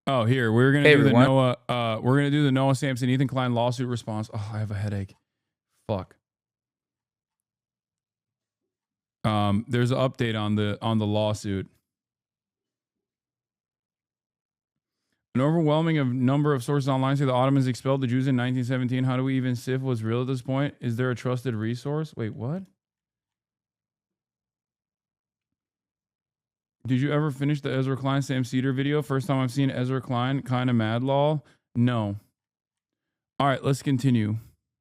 Oh, here we're gonna do the Noah. We're gonna do the Noah Samsen, Ethan Klein lawsuit response. Oh, I have a headache. Fuck. There's an update on the lawsuit. An overwhelming number of sources online say the Ottomans expelled the Jews in 1917. How do we even sift what's real at this point? Is there a trusted resource? Wait, what? Did you ever finish the Ezra Klein Sam Cedar video? First time I've seen Ezra Klein, kind of mad law. No. All right, let's continue.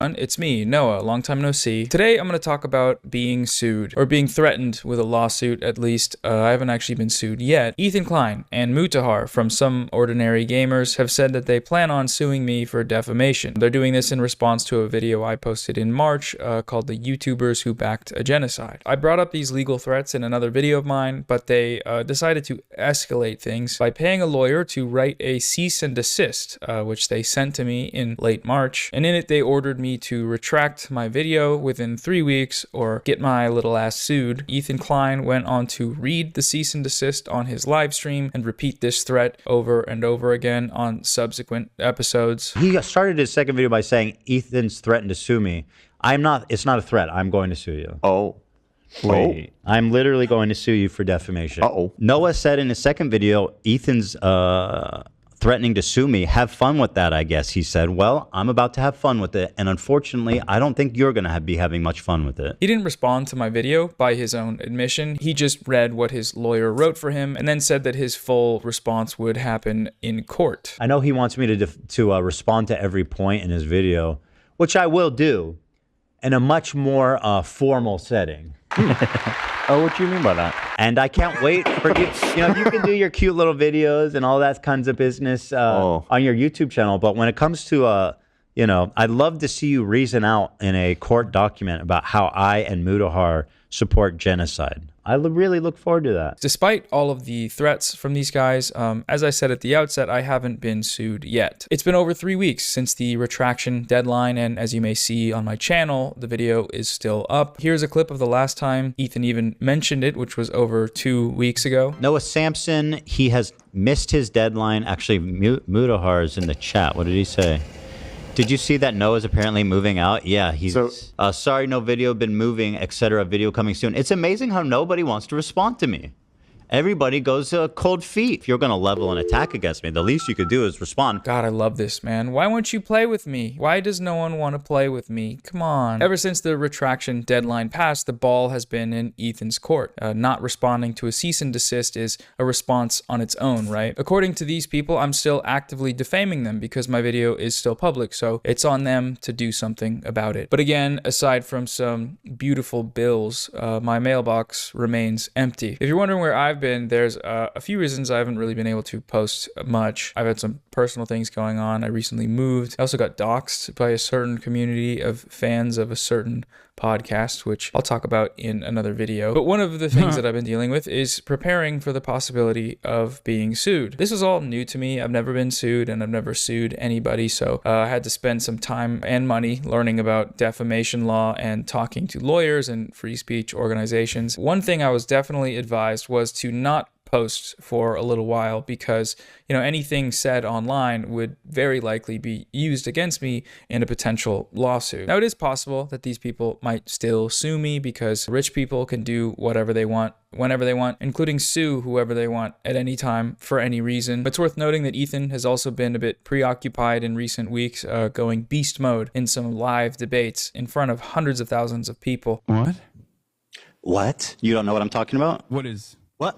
It's me, Noah, long time no see. Today I'm going to talk about being sued, or being threatened with a lawsuit at least. I haven't actually been sued yet. Ethan Klein and Mutahar from Some Ordinary Gamers have said that they plan on suing me for defamation. They're doing this in response to a video I posted in March called The YouTubers Who Backed a Genocide. I brought up these legal threats in another video of mine, but they decided to escalate things by paying a lawyer to write a cease and desist, which they sent to me in late March, and in it they ordered me to retract my video within 3 weeks or get my little ass sued. Ethan Klein went on to read the cease and desist on his live stream and repeat this threat over and over again on subsequent episodes. He started his second video by saying, Ethan's threatened to sue me. It's not a threat. I'm going to sue you. Oh. Wait. I'm literally going to sue you for defamation. Noah said in his second video, Ethan's threatening to sue me. Have fun with that, I guess. He said, well, I'm about to have fun with it. And unfortunately, I don't think you're going to be having much fun with it. He didn't respond to my video by his own admission. He just read what his lawyer wrote for him and then said that his full response would happen in court. I know he wants me to respond to every point in his video, which I will do in a much more formal setting. Oh, what do you mean by that? And I can't wait for you. You know, you can do your cute little videos and all that kinds of business on your YouTube channel. But when it comes to, you know, I'd love to see you reason out in a court document about how I and Mutahar support genocide. I really look forward to that. Despite all of the threats from these guys, as I said at the outset, I haven't been sued yet. It's been over 3 weeks since the retraction deadline, and as you may see on my channel, the video is still up. Here's a clip of the last time Ethan even mentioned it, which was over 2 weeks ago. Noah Samsen, he has missed his deadline. Actually, Mutahar is in the chat. What did he say? Did you see that Noah's apparently moving out? Yeah, he's sorry, no video, been moving, etc. Video coming soon. It's amazing how nobody wants to respond to me. Everybody goes cold feet. If you're going to level an attack against me, the least you could do is respond. God, I love this, man. Why won't you play with me? Why does no one want to play with me? Come on. Ever since the retraction deadline passed, the ball has been in Ethan's court. Not responding to a cease and desist is a response on its own, right? According to these people, I'm still actively defaming them because my video is still public, so it's on them to do something about it. But again, aside from some beautiful bills, my mailbox remains empty. If you're wondering where I've been, there's a few reasons I haven't really been able to post much. I've had some personal things going on. I recently moved. I also got doxxed by a certain community of fans of a certain podcast, which I'll talk about in another video. But one of the things that I've been dealing with is preparing for the possibility of being sued. This is all new to me. I've never been sued and I've never sued anybody, so I had to spend some time and money learning about defamation law and talking to lawyers and free speech organizations. One thing I was definitely advised was to not post for a little while because, you know, anything said online would very likely be used against me in a potential lawsuit. Now, it is possible that these people might still sue me because rich people can do whatever they want, whenever they want, including sue whoever they want at any time for any reason. But it's worth noting that Ethan has also been a bit preoccupied in recent weeks, going beast mode in some live debates in front of hundreds of thousands of people. What? What? You don't know what I'm talking about? What is? What?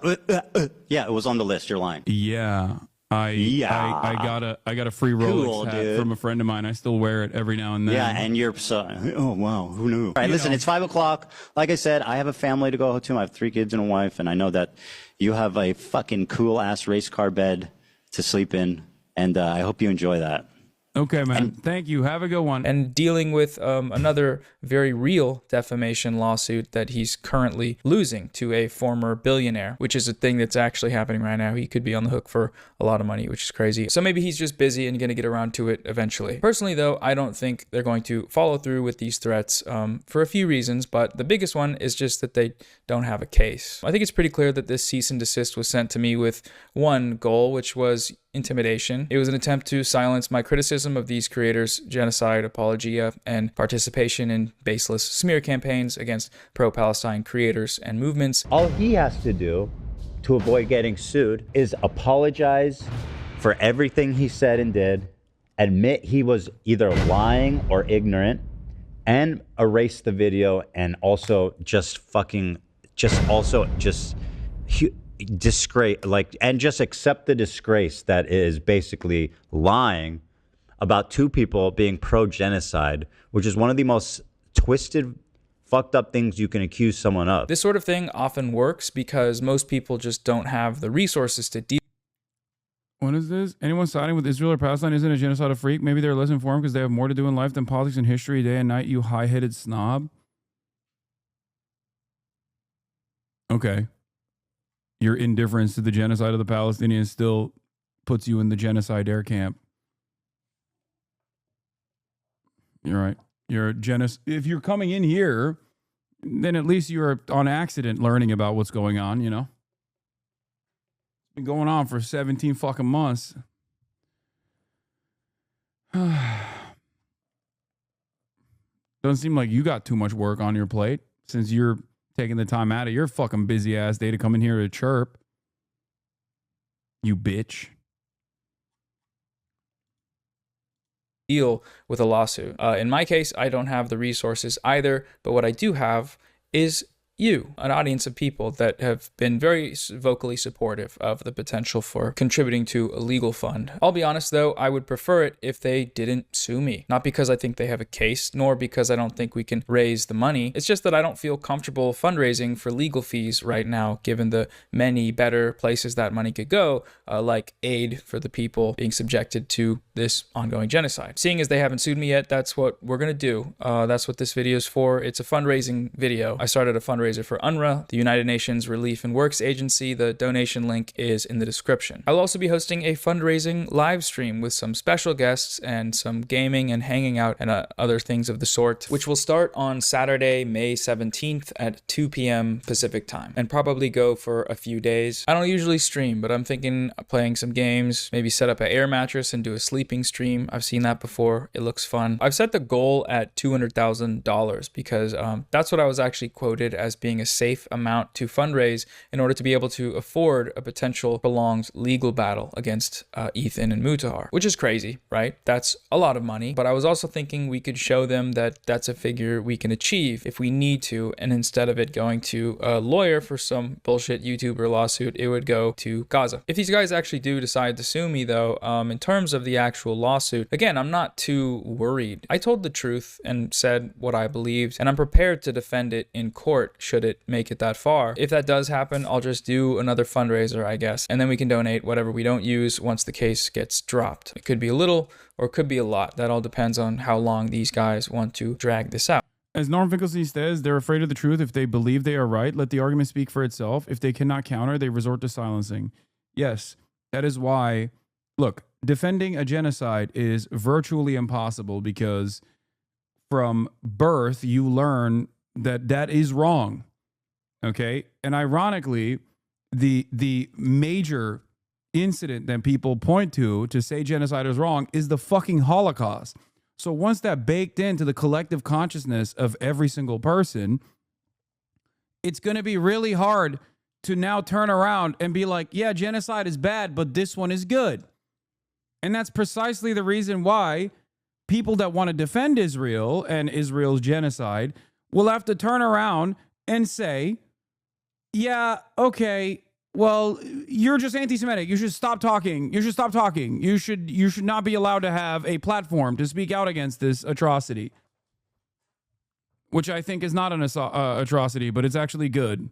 Yeah, it was on the list. You're lying. Yeah. I got a free Rolex hat from a friend of mine. I still wear it every now and then. Yeah, and you're oh wow, who knew? All right, listen, it's 5 o'clock. Like I said, I have a family to go to. I have 3 kids and a wife, and I know that you have a fucking cool ass race car bed to sleep in, and I hope you enjoy that. Okay, man. Thank you. Have a good one. And dealing with another very real defamation lawsuit that he's currently losing to a former billionaire, which is a thing that's actually happening right now. He could be on the hook for a lot of money, which is crazy. So maybe he's just busy and going to get around to it eventually. Personally, though, I don't think they're going to follow through with these threats for a few reasons, but the biggest one is just that they don't have a case. I think it's pretty clear that this cease and desist was sent to me with one goal, which was, intimidation. It was an attempt to silence my criticism of these creators' genocide, apologia, and participation in baseless smear campaigns against pro-Palestine creators and movements. All he has to do to avoid getting sued is apologize for everything he said and did, admit he was either lying or ignorant, and erase the video, and also disgrace, like, and just accept the disgrace that is basically lying about two people being pro-genocide, which is one of the most twisted, fucked up things you can accuse someone of. This sort of thing often works because most people just don't have the resources to deal. What is this? Anyone siding with Israel or Palestine isn't a genocidal freak. Maybe they're less informed because they have more to do in life than politics and history day and night, you high-headed snob. Okay. Your indifference to the genocide of the Palestinians still puts you in the genocide air camp. You're right. If you're coming in here, then at least you're on accident learning about what's going on, you know? Been going on for 17 fucking months. Doesn't seem like you got too much work on your plate since you're taking the time out of your fucking busy ass day to come in here to chirp. You bitch. Deal with a lawsuit. In my case, I don't have the resources either, but what I do have is you, an audience of people that have been very vocally supportive of the potential for contributing to a legal fund. I'll be honest though, I would prefer it if they didn't sue me. Not because I think they have a case, nor because I don't think we can raise the money. It's just that I don't feel comfortable fundraising for legal fees right now, given the many better places that money could go, like aid for the people being subjected to this ongoing genocide. Seeing as they haven't sued me yet, that's what we're gonna do. That's what this video is for. It's a fundraising video. I started a fundraiser for UNRWA, the United Nations Relief and Works Agency. The donation link is in the description. I'll also be hosting a fundraising live stream with some special guests and some gaming and hanging out and other things of the sort, which will start on Saturday, May 17th at 2 p.m. Pacific time and probably go for a few days. I don't usually stream, but I'm thinking of playing some games, maybe set up an air mattress and do a sleeping stream. I've seen that before. It looks fun. I've set the goal at $200,000 because that's what I was actually quoted as being a safe amount to fundraise in order to be able to afford a potential prolonged legal battle against Ethan and Mutahar, which is crazy, right? That's a lot of money, but I was also thinking we could show them that that's a figure we can achieve if we need to, and instead of it going to a lawyer for some bullshit YouTuber lawsuit, it would go to Gaza. If these guys actually do decide to sue me though, in terms of the actual lawsuit, again, I'm not too worried. I told the truth and said what I believed, and I'm prepared to defend it in court should it make it that far. If that does happen, I'll just do another fundraiser, I guess, and then we can donate whatever we don't use once the case gets dropped. It could be a little or it could be a lot. That all depends on how long these guys want to drag this out. As Norm Finkelstein says, they're afraid of the truth. If they believe they are right, let the argument speak for itself. If they cannot counter, they resort to silencing. Yes, that is why, look, defending a genocide is virtually impossible because from birth, you learn that that is wrong. Okay. And ironically, the major incident that people point to say genocide is wrong is the fucking Holocaust. So once that baked into the collective consciousness of every single person, it's going to be really hard to now turn around and be like, yeah, genocide is bad, but this one is good. And that's precisely the reason why people that want to defend Israel and Israel's genocide will have to turn around and say, yeah, okay, well, you're just anti-Semitic. You should stop talking. You should stop talking. You should not be allowed to have a platform to speak out against this atrocity, which I think is not an atrocity, but it's actually good,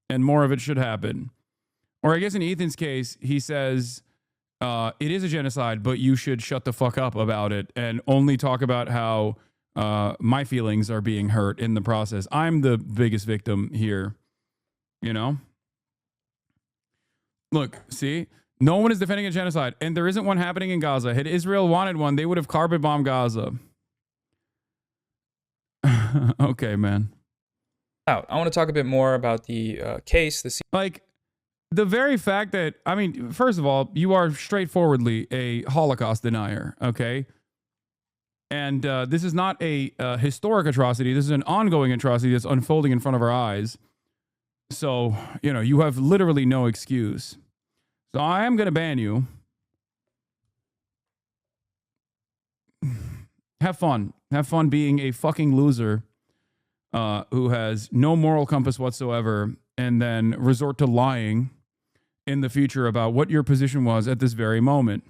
and more of it should happen. Or I guess in Ethan's case, he says it is a genocide, but you should shut the fuck up about it and only talk about how my feelings are being hurt in the process. I'm the biggest victim here, you know? Look, see, no one is defending a genocide, and there isn't one happening in Gaza. Had Israel wanted one, they would have carpet bombed Gaza. Okay, man. I want to talk a bit more about the case. the very fact that, I mean, first of all, you are straightforwardly a Holocaust denier, okay? And this is not a historic atrocity. This is an ongoing atrocity that's unfolding in front of our eyes. So, you know, you have literally no excuse. So I am going to ban you. Have fun. Have fun being a fucking loser who has no moral compass whatsoever, and then resort to lying in the future about what your position was at this very moment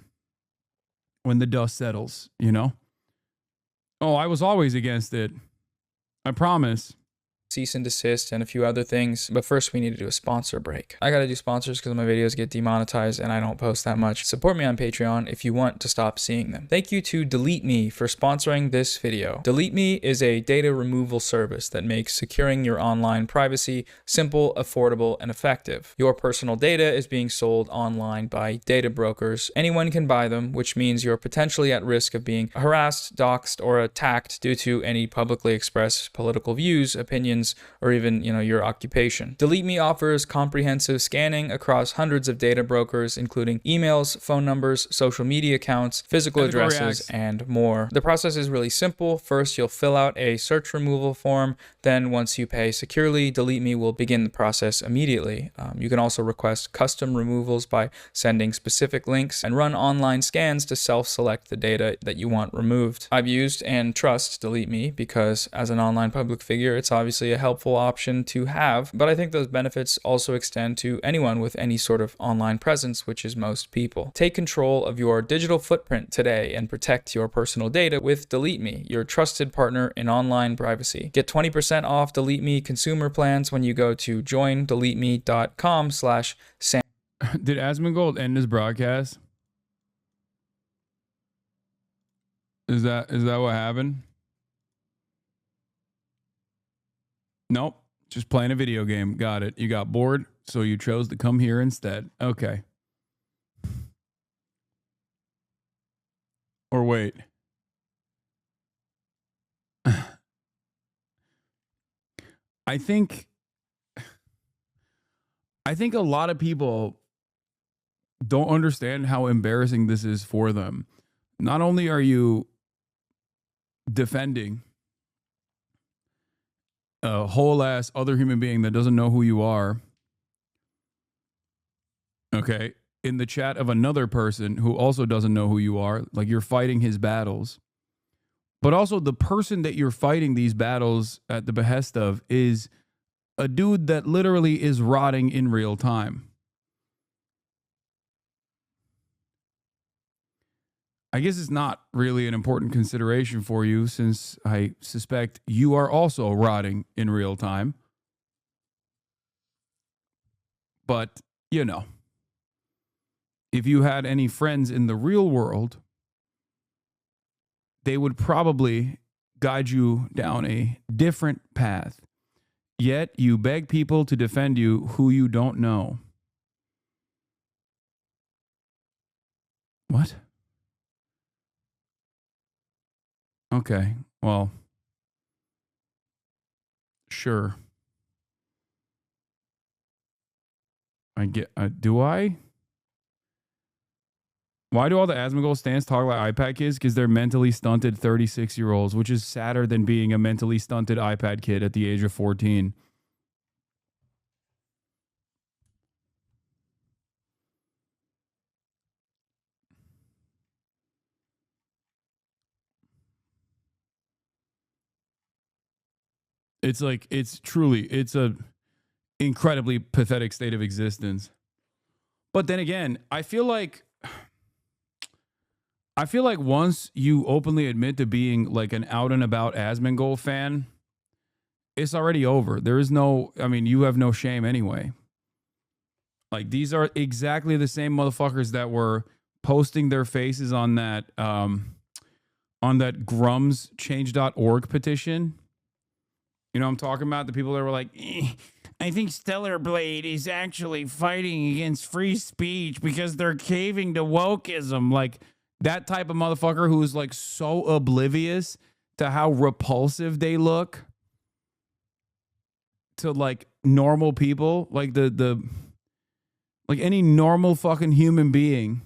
when the dust settles, you know? Oh, I was always against it. I promise. Cease and desist and a few other things, but first we need to do a sponsor break. I gotta do sponsors because my videos get demonetized and I don't post that much. Support me on Patreon if you want to stop seeing them. Thank you to Delete Me for sponsoring this video. Delete Me is a data removal service that makes securing your online privacy simple, affordable, and effective. Your personal data is being sold online by data brokers. Anyone can buy them, which means you're potentially at risk of being harassed, doxxed, or attacked due to any publicly expressed political views, opinions, or even, your occupation. Delete Me offers comprehensive scanning across hundreds of data brokers, including emails, phone numbers, social media accounts, physical addresses, and more. The process is really simple. First, you'll fill out a search removal form. Then once you pay securely, Delete Me will begin the process immediately. You can also request custom removals by sending specific links and run online scans to self-select the data that you want removed. I've used and trust Delete Me because as an online public figure, it's obviously a helpful option to have, but I think those benefits also extend to anyone with any sort of online presence, which is most people. Take control of your digital footprint today and protect your personal data with Delete Me, your trusted partner in online privacy. Get 20% off Delete Me consumer plans when you go to joindeleteme.com/Sam. Did Asmongold end his broadcast? Is that what happened? Nope. Just playing a video game. Got it. You got bored, so you chose to come here instead. Okay. Or wait. I think a lot of people don't understand how embarrassing this is for them. Not only are you defending a whole ass other human being that doesn't know who you are, okay, in the chat of another person who also doesn't know who you are, like you're fighting his battles, but also the person that you're fighting these battles at the behest of is a dude that literally is rotting in real time. I guess it's not really an important consideration for you since I suspect you are also rotting in real time. But, if you had any friends in the real world, they would probably guide you down a different path. Yet you beg people to defend you who you don't know. What? Okay, well, sure. Do I? Why do all the Asmongold stands talk like iPad kids? Because they're mentally stunted 36-year-olds, which is sadder than being a mentally stunted iPad kid at the age of 14. It's like, it's a incredibly pathetic state of existence. But then again, I feel like once you openly admit to being like an out and about Asmongold fan, it's already over. There is no, you have no shame anyway. Like, these are exactly the same motherfuckers that were posting their faces on that grumschange.org petition. You know what I'm talking about? The people that were like, I think Stellar Blade is actually fighting against free speech because they're caving to wokeism. Like, that type of motherfucker who's like so oblivious to how repulsive they look to like normal people. Like the Like any normal fucking human being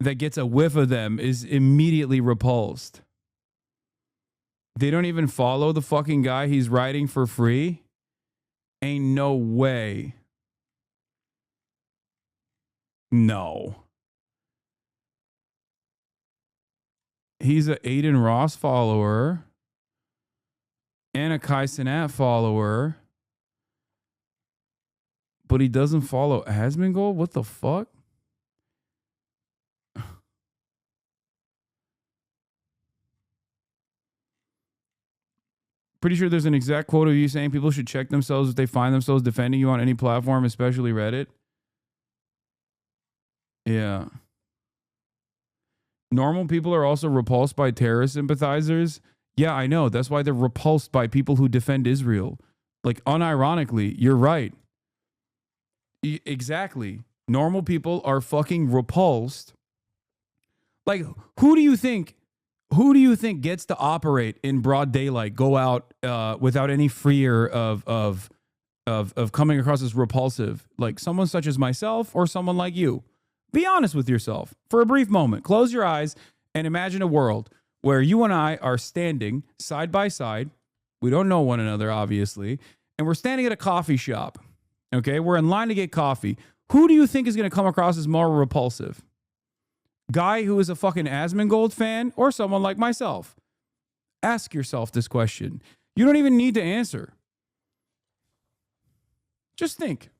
that gets a whiff of them is immediately repulsed. They don't even follow the fucking guy he's writing for free. Ain't no way. No. He's a Aiden Ross follower and a Kai Cenat follower. But he doesn't follow Asmongold? What the fuck? Pretty sure there's an exact quote of you saying people should check themselves if they find themselves defending you on any platform, especially Reddit. Yeah. Normal people are also repulsed by terrorist sympathizers. Yeah, I know. That's why they're repulsed by people who defend Israel. Like, unironically, you're right. Exactly. Normal people are fucking repulsed. Like, who do you think gets to operate in broad daylight, go out without any fear of coming across as repulsive? Like someone such as myself or someone like you? Be honest with yourself for a brief moment. Close your eyes and imagine a world where you and I are standing side by side. We don't know one another, obviously, and we're standing at a coffee shop. Okay, we're in line to get coffee. Who do you think is going to come across as more repulsive? Guy who is a fucking Asmongold fan or someone like myself? Ask yourself this question. You don't even need to answer. Just think.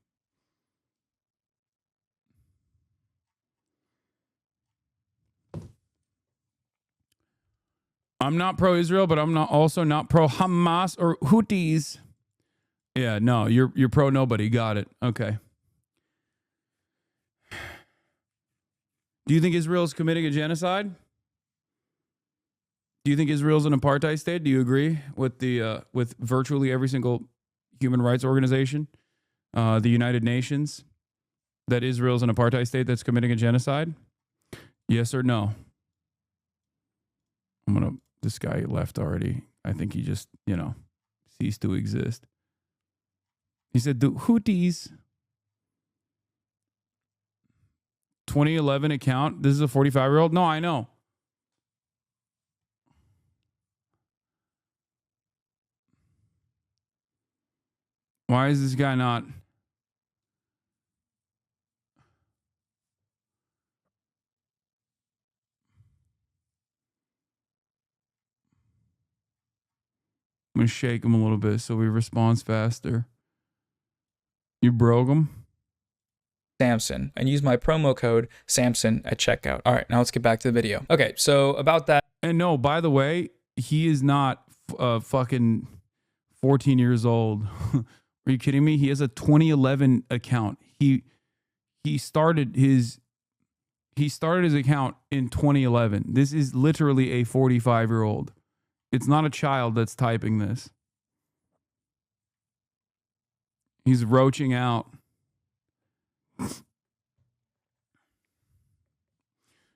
I'm not pro-Israel, but I'm also not pro-Hamas or Houthis. Yeah, no, you're pro-nobody. Got it. Okay. Do you think Israel is committing a genocide? Do you think Israel's an apartheid state? Do you agree with with virtually every single human rights organization, the United Nations, that Israel's an apartheid state that's committing a genocide? Yes or no? This guy left already. I think he just, ceased to exist. He said the Houthis 2011 account. This is a 45-year-old. No, I know. Why is this guy not? I'm going to shake him a little bit so he responds faster. You broke him? Samsen, and use my promo code Samsen at checkout. All right, now let's get back to the video. Okay, so about that. And no, by the way, he is not fucking 14 years old. Are you kidding me? He has a 2011 account. He started his account in 2011. This is literally a 45-year-old. It's not a child that's typing this. He's roaching out.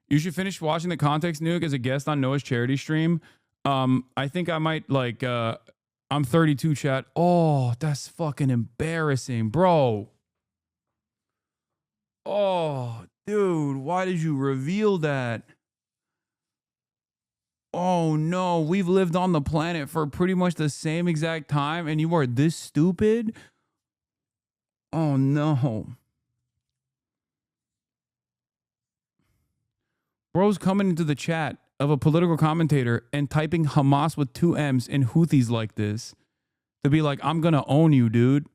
You should finish watching The Context Nuke as a guest on Noah's charity stream. I think I might I'm 32 chat. Oh, that's fucking embarrassing, bro. Oh, dude, why did you reveal that? Oh no, we've lived on the planet for pretty much the same exact time and you are this stupid? Oh no. Bro's coming into the chat of a political commentator and typing Hamas with 2 M's and Houthis like this to be like, I'm gonna own you, dude.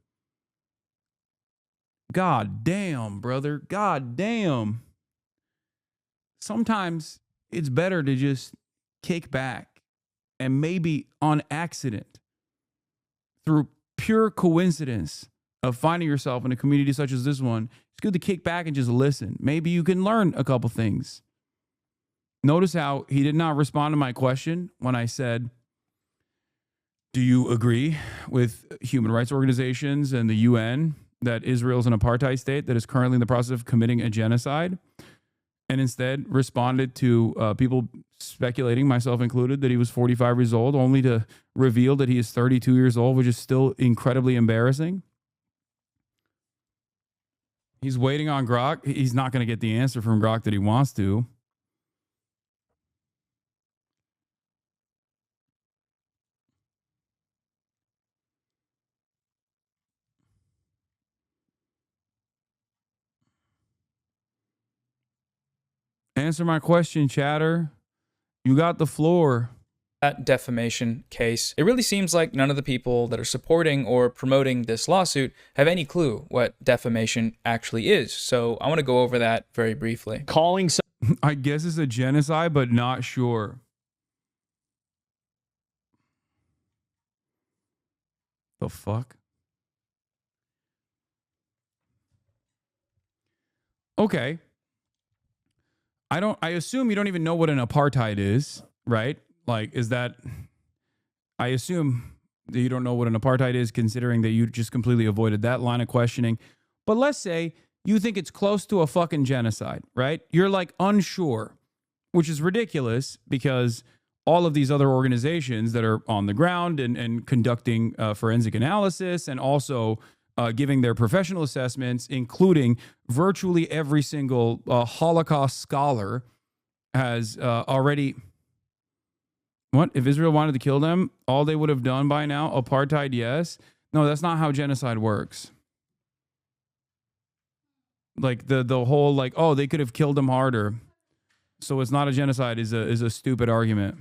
God damn, brother. God damn. Sometimes it's better to just kick back and maybe on accident, through pure coincidence of finding yourself in a community such as this one, it's good to kick back and just listen. Maybe you can learn a couple things. Notice how he did not respond to my question when I said, do you agree with human rights organizations and the UN that Israel is an apartheid state that is currently in the process of committing a genocide? And instead responded to people speculating, myself included, that he was 45 years old, only to reveal that he is 32 years old, which is still incredibly embarrassing. He's waiting on Grok. He's not going to get the answer from Grok that he wants to. Answer my question, chatter. You got the floor. That defamation case, it really seems like none of the people that are supporting or promoting this lawsuit have any clue what defamation actually is. So I want to go over that very briefly. Calling I guess it's a genocide, but not sure. The fuck? Okay. I assume you don't even know what an apartheid is, right? Like, is that, I assume that you don't know what an apartheid is, considering that you just completely avoided that line of questioning. But let's say you think it's close to a fucking genocide, right? You're like unsure, which is ridiculous because all of these other organizations that are on the ground and conducting forensic analysis and also giving their professional assessments, including virtually every single Holocaust scholar has already... What? If Israel wanted to kill them, all they would have done by now, apartheid, yes. No, that's not how genocide works. Like the whole like, oh, they could have killed them harder, so it's not a genocide is a stupid argument.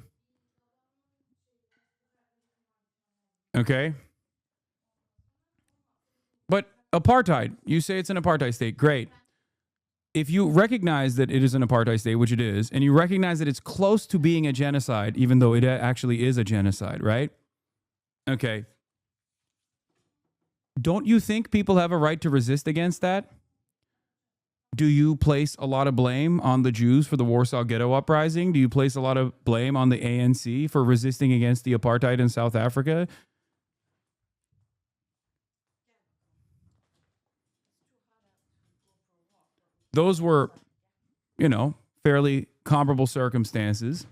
Okay. But apartheid, you say it's an apartheid state. Great. If you recognize that it is an apartheid state, which it is, and you recognize that it's close to being a genocide, even though it actually is a genocide, right? Okay. Don't you think people have a right to resist against that? Do you place a lot of blame on the Jews for the Warsaw Ghetto Uprising? Do you place a lot of blame on the ANC for resisting against the apartheid in South Africa? Those were, you know, fairly comparable circumstances.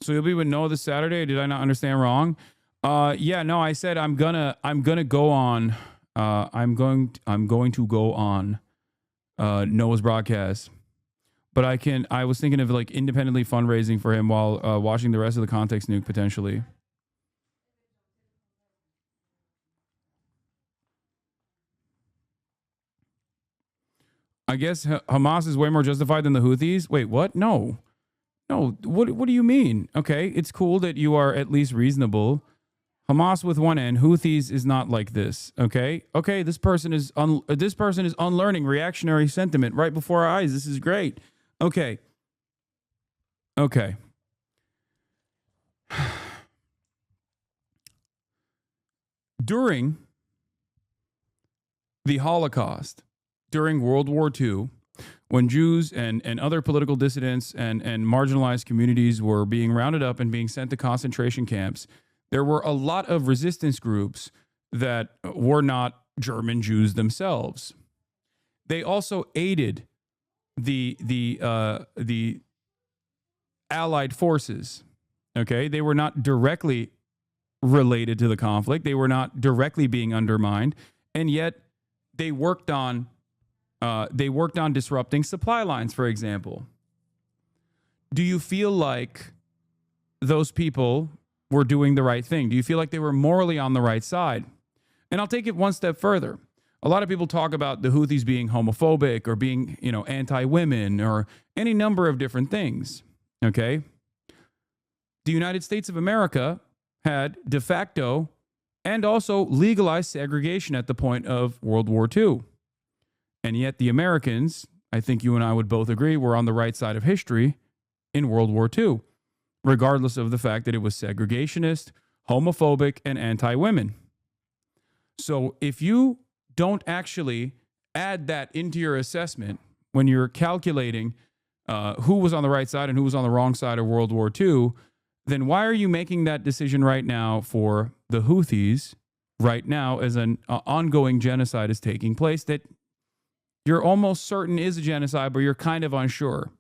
So you'll be with Noah this Saturday. Did I not understand wrong? Yeah, no, I said I'm gonna go on. I'm going to go on Noah's broadcast. But I was thinking of like independently fundraising for him while watching the rest of the Context Nuke potentially. I guess Hamas is way more justified than the Houthis. Wait, what? No. What do you mean? Okay, it's cool that you are at least reasonable. Hamas with one end, Houthis is not like this. Okay, this person is unlearning reactionary sentiment right before our eyes. This is great. Okay. During the Holocaust, during World War II, when Jews and other political dissidents and marginalized communities were being rounded up and being sent to concentration camps, there were a lot of resistance groups that were not German Jews themselves. They also aided the Allied forces. Okay, they were not directly related to the conflict. They were not directly being undermined, and yet they worked on disrupting supply lines, for example. Do you feel like those people were doing the right thing? Do you feel like they were morally on the right side? And I'll take it one step further. A lot of people talk about the Houthis being homophobic or being, anti-women or any number of different things. Okay? The United States of America had de facto and also legalized segregation at the point of World War II. And yet the Americans, I think you and I would both agree, were on the right side of history in World War II, regardless of the fact that it was segregationist, homophobic, and anti-women. So if you don't actually add that into your assessment when you're calculating who was on the right side and who was on the wrong side of World War II, then why are you making that decision right now for the Houthis right now as an ongoing genocide is taking place that you're almost certain is a genocide, but you're kind of unsure?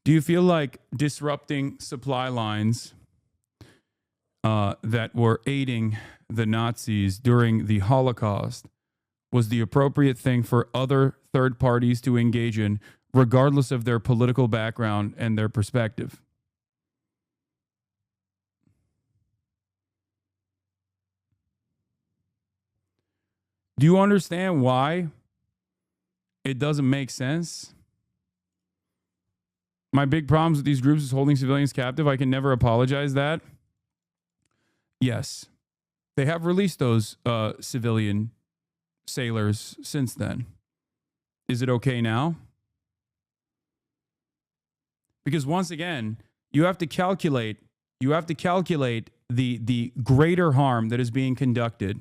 Do you feel like disrupting supply lines that were aiding the Nazis during the Holocaust was the appropriate thing for other third parties to engage in, regardless of their political background and their perspective? Do you understand why it doesn't make sense? My big problems with these groups is holding civilians captive. I can never apologize that. Yes, they have released those civilian sailors since then. Is it okay now? Because once again, you have to calculate the greater harm that is being conducted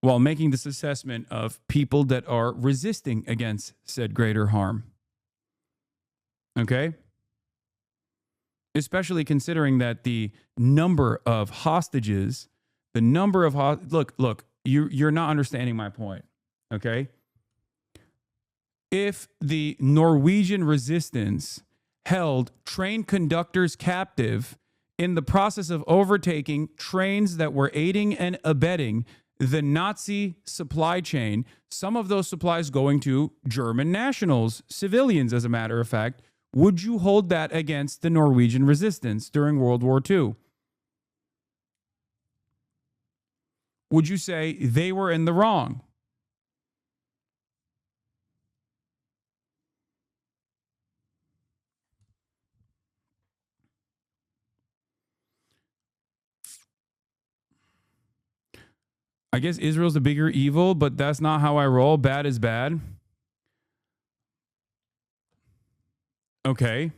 while making this assessment of people that are resisting against said greater harm. Okay? Especially considering that the number of hostages, look, you're not understanding my point. Okay? If the Norwegian resistance held train conductors captive in the process of overtaking trains that were aiding and abetting the Nazi supply chain, some of those supplies going to German nationals, civilians, as a matter of fact, would you hold that against the Norwegian resistance during World War II? Would you say they were in the wrong? I guess Israel's the bigger evil, but that's not how I roll. Bad is bad. Okay.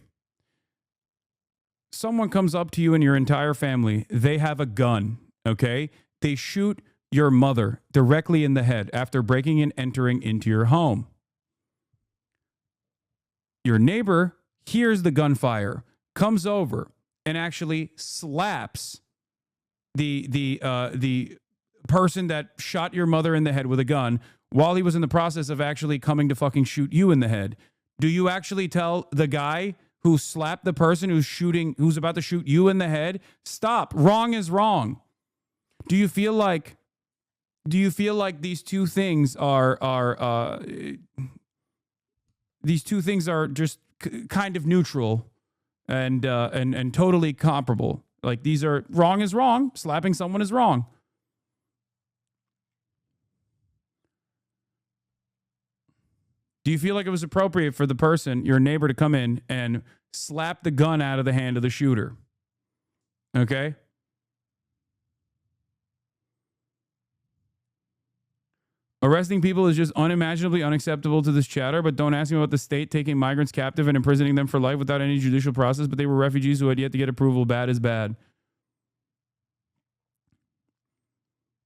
Someone comes up to you and your entire family. They have a gun. Okay. They shoot your mother directly in the head after breaking and entering into your home. Your neighbor hears the gunfire, comes over, and actually slaps the person that shot your mother in the head with a gun while he was in the process of actually coming to fucking shoot you in the head. Do you actually tell the guy who slapped the person who's about to shoot you in the head, stop, wrong is wrong? Do you feel like these two things are just kind of neutral and totally comparable? Like, these are wrong is wrong, slapping someone is wrong. Do you feel like it was appropriate for the person, your neighbor, to come in and slap the gun out of the hand of the shooter? Okay? Arresting people is just unimaginably unacceptable to this chatter, but don't ask me about the state taking migrants captive and imprisoning them for life without any judicial process, but they were refugees who had yet to get approval. Bad is bad.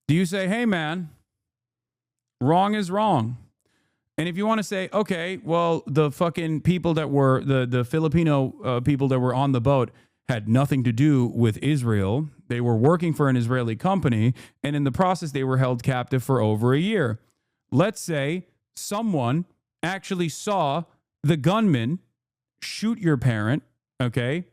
Do you say, hey, man, wrong is wrong? And if you want to say, okay, well, the fucking people that were, the Filipino people that were on the boat had nothing to do with Israel. They were working for an Israeli company, and in the process, they were held captive for over a year. Let's say someone actually saw the gunman shoot your parent, okay,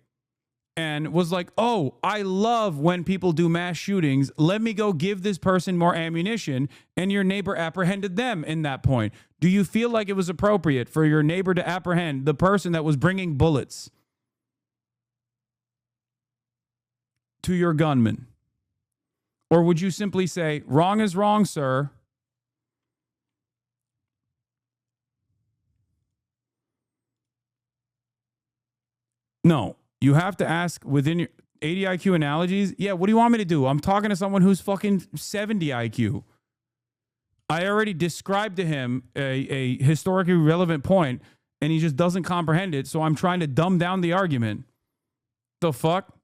and was like, oh, I love when people do mass shootings. Let me go give this person more ammunition, and your neighbor apprehended them in that point. Do you feel like it was appropriate for your neighbor to apprehend the person that was bringing bullets to your gunman? Or would you simply say, wrong is wrong, sir? No, you have to ask within your 80 IQ analogies. Yeah, what do you want me to do? I'm talking to someone who's fucking 70 IQ. I already described to him a historically relevant point, and he just doesn't comprehend it, so I'm trying to dumb down the argument. The fuck?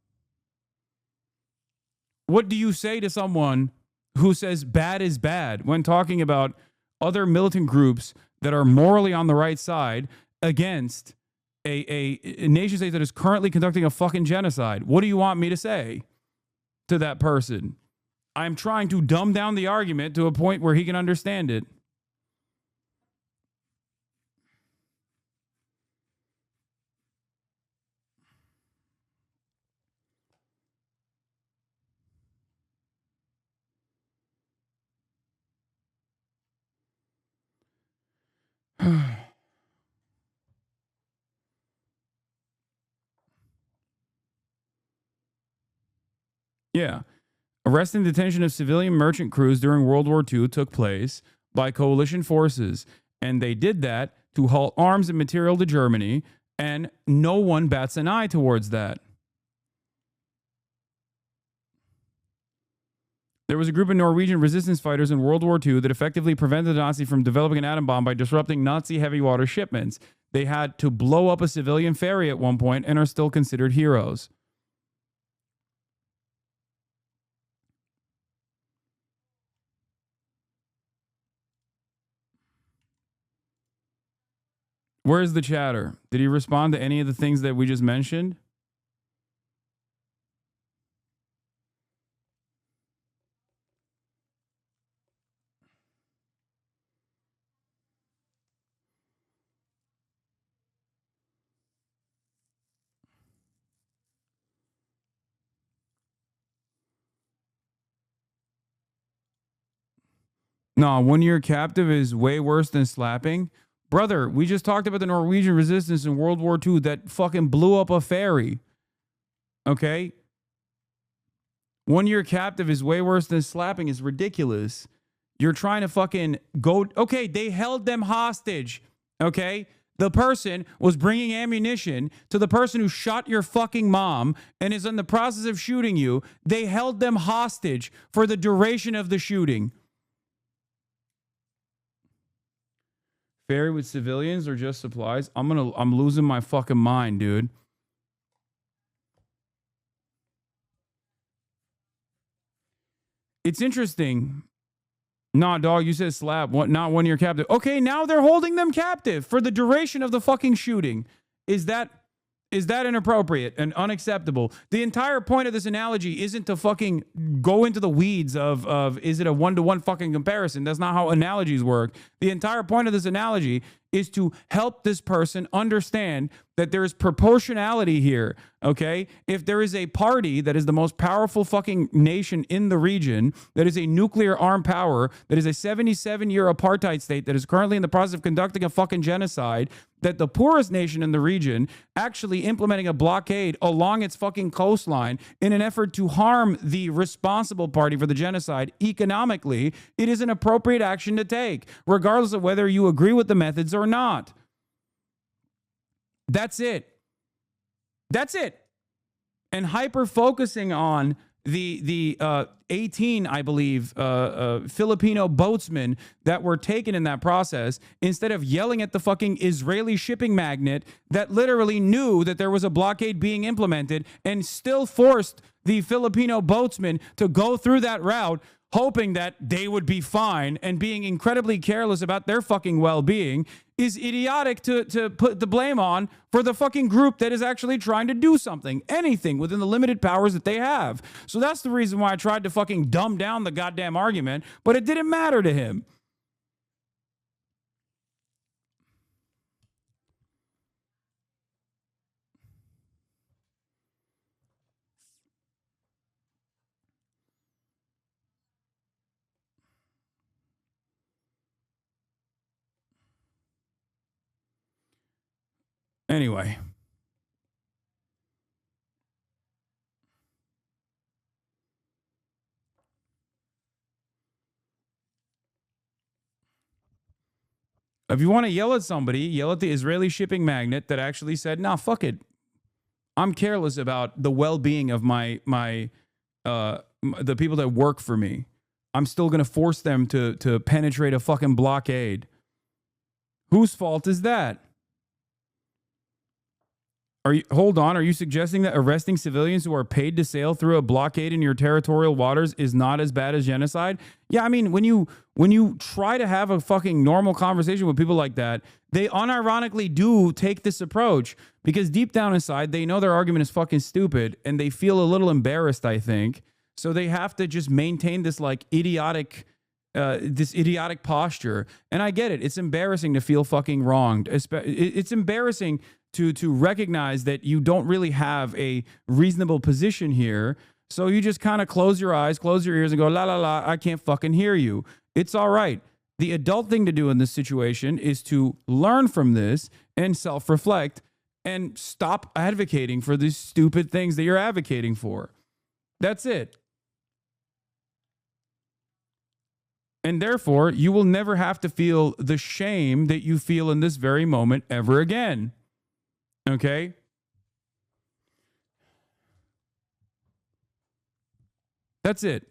What do you say to someone who says bad is bad when talking about other militant groups that are morally on the right side against a nation state that is currently conducting a fucking genocide? What do you want me to say to that person? I'm trying to dumb down the argument to a point where he can understand it. Yeah. Arrest and detention of civilian merchant crews during World War II took place by coalition forces, and they did that to halt arms and material to Germany, and no one bats an eye towards that. There was a group of Norwegian resistance fighters in World War II that effectively prevented the Nazis from developing an atom bomb by disrupting Nazi heavy water shipments. They had to blow up a civilian ferry at one point and are still considered heroes. Where's the chatter? Did he respond to any of the things that we just mentioned? No, 1 year captive is way worse than slapping. Brother, we just talked about the Norwegian resistance in World War II that fucking blew up a ferry. Okay? 1 year captive is way worse than slapping. Is ridiculous. You're trying to fucking go. Okay, they held them hostage. Okay? The person was bringing ammunition to the person who shot your fucking mom and is in the process of shooting you. They held them hostage for the duration of the shooting. Ferry with civilians or just supplies? I'm losing my fucking mind, dude. It's interesting. Nah, dog, you said slap. What? Not 1 year captive. Okay, now they're holding them captive for the duration of the fucking shooting. Is that inappropriate and unacceptable? The entire point of this analogy isn't to fucking go into the weeds of is it a one-to-one fucking comparison? That's not how analogies work. The entire point of this analogy is to help this person understand that there is proportionality here, okay? If there is a party that is the most powerful fucking nation in the region, that is a nuclear armed power, that is a 77-year apartheid state that is currently in the process of conducting a fucking genocide, that the poorest nation in the region actually implementing a blockade along its fucking coastline in an effort to harm the responsible party for the genocide economically, it is an appropriate action to take, regardless of whether you agree with the methods or not. That's it. That's it. And hyper focusing on the 18, I believe, Filipino boatsmen that were taken in that process, instead of yelling at the fucking Israeli shipping magnate that literally knew that there was a blockade being implemented and still forced the Filipino boatsmen to go through that route, hoping that they would be fine and being incredibly careless about their fucking well-being, is idiotic to put the blame on for the fucking group that is actually trying to do something, anything within the limited powers that they have. So that's the reason why I tried to fucking dumb down the goddamn argument, but it didn't matter to him. Anyway. If you want to yell at somebody, yell at the Israeli shipping magnate that actually said, "Nah, fuck it. I'm careless about the well-being of the people that work for me. I'm still going to force them to penetrate a fucking blockade." Whose fault is that? Hold on, are you suggesting that arresting civilians who are paid to sail through a blockade in your territorial waters is not as bad as genocide? Yeah, I mean, when you try to have a fucking normal conversation with people like that, they unironically do take this approach because deep down inside, they know their argument is fucking stupid and they feel a little embarrassed, I think. So they have to just maintain this like idiotic posture. And I get it. It's embarrassing to feel fucking wronged. It's embarrassing to recognize that you don't really have a reasonable position here. So you just kind of close your eyes, close your ears and go, la, la, la, I can't fucking hear you. It's all right. The adult thing to do in this situation is to learn from this and self-reflect and stop advocating for these stupid things that you're advocating for. That's it. And therefore, you will never have to feel the shame that you feel in this very moment ever again. Okay? That's it.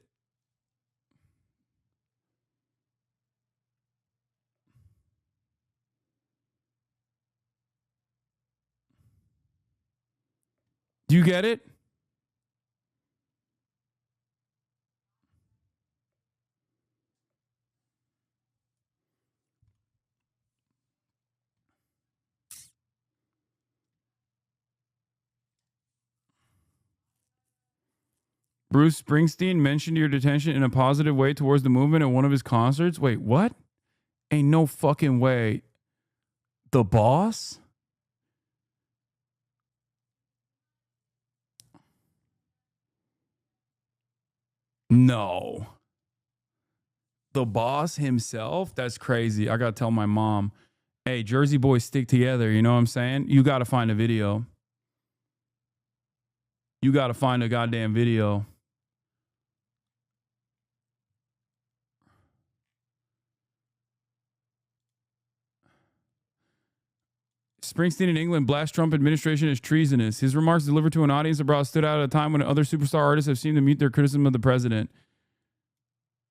Do you get it? Bruce Springsteen mentioned your detention in a positive way towards the movement at one of his concerts. Wait, what? Ain't no fucking way. The boss? No. The boss himself? That's crazy. I got to tell my mom, hey, Jersey boys stick together. You know what I'm saying? You got to find a video. You got to find a goddamn video. Springsteen in England blasts Trump administration as treasonous. His remarks delivered to an audience abroad stood out at a time when other superstar artists have seemed to mute their criticism of the president.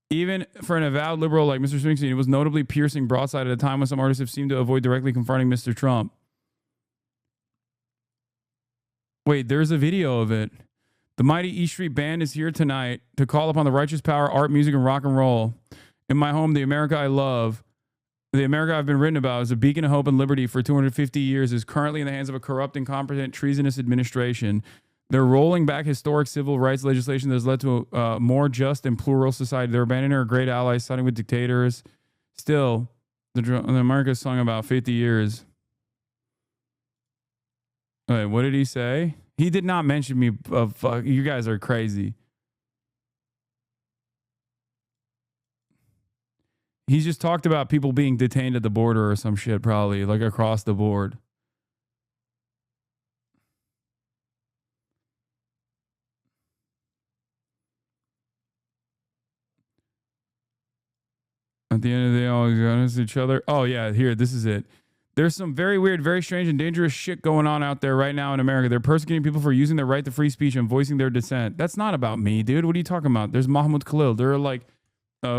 Even for an avowed liberal like Mr. Springsteen, it was notably piercing broadside at a time when some artists have seemed to avoid directly confronting Mr. Trump. Wait, there's a video of it. The mighty E Street Band is here tonight to call upon the righteous power, art, music, and rock and roll. In my home, the America I love, the America I've been written about as a beacon of hope and liberty for 250 years is currently in the hands of a corrupt, incompetent, treasonous administration. They're rolling back historic civil rights legislation that has led to a more just and plural society. They're abandoning our great allies, siding with dictators. Still, the America's sung about 50 years. Wait, what did he say? He did not mention me. You guys are crazy. He's just talked about people being detained at the border or some shit, probably, like across the board. At the end of the day, always honest each other. Oh, yeah, here, this is it. There's some very weird, very strange, and dangerous shit going on out there right now in America. They're persecuting people for using their right to free speech and voicing their dissent. That's not about me, dude. What are you talking about? There's Mahmoud Khalil. There are like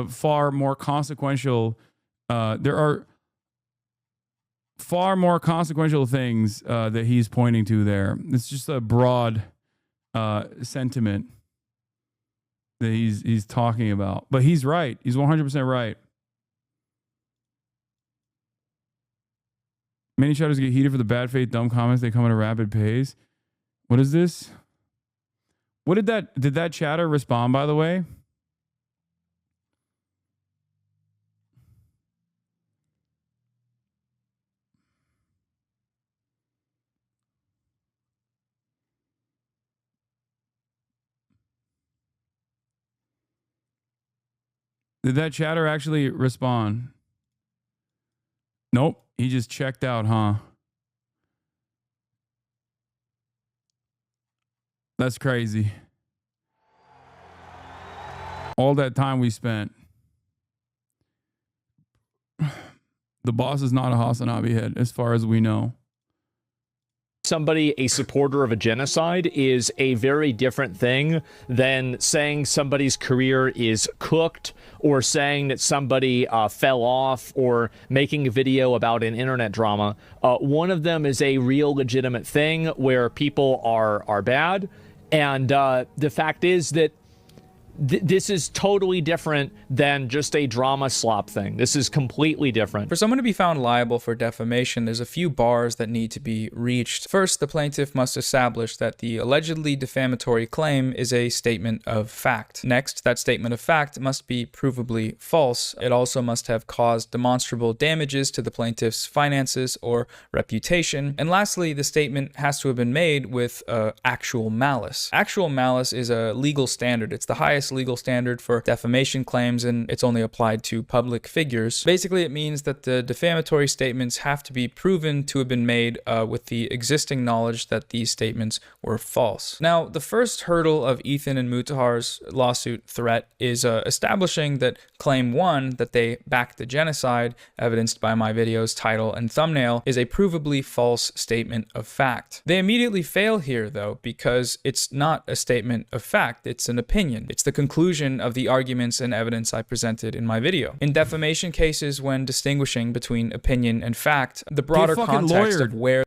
far more consequential. There are far more consequential things that he's pointing to there. It's just a broad sentiment that he's talking about. But he's right. He's 100% right. Many chatters get heated for the bad faith, dumb comments. They come at a rapid pace. What is this? What did that chatter respond, by the way? Did that chatter actually respond? Nope. He just checked out, huh? That's crazy. All that time we spent. The boss is not a HasanAbi head, as far as we know. Somebody a supporter of a genocide is a very different thing than saying somebody's career is cooked or saying that somebody fell off or making a video about an internet drama. One of them is a real legitimate thing where people are bad. And the fact is that this is totally different than just a drama slop thing. This is completely different. For someone to be found liable for defamation, there's a few bars that need to be reached. First, the plaintiff must establish that the allegedly defamatory claim is a statement of fact. Next, that statement of fact must be provably false. It also must have caused demonstrable damages to the plaintiff's finances or reputation. And lastly, the statement has to have been made with actual malice. Actual malice is a legal standard. It's the highest highest legal standard for defamation claims, and it's only applied to public figures. Basically, it means that the defamatory statements have to be proven to have been made with the existing knowledge that these statements were false. Now, the first hurdle of Ethan and Mutahar's lawsuit threat is establishing that claim 1, that they backed the genocide, evidenced by my video's title and thumbnail, is a provably false statement of fact. They immediately fail here, though, because it's not a statement of fact, it's an opinion. It's the conclusion of the arguments and evidence I presented in my video. In defamation cases, when distinguishing between opinion and fact, the broader context of where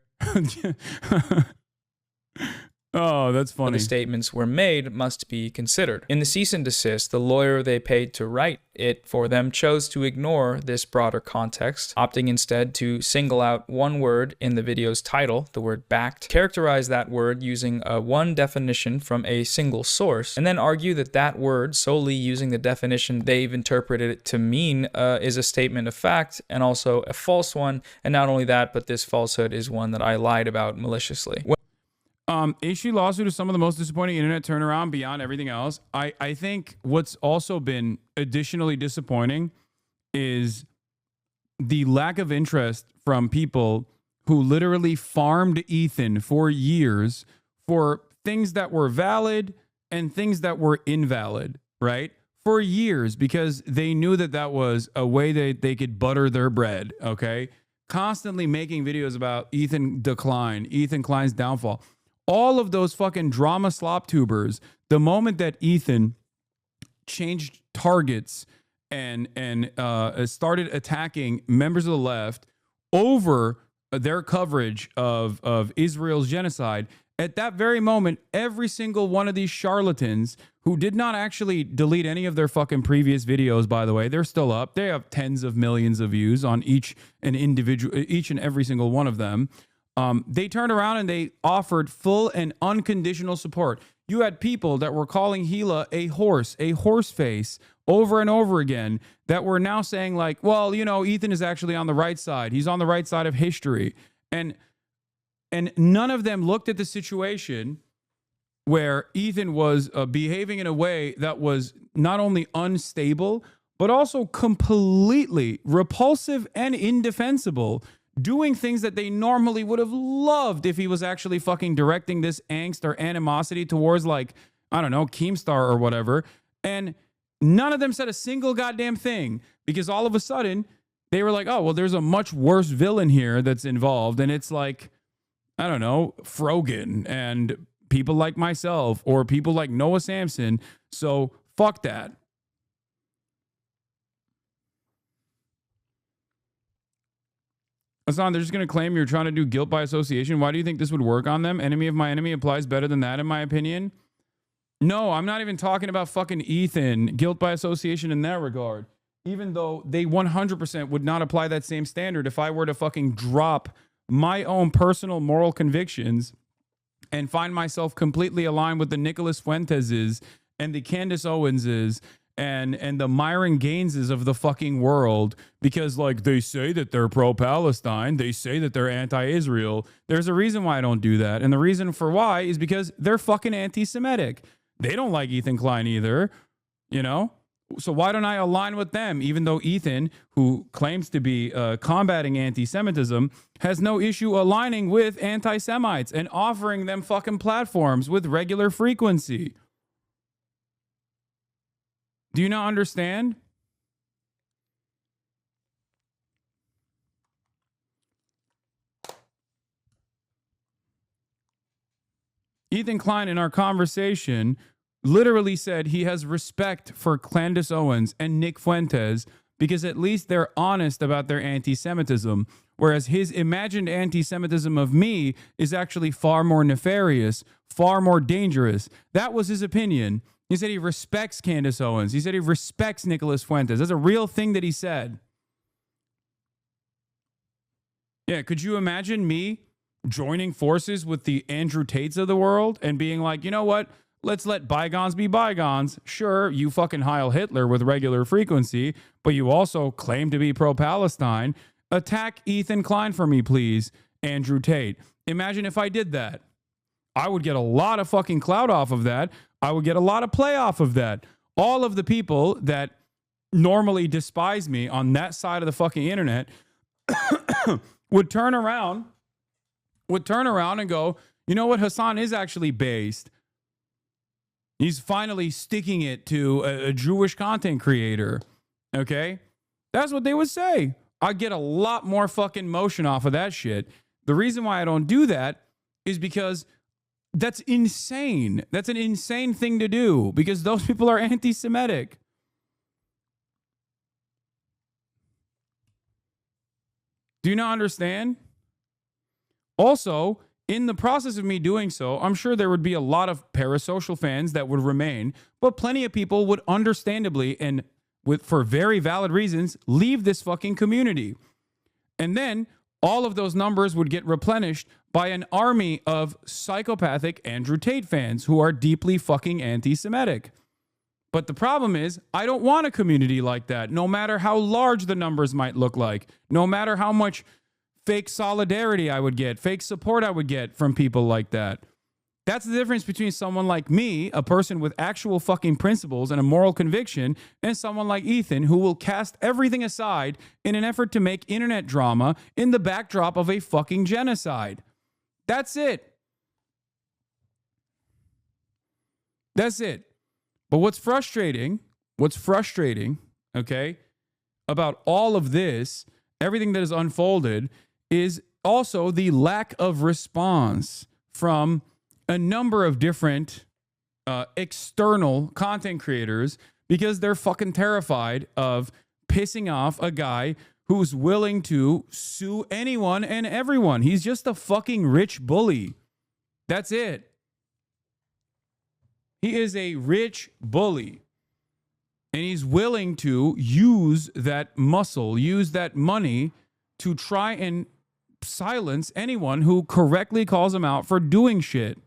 oh, that's funny. The statements were made must be considered. In the cease and desist, the lawyer they paid to write it for them chose to ignore this broader context, opting instead to single out one word in the video's title, the word backed, characterize that word using one definition from a single source, and then argue that that word, solely using the definition they've interpreted it to mean, is a statement of fact and also a false one. And not only that, but this falsehood is one that I lied about maliciously. Issue lawsuit is some of the most disappointing internet turnaround beyond everything else. I think what's also been additionally disappointing is the lack of interest from people who literally farmed Ethan for years for things that were valid and things that were invalid, right? For years, because they knew that that was a way that they could butter their bread, okay? Constantly making videos about Ethan Klein's downfall. All of those fucking drama slop tubers, the moment that Ethan changed targets and started attacking members of the left over their coverage of Israel's genocide, at that very moment, every single one of these charlatans who did not actually delete any of their fucking previous videos, by the way, they're still up. They have tens of millions of views on each and every single one of them. They turned around and they offered full and unconditional support. You had people that were calling Gila a horse face over and over again that were now saying like, well, you know, Ethan is actually on the right side. He's on the right side of history. And none of them looked at the situation where Ethan was behaving in a way that was not only unstable, but also completely repulsive and indefensible, doing things that they normally would have loved if he was actually fucking directing this angst or animosity towards, like, I don't know, Keemstar or whatever. And none of them said a single goddamn thing, because all of a sudden they were like, oh, well, there's a much worse villain here that's involved. And it's like, I don't know, Frogan and people like myself or people like Noah Samsen. So fuck that. Hasan, they're just going to claim you're trying to do guilt by association. Why do you think this would work on them? Enemy of my enemy applies better than that, in my opinion. No, I'm not even talking about fucking Ethan. Guilt by association in that regard. Even though they 100% would not apply that same standard if I were to fucking drop my own personal moral convictions and find myself completely aligned with the Nicholas Fuenteses and the Candace Owenses and the Myron Gaineses of the fucking world, because like they say that they're pro-Palestine, they say that they're anti-Israel. There's a reason why I don't do that. And the reason for why is because they're fucking anti-Semitic. They don't like Ethan Klein either, you know? So why don't I align with them, even though Ethan, who claims to be combating anti-Semitism, has no issue aligning with anti-Semites and offering them fucking platforms with regular frequency? Do you not understand? Ethan Klein, in our conversation, literally said he has respect for Candace Owens and Nick Fuentes because at least they're honest about their anti-Semitism, whereas his imagined anti-Semitism of me is actually far more nefarious, far more dangerous. That was his opinion. He said he respects Candace Owens. He said he respects Nicholas Fuentes. That's a real thing that he said. Yeah, could you imagine me joining forces with the Andrew Tates of the world and being like, you know what? Let's let bygones be bygones. Sure, you fucking Heil Hitler with regular frequency, but you also claim to be pro-Palestine. Attack Ethan Klein for me, please, Andrew Tate. Imagine if I did that. I would get a lot of fucking clout off of that. I would get a lot of play off of that. all of the people that normally despise me on that side of the fucking internet would turn around and go, you know what? Hasan is actually based. He's finally sticking it to a Jewish content creator. Okay? That's what they would say. I get a lot more fucking motion off of that shit. The reason why I don't do that is because that's insane. That's an insane thing to do because those people are anti-Semitic. Do you not understand? Also, in the process of me doing so, I'm sure there would be a lot of parasocial fans that would remain, but plenty of people would understandably and for very valid reasons leave this fucking community. And then all of those numbers would get replenished by an army of psychopathic Andrew Tate fans who are deeply fucking anti-Semitic. But the problem is, I don't want a community like that, no matter how large the numbers might look like, no matter how much fake solidarity I would get, fake support I would get from people like that. That's the difference between someone like me, a person with actual fucking principles and a moral conviction, and someone like Ethan who will cast everything aside in an effort to make internet drama in the backdrop of a fucking genocide. That's it. That's it. But what's frustrating, okay, about all of this, everything that is unfolded, is also the lack of response from a number of different external content creators because they're fucking terrified of pissing off a guy who's willing to sue anyone and everyone. He's just a fucking rich bully. That's it. He is a rich bully. And he's willing to use that muscle, use that money to try and silence anyone who correctly calls him out for doing shit.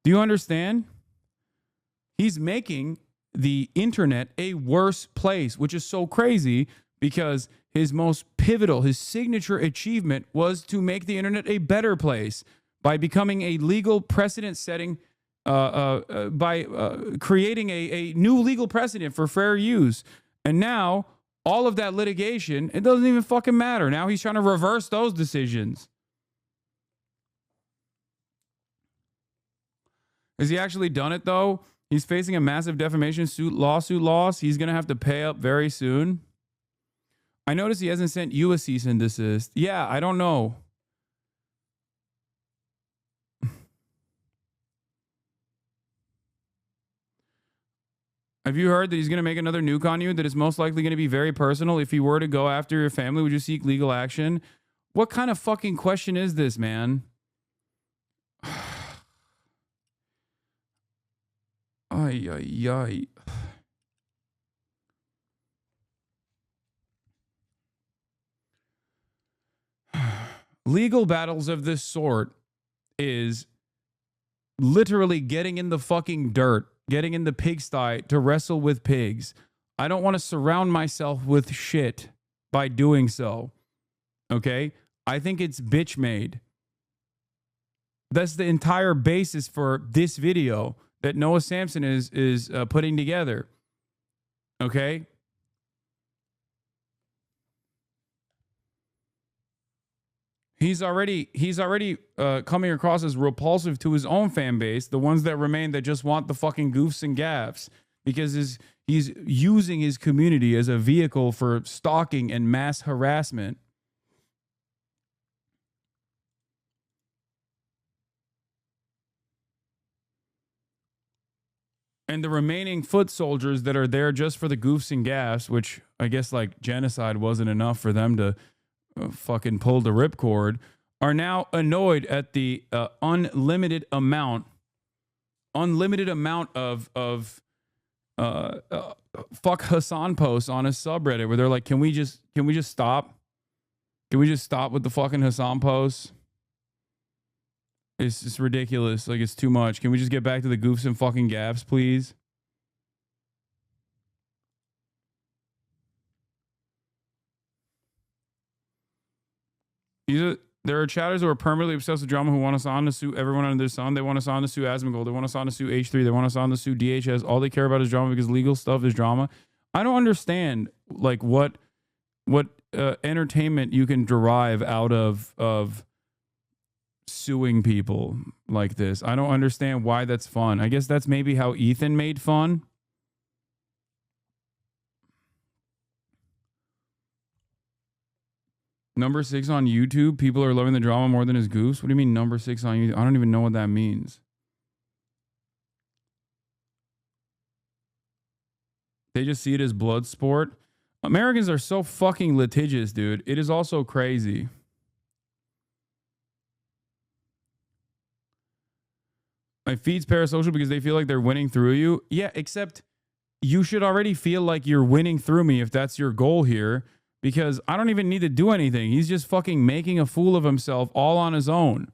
Do you understand? He's making the internet a worse place, which is so crazy because his most pivotal, his signature achievement was to make the internet a better place by becoming a legal precedent setting, by creating a new legal precedent for fair use. And now all of that litigation, it doesn't even fucking matter. Now he's trying to reverse those decisions. Has he actually done it, though? He's facing a massive defamation lawsuit loss. He's going to have to pay up very soon. I noticed he hasn't sent you a cease and desist. Yeah, I don't know. Have you heard that he's going to make another nuke on you that is most likely going to be very personal? If he were to go after your family, would you seek legal action? What kind of fucking question is this, man? Ay, ay, ay. Legal battles of this sort is literally getting in the fucking dirt, getting in the pigsty to wrestle with pigs. I don't want to surround myself with shit by doing so. Okay? I think it's bitch made. That's the entire basis for this video that Noah Samsen is putting together. Okay? He's already coming across as repulsive to his own fan base, the ones that remain that just want the fucking goofs and gaffs, because he's using his community as a vehicle for stalking and mass harassment. And the remaining foot soldiers that are there just for the goofs and gaffs, which I guess like genocide wasn't enough for them to fucking pull the ripcord, are now annoyed at the unlimited amount of fuck Hasan posts on his subreddit where they're like, can we just stop? Can we just stop with the fucking Hasan posts? It's just ridiculous. Like, it's too much. Can we just get back to the goofs and fucking gaffs, please? There are chatters who are permanently obsessed with drama who want Hasan to sue everyone under the sun. They want Hasan to sue Asmongold. They want Hasan to sue H3. They want Hasan to sue DHS. All they care about is drama because legal stuff is drama. I don't understand like what entertainment you can derive out of suing people like this. I don't understand why that's fun. I guess that's maybe how Ethan made fun. Number 6 on YouTube. People are loving the drama more than his goofs. What do you mean number 6 on YouTube? I don't even know what that means. They just see it as blood sport. Americans are so fucking litigious, dude. It is also crazy. My feed's parasocial because they feel like they're winning through you. Yeah, except you should already feel like you're winning through me if that's your goal here. Because I don't even need to do anything. He's just fucking making a fool of himself all on his own.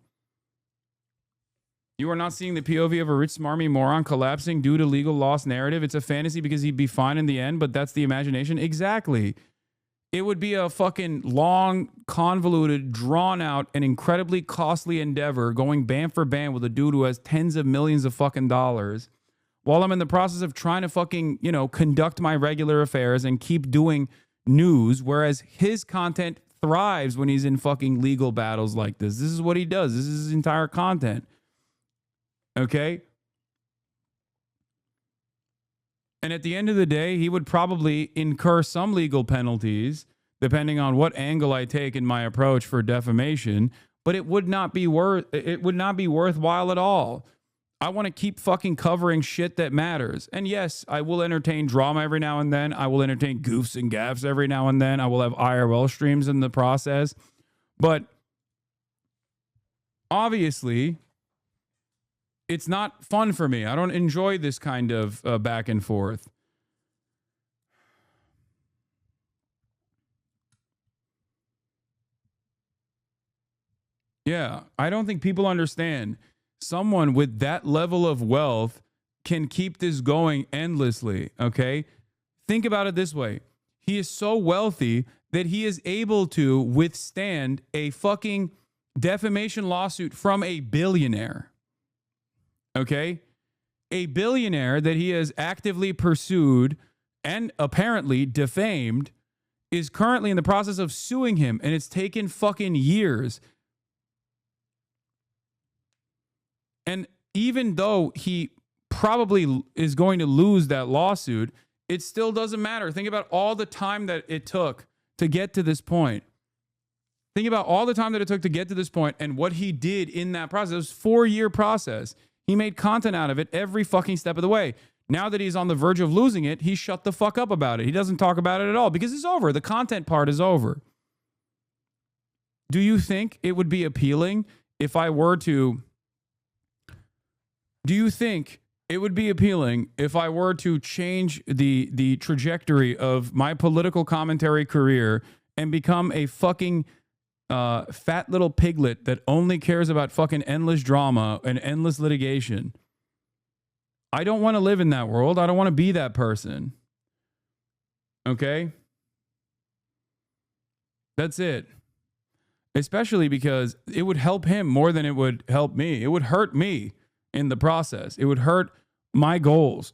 You are not seeing the POV of a rich, smarmy moron collapsing due to legal loss narrative. It's a fantasy because he'd be fine in the end, but that's the imagination. Exactly. It would be a fucking long, convoluted, drawn out, and incredibly costly endeavor going band for band with a dude who has tens of millions of fucking dollars while I'm in the process of trying to fucking, conduct my regular affairs and keep doing news, whereas his content thrives when he's in fucking legal battles like this. This is what he does. This is his entire content. Okay? And at the end of the day, he would probably incur some legal penalties, depending on what angle I take in my approach for defamation, but it would not be worthwhile at all. I want to keep fucking covering shit that matters. And yes, I will entertain drama every now and then. I will entertain goofs and gaffes every now and then. I will have IRL streams in the process. But obviously, it's not fun for me. I don't enjoy this kind of back and forth. Yeah, I don't think people understand. Someone with that level of wealth can keep this going endlessly, okay? Think about it this way. He is so wealthy that he is able to withstand a fucking defamation lawsuit from a billionaire, okay? A billionaire that he has actively pursued and apparently defamed is currently in the process of suing him, and it's taken fucking years. And even though he probably is going to lose that lawsuit, it still doesn't matter. Think about all the time that it took to get to this point. Think about all the time that it took to get to this point and what he did in that process. It was a 4-year process. He made content out of it every fucking step of the way. Now that he's on the verge of losing it, he shut the fuck up about it. He doesn't talk about it at all because it's over. The content part is over. Do you think it would be appealing if I were to... Do you think it would be appealing if I were to change the trajectory of my political commentary career and become a fucking fat little piglet that only cares about fucking endless drama and endless litigation? I don't want to live in that world. I don't want to be that person. Okay? That's it. Especially because it would help him more than it would help me. It would hurt me in the process. It would hurt my goals.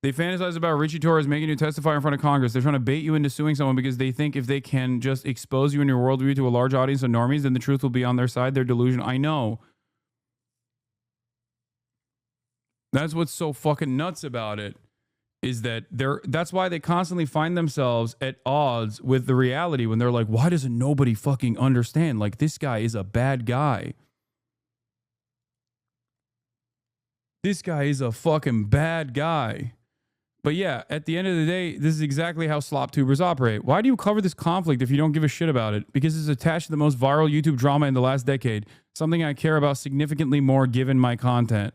They fantasize about Richie Torres making you testify in front of Congress. They're trying to bait you into suing someone because they think if they can just expose you and your worldview to a large audience of normies, then the truth will be on their side. They're delusional. I know. That's what's so fucking nuts about it. Is that that's why they constantly find themselves at odds with the reality when they're like, why doesn't nobody fucking understand? Like, this guy is a bad guy. This guy is a fucking bad guy. But yeah, at the end of the day, this is exactly how slop tubers operate. Why do you cover this conflict if you don't give a shit about it? Because it's attached to the most viral YouTube drama in the last decade. Something I care about significantly more given my content.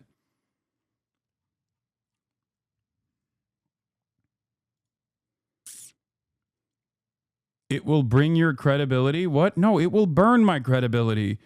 It will bring your credibility. What? No, it will burn my credibility.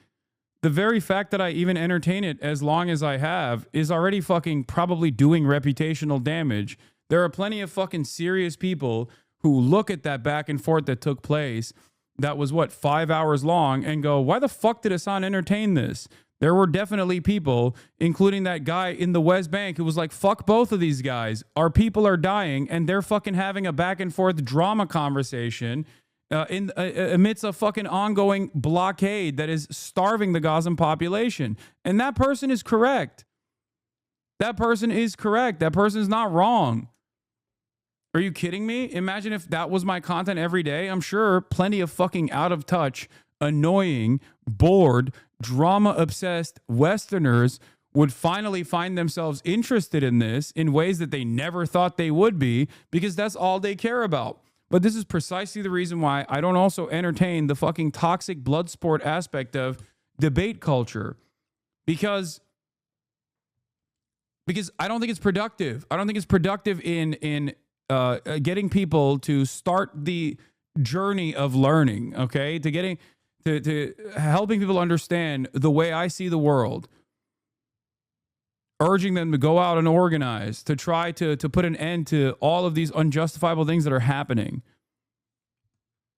the very fact that I even entertain it as long as I have is already fucking probably doing reputational damage. There are plenty of fucking serious people who look at that back and forth that took place that was, 5 hours long and go, why the fuck did Hasan entertain this? There were definitely people, including that guy in the West Bank, who was like, fuck both of these guys. Our people are dying, and they're fucking having a back and forth drama conversation amidst a fucking ongoing blockade that is starving the Gazan population. And that person is correct. That person is correct. That person is not wrong. Are you kidding me? Imagine if that was my content every day. I'm sure plenty of fucking out of touch, annoying, bored, drama-obsessed Westerners would finally find themselves interested in this in ways that they never thought they would be, because that's all they care about. But this is precisely the reason why I don't also entertain the fucking toxic blood sport aspect of debate culture, because I don't think it's productive. I don't think it's productive in getting people to start the journey of learning, okay? To helping people understand the way I see the world, urging them to go out and organize, to try to put an end to all of these unjustifiable things that are happening.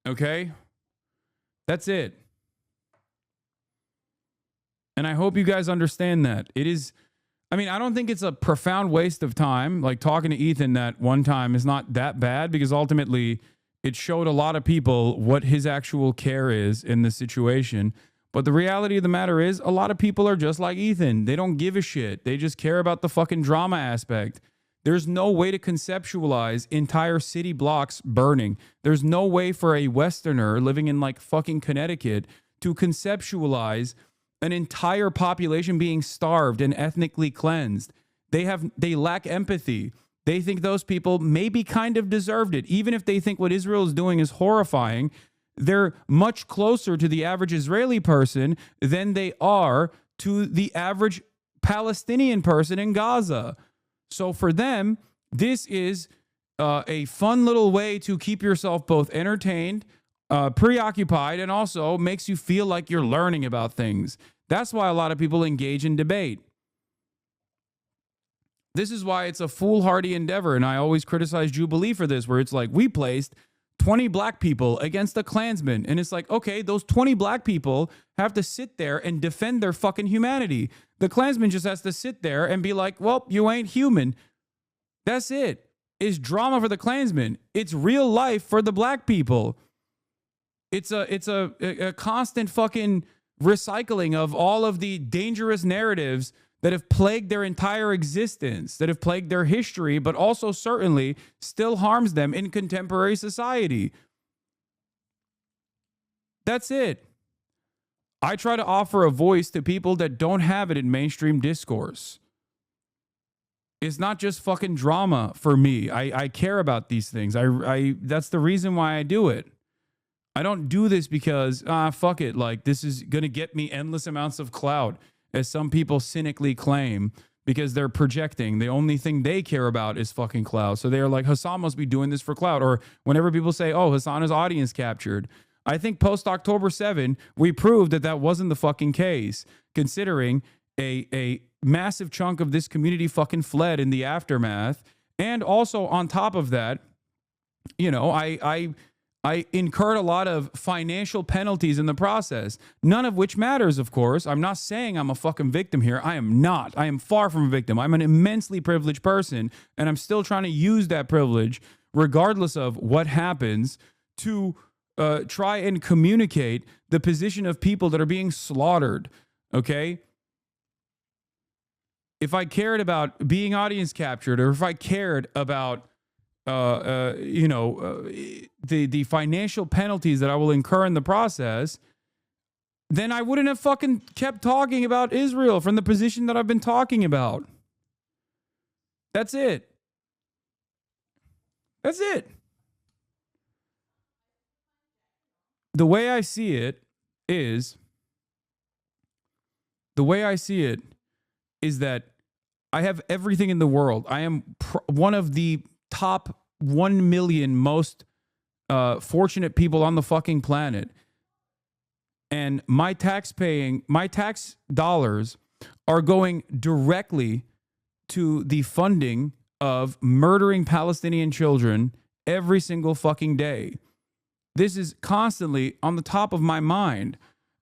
Okay? That's it. And I hope you guys understand that. It is, I mean, I don't think it's a profound waste of time. Like talking to Ethan that one time is not that bad, because ultimately it showed a lot of people what his actual care is in this situation. But the reality of the matter is, a lot of people are just like Ethan. They don't give a shit. They just care about the fucking drama aspect. There's no way to conceptualize entire city blocks burning. There's no way for a Westerner living in like fucking Connecticut to conceptualize an entire population being starved and ethnically cleansed. They lack empathy. They think those people maybe kind of deserved it. Even if they think what Israel is doing is horrifying, they're much closer to the average Israeli person than they are to the average Palestinian person in Gaza. So for them, this is a fun little way to keep yourself both entertained, preoccupied, and also makes you feel like you're learning about things. That's why a lot of people engage in debate. This is why it's a foolhardy endeavor, and I always criticize Jubilee for this, where it's like, we placed 20 black people against a Klansman, and it's like, okay, those 20 black people have to sit there and defend their fucking humanity. The Klansman just has to sit there and be like, well, you ain't human. That's it. It's drama for the Klansman. It's real life for the black people. It's a constant fucking recycling of all of the dangerous narratives that have plagued their entire existence, that have plagued their history, but also certainly still harms them in contemporary society. That's it. I try to offer a voice to people that don't have it in mainstream discourse. It's not just fucking drama for me. I care about these things. That's the reason why I do it. I don't do this because, fuck it, like this is going to get me endless amounts of clout, as some people cynically claim, because they're projecting. The only thing they care about is fucking clout. So they're like, Hasan must be doing this for clout. Or whenever people say, oh, Hasan is audience captured, I think post October 7, we proved that that wasn't the fucking case, considering a massive chunk of this community fucking fled in the aftermath. And also on top of that, you know, I incurred a lot of financial penalties in the process, none of which matters, of course. I'm not saying I'm a fucking victim here. I am not. I am far from a victim. I'm an immensely privileged person, and I'm still trying to use that privilege, regardless of what happens, to try and communicate the position of people that are being slaughtered, okay? If I cared about being audience captured, or if I cared about the financial penalties that I will incur in the process, then I wouldn't have fucking kept talking about Israel from the position that I've been talking about. That's it. That's it. The way I see it is that I have everything in the world. I am one of the top 1 million most fortunate people on the fucking planet. and my tax dollars are going directly to the funding of murdering Palestinian children every single fucking day. This is constantly on the top of my mind.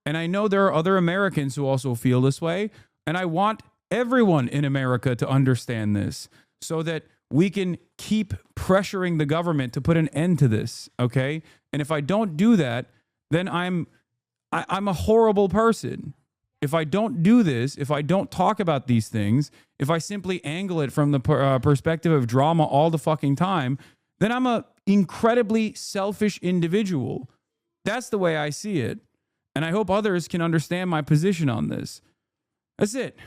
And I know there are other Americans who also feel this way. And I want everyone in America to understand this so that we can keep pressuring the government to put an end to this, okay? And if I don't do that, then I'm a horrible person. If I don't do this, if I don't talk about these things, if I simply angle it from the perspective of drama all the fucking time, then I'm a incredibly selfish individual. That's the way I see it. And I hope others can understand my position on this. That's it.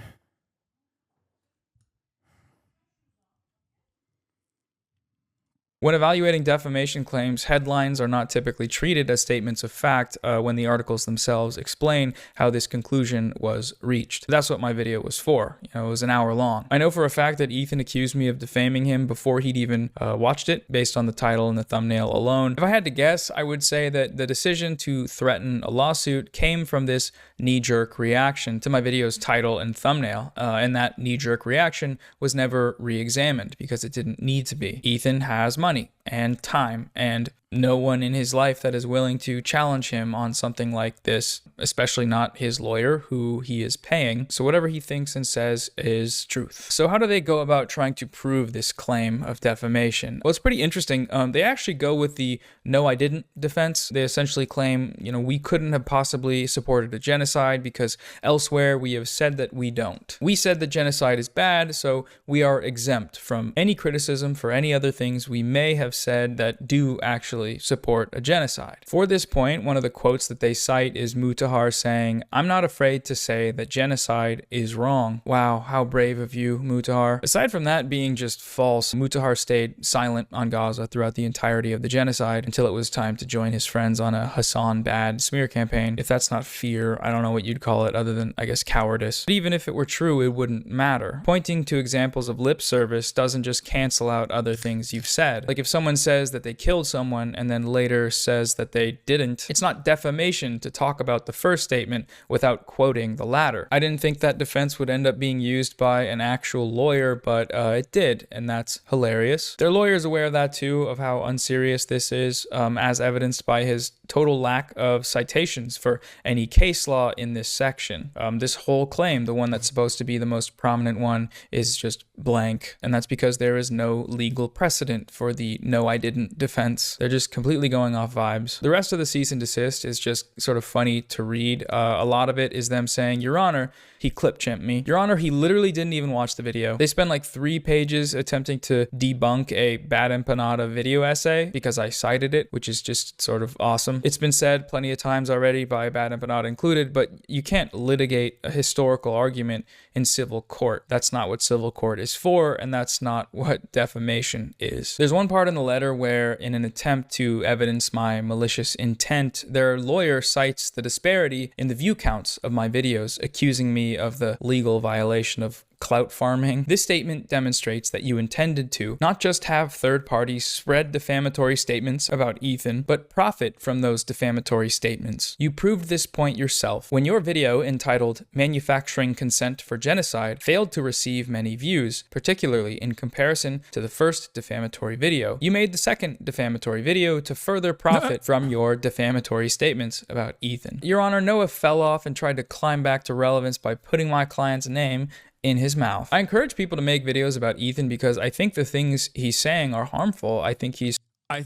When evaluating defamation claims, headlines are not typically treated as statements of fact when the articles themselves explain how this conclusion was reached. That's what my video was for. It was an hour long. I know for a fact that Ethan accused me of defaming him before he'd even watched it, based on the title and the thumbnail alone. If I had to guess, I would say that the decision to threaten a lawsuit came from this knee-jerk reaction to my video's title and thumbnail, and that knee-jerk reaction was never re-examined because it didn't need to be. Ethan has money and time and no one in his life that is willing to challenge him on something like this, especially not his lawyer who he is paying. So whatever he thinks and says is truth. So how do they go about trying to prove this claim of defamation? Well, it's pretty interesting. They actually go with the "no, I didn't" defense. They essentially claim, we couldn't have possibly supported a genocide because elsewhere we have said that we don't. We said that genocide is bad, so we are exempt from any criticism for any other things we may have said that do actually support a genocide. For this point, one of the quotes that they cite is Mutahar saying, "I'm not afraid to say that genocide is wrong." Wow, how brave of you, Mutahar. Aside from that being just false, Mutahar stayed silent on Gaza throughout the entirety of the genocide until it was time to join his friends on a Hasan bad smear campaign. If that's not fear, I don't know what you'd call it other than, I guess, cowardice. But even if it were true, it wouldn't matter. Pointing to examples of lip service doesn't just cancel out other things you've said. Like if someone says that they killed someone and then later says that they didn't, it's not defamation to talk about the first statement without quoting the latter. I didn't think that defense would end up being used by an actual lawyer, but it did, and that's hilarious. Their lawyer is aware of that too, of how unserious this is, as evidenced by his total lack of citations for any case law in this section. This whole claim, the one that's supposed to be the most prominent one, is just blank, and that's because there is no legal precedent for the "no, I didn't" defense. They're just completely going off vibes. The rest of the cease and desist is just sort of funny to read. A lot of it is them saying, "Your Honor, he clip-champed me. Your Honor, he literally didn't even watch the video." They spend like 3 pages attempting to debunk a Bad Empanada video essay because I cited it, which is just sort of awesome. It's been said plenty of times already, by Bad Empanada included, but you can't litigate a historical argument in civil court. That's not what civil court is for, and that's not what defamation is. There's one part in the letter where, in an attempt to evidence my malicious intent, their lawyer cites the disparity in the view counts of my videos, accusing me of the legal violation of clout farming. This statement demonstrates that you intended to not just have third parties spread defamatory statements about Ethan, but profit from those defamatory statements. You proved this point yourself when your video entitled "Manufacturing Consent for Genocide" failed to receive many views, particularly in comparison to the first defamatory video. You made the second defamatory video to further profit from your defamatory statements about Ethan. Your Honor, Noah fell off and tried to climb back to relevance by putting my client's name in his mouth. I encourage people to make videos about Ethan because I think the things he's saying are harmful. I think I'm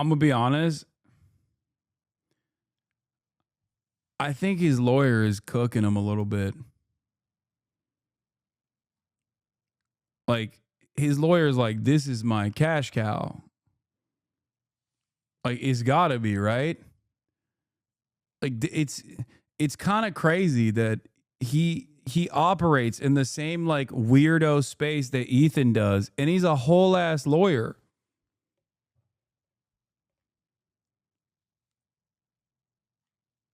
gonna be honest, I think his lawyer is cooking him a little bit. Like, his lawyer's like, "This is my cash cow." Like, it's gotta be, right? Like, it's kind of crazy that he operates in the same like weirdo space that Ethan does, and he's a whole ass lawyer.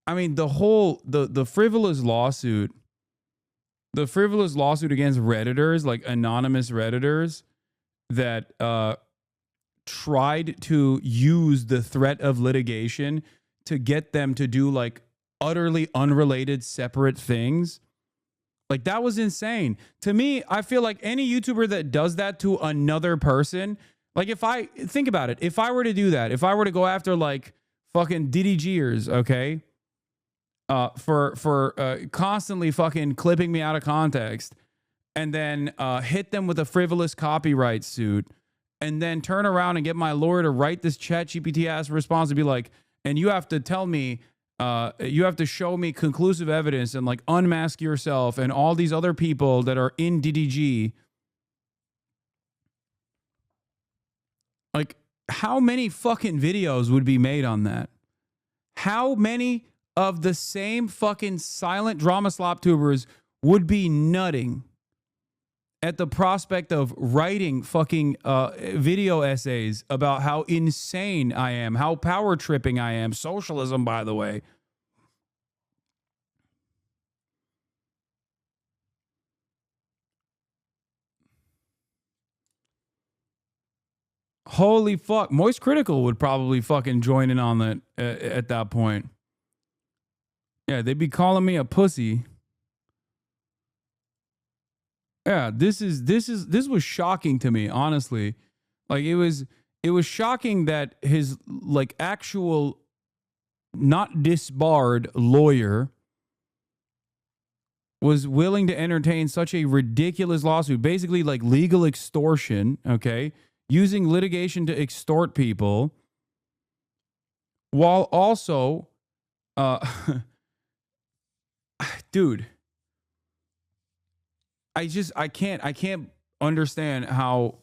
I mean, the frivolous lawsuit, against Redditors, like anonymous Redditors that tried to use the threat of litigation to get them to do like utterly unrelated separate things. Like that was insane. To me, I feel like any YouTuber that does that to another person, like if I think about it, if I were to do that, if I were to go after like fucking DDGers, okay, for constantly fucking clipping me out of context, and then hit them with a frivolous copyright suit, and then turn around and get my lawyer to write this ChatGPT ass response and be like, and you have to tell me, you have to show me conclusive evidence and like unmask yourself and all these other people that are in DDG. Like, how many fucking videos would be made on that? How many of the same fucking silent drama slop tubers would be nutting at the prospect of writing fucking video essays about how insane I am, how power tripping I am, socialism, by the way. Holy fuck. Moist Critical would probably fucking join in on that at that point. Yeah, they'd be calling me a pussy. Yeah, this was shocking to me, honestly. Like it was shocking that his like actual not disbarred lawyer was willing to entertain such a ridiculous lawsuit, basically like legal extortion, okay? Using litigation to extort people, while also, dude, I can't understand how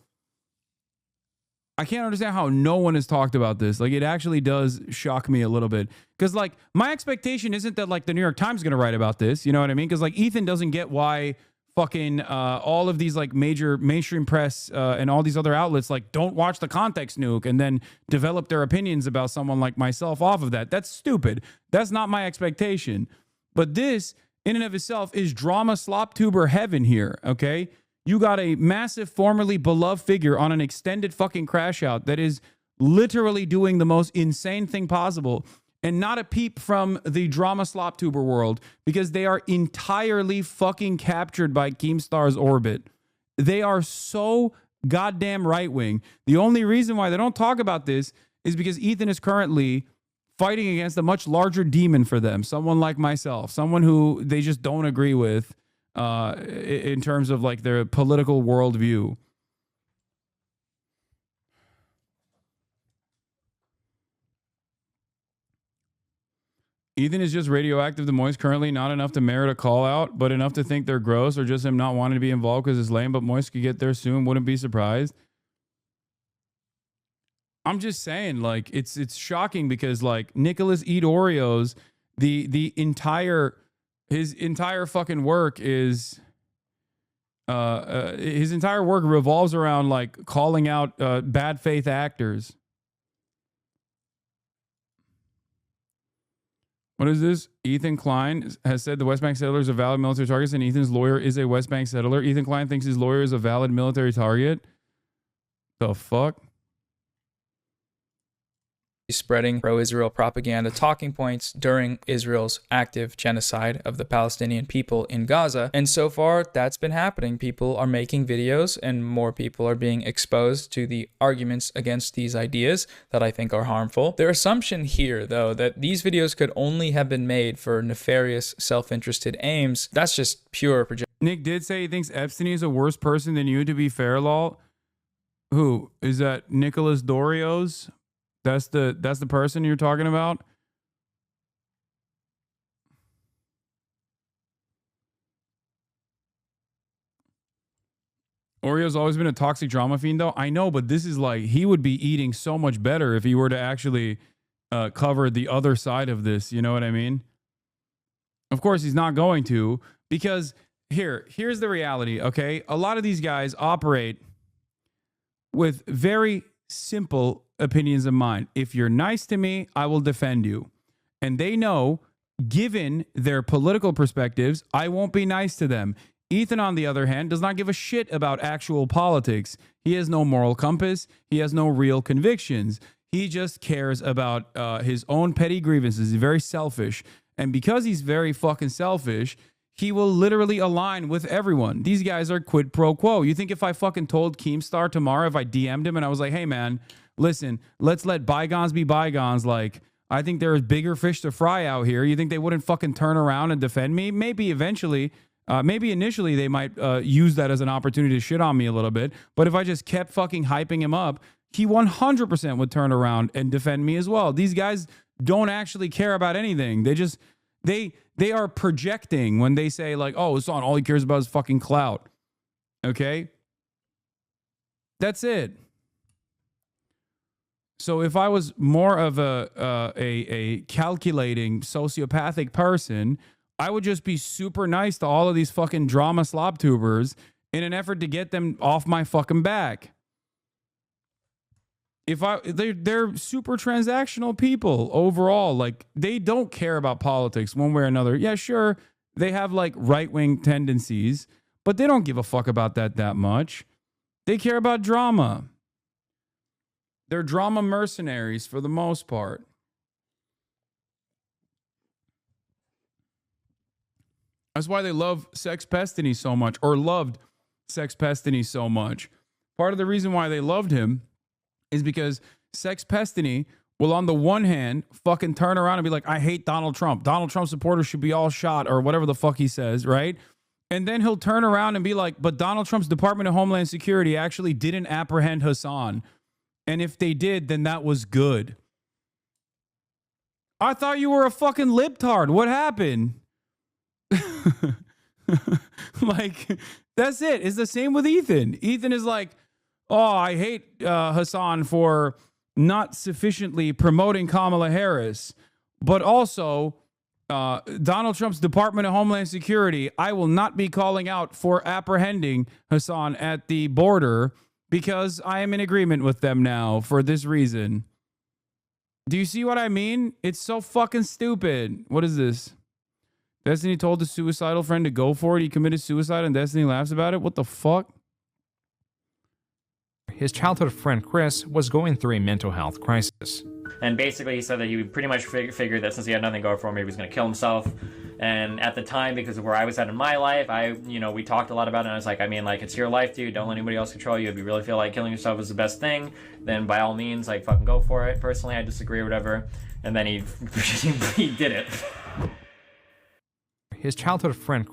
no one has talked about this. Like, it actually does shock me a little bit. Because, like, my expectation isn't that, like, the New York Times is going to write about this. You know what I mean? Because, like, Ethan doesn't get why fucking all of these, like, major mainstream press and all these other outlets, like, don't watch the context nuke and then develop their opinions about someone like myself off of that. That's stupid. That's not my expectation. But this, in and of itself, is drama slop tuber heaven here, okay? You got a massive, formerly beloved figure on an extended fucking crash out that is literally doing the most insane thing possible, and not a peep from the drama slop tuber world, because they are entirely fucking captured by Keemstar's orbit. They are so goddamn right-wing. The only reason why they don't talk about this is because Ethan is currently fighting against a much larger demon for them, someone like myself, someone who they just don't agree with in terms of like their political worldview. Ethan is just radioactive to Moist currently, not enough to merit a call out, but enough to think they're gross, or just him not wanting to be involved because it's lame, but Moist could get there soon, wouldn't be surprised. I'm just saying, like, it's shocking because, like, Nicholas Eat Oreos, his entire fucking work is his entire work revolves around like calling out bad faith actors. What is this? Ethan Klein has said the West Bank settlers are valid military targets, and Ethan's lawyer is a West Bank settler. Ethan Klein thinks his lawyer is a valid military target. The fuck? Spreading pro-Israel propaganda talking points during Israel's active genocide of the Palestinian people in Gaza. And so far, that's been happening. People are making videos and more people are being exposed to the arguments against these ideas that I think are harmful. Their assumption here, though, that these videos could only have been made for nefarious, self-interested aims, that's just pure projection. Nick did say he thinks Epstein is a worse person than you, to be fair, lol. Who? Is that Nicholas Dorios? That's the person you're talking about? Oreo's always been a toxic drama fiend, though. I know, but this is like, he would be eating so much better if he were to actually cover the other side of this. You know what I mean? Of course, he's not going to, because here's the reality, okay? A lot of these guys operate with very simple opinions in mind. If you're nice to me, I will defend you. And they know, given their political perspectives, I won't be nice to them. Ethan, on the other hand, does not give a shit about actual politics. He has no moral compass. He has no real convictions. He just cares about his own petty grievances. He's very selfish. And because he's very fucking selfish, he will literally align with everyone. These guys are quid pro quo. You think if I fucking told Keemstar tomorrow, if I DM'd him and I was like, hey man, listen, let's let bygones be bygones. Like, I think there's bigger fish to fry out here. You think they wouldn't fucking turn around and defend me? Maybe eventually, maybe initially they might use that as an opportunity to shit on me a little bit. But if I just kept fucking hyping him up, he 100% would turn around and defend me as well. These guys don't actually care about anything. They are projecting when they say like, oh, Hasan, all he cares about is fucking clout. Okay? That's it. So if I was more of a calculating sociopathic person, I would just be super nice to all of these fucking drama slob tubers in an effort to get them off my fucking back. They're super transactional people overall. Like, they don't care about politics one way or another. Yeah, sure, they have like right-wing tendencies, but they don't give a fuck about that much. They care about drama. They're drama mercenaries for the most part. That's why they love Sex Pestany so much, or loved Sex Pestany so much. Part of the reason why they loved him is because Sex Pestany will, on the one hand, fucking turn around and be like, I hate Donald Trump. Donald Trump supporters should be all shot, or whatever the fuck he says, right? And then he'll turn around and be like, but Donald Trump's Department of Homeland Security actually didn't apprehend Hasan. And if they did, then that was good. I thought you were a fucking libtard. What happened? Like, that's it. It's the same with Ethan. Ethan is like, oh, I hate Hasan for not sufficiently promoting Kamala Harris, but also Donald Trump's Department of Homeland Security, I will not be calling out for apprehending Hasan at the border because I am in agreement with them now for this reason. Do you see what I mean? It's so fucking stupid. What is this? Destiny told his suicidal friend to go for it. He committed suicide and Destiny laughs about it. What the fuck? His childhood friend Chris was going through a mental health crisis. And basically he said that he pretty much figured that since he had nothing going for him, he was going to kill himself. And at the time, because of where I was at in my life, we talked a lot about it, and I was like, I mean, like, it's your life, dude. Don't let anybody else control you. If you really feel like killing yourself is the best thing, then by all means, like, fucking go for it. Personally, I disagree or whatever. And then he did it. His childhood friend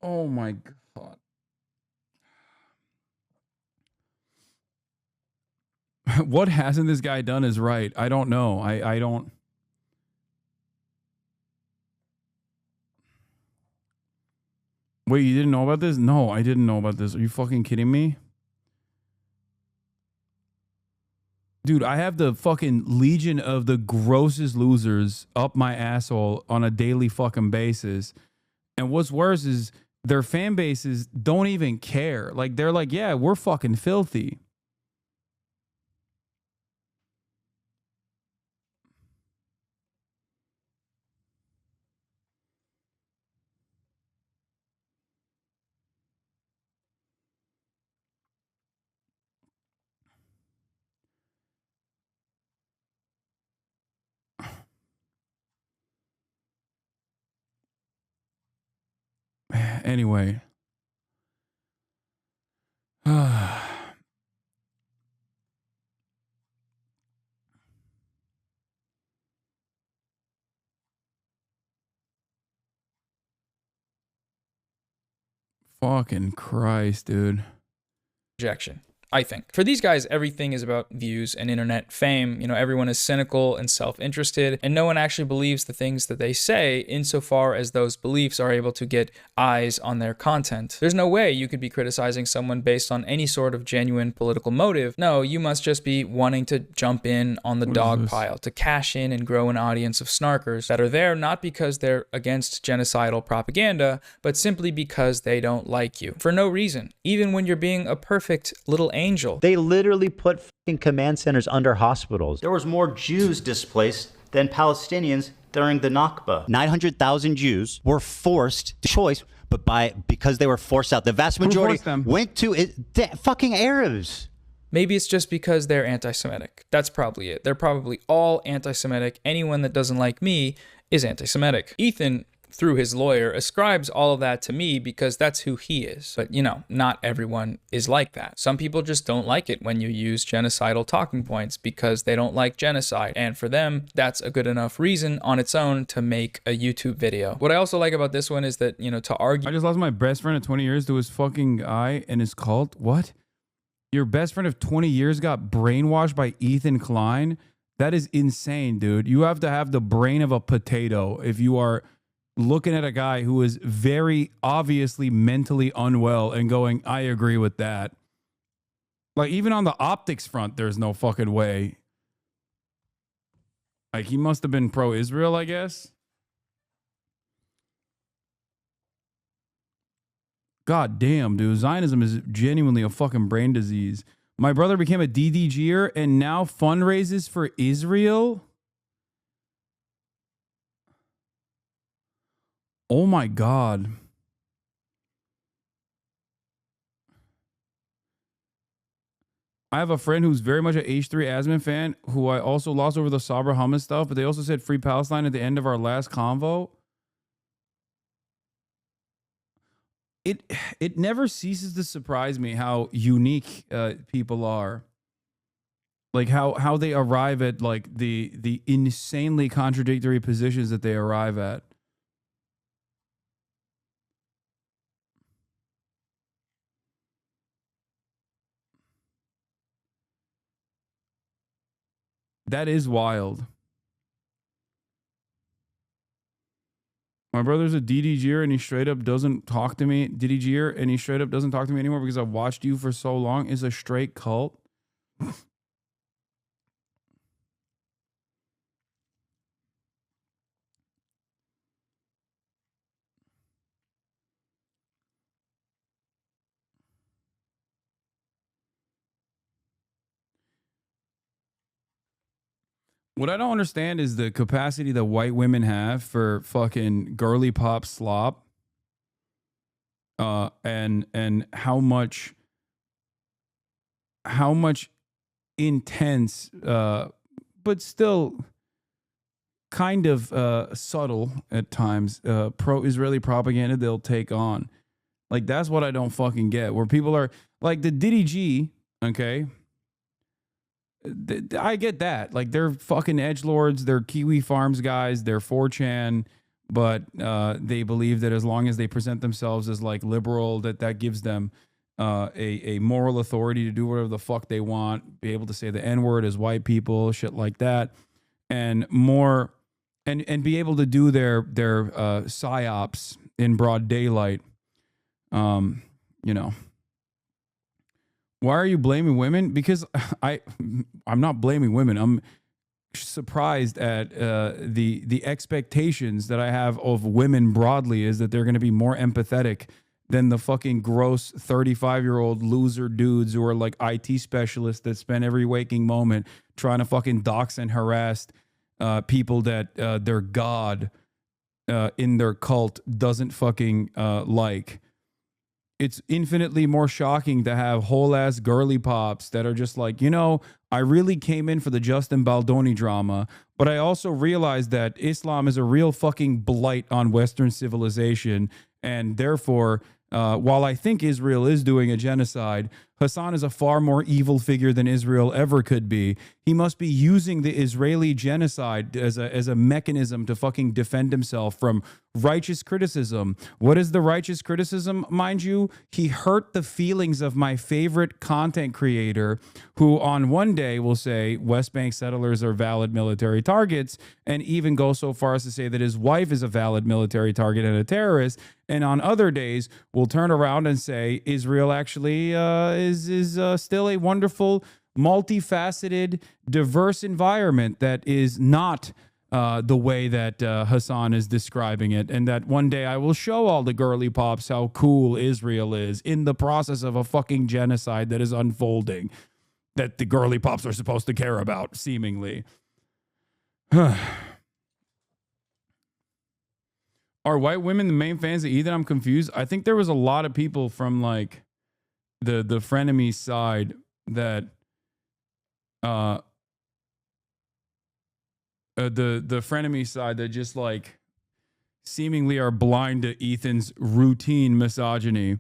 Oh my God. What hasn't this guy done is right. I don't know. I don't. Wait, you didn't know about this? No, I didn't know about this. Are you fucking kidding me? Dude, I have the fucking legion of the grossest losers up my asshole on a daily fucking basis. And what's worse is their fan bases don't even care. Like, they're like, yeah, we're fucking filthy. Anyway. Fucking Christ, dude. Projection, I think. For these guys, everything is about views and internet fame. You know, everyone is cynical and self-interested, and no one actually believes the things that they say insofar as those beliefs are able to get eyes on their content. There's no way you could be criticizing someone based on any sort of genuine political motive. No, you must just be wanting to jump in on the dog pile, to cash in and grow an audience of snarkers that are there not because they're against genocidal propaganda, but simply because they don't like you. For no reason. Even when you're being a perfect little angel angel. They literally put fucking command centers under hospitals. There was more Jews displaced than Palestinians during the Nakba. 900,000 Jews were forced to choice, but because they were forced out. The vast majority went to the fucking Arabs. Maybe it's just because they're anti-Semitic. That's probably it. They're probably all anti-Semitic. Anyone that doesn't like me is anti-Semitic. Ethan, through his lawyer, ascribes all of that to me because that's who he is. But, you know, not everyone is like that. Some people just don't like it when you use genocidal talking points because they don't like genocide. And for them, that's a good enough reason on its own to make a YouTube video. What I also like about this one is that, you know, to argue... I just lost my best friend of 20 years to his fucking eye and his cult. What? Your best friend of 20 years got brainwashed by Ethan Klein? That is insane, dude. You have to have the brain of a potato if you are looking at a guy who is very obviously mentally unwell and going, I agree with that. Like, even on the optics front, there's no fucking way. Like, he must have been pro-Israel, I guess. God damn, dude. Zionism is genuinely a fucking brain disease. My brother became a DDGer and now fundraises for Israel? Oh my God. I have a friend who's very much an H3 Asman fan who I also lost over the Sabra Hummus stuff, but they also said Free Palestine at the end of our last convo. It never ceases to surprise me how unique people are. Like how they arrive at like the insanely contradictory positions that they arrive at. That is wild. My brother's a DDGer and he straight up doesn't talk to me. DDGer and he straight up doesn't talk to me anymore because I've watched you for so long. Is a straight cult. What I don't understand is the capacity that white women have for fucking girly pop slop. And how much intense, but still kind of subtle at times, pro-Israeli propaganda they'll take on. Like, that's what I don't fucking get. Where people are like the Diddy G, okay? I get that. Like, they're fucking edgelords, they're Kiwi Farms guys, they're 4chan, but they believe that as long as they present themselves as like liberal, that gives them a moral authority to do whatever the fuck they want, be able to say the N-word as white people, shit like that, and more, and be able to do their psyops in broad daylight. You know. Why are you blaming women? Because I'm not blaming women. I'm surprised at the expectations that I have of women broadly is that they're going to be more empathetic than the fucking gross 35-year-old loser dudes who are like IT specialists that spend every waking moment trying to fucking dox and harass people that their god in their cult doesn't fucking like. It's infinitely more shocking to have whole ass girly pops that are just like, you know, I really came in for the Justin Baldoni drama, but I also realized that Islam is a real fucking blight on Western civilization. And therefore, while I think Israel is doing a genocide, Hasan is a far more evil figure than Israel ever could be. He must be using the Israeli genocide as a mechanism to fucking defend himself from righteous criticism. What is the righteous criticism? Mind you, he hurt the feelings of my favorite content creator who on one day will say West Bank settlers are valid military targets and even go so far as to say that his wife is a valid military target and a terrorist. And on other days, will turn around and say Israel actually is still a wonderful, multifaceted, diverse environment that is not the way that Hasan is describing it, and that one day I will show all the girly pops how cool Israel is in the process of a fucking genocide that is unfolding, that the girly pops are supposed to care about, seemingly. Are white women the main fans of Ethan? I'm confused. I think there was a lot of people from like the frenemy side that the frenemy side that just like seemingly are blind to Ethan's routine misogyny.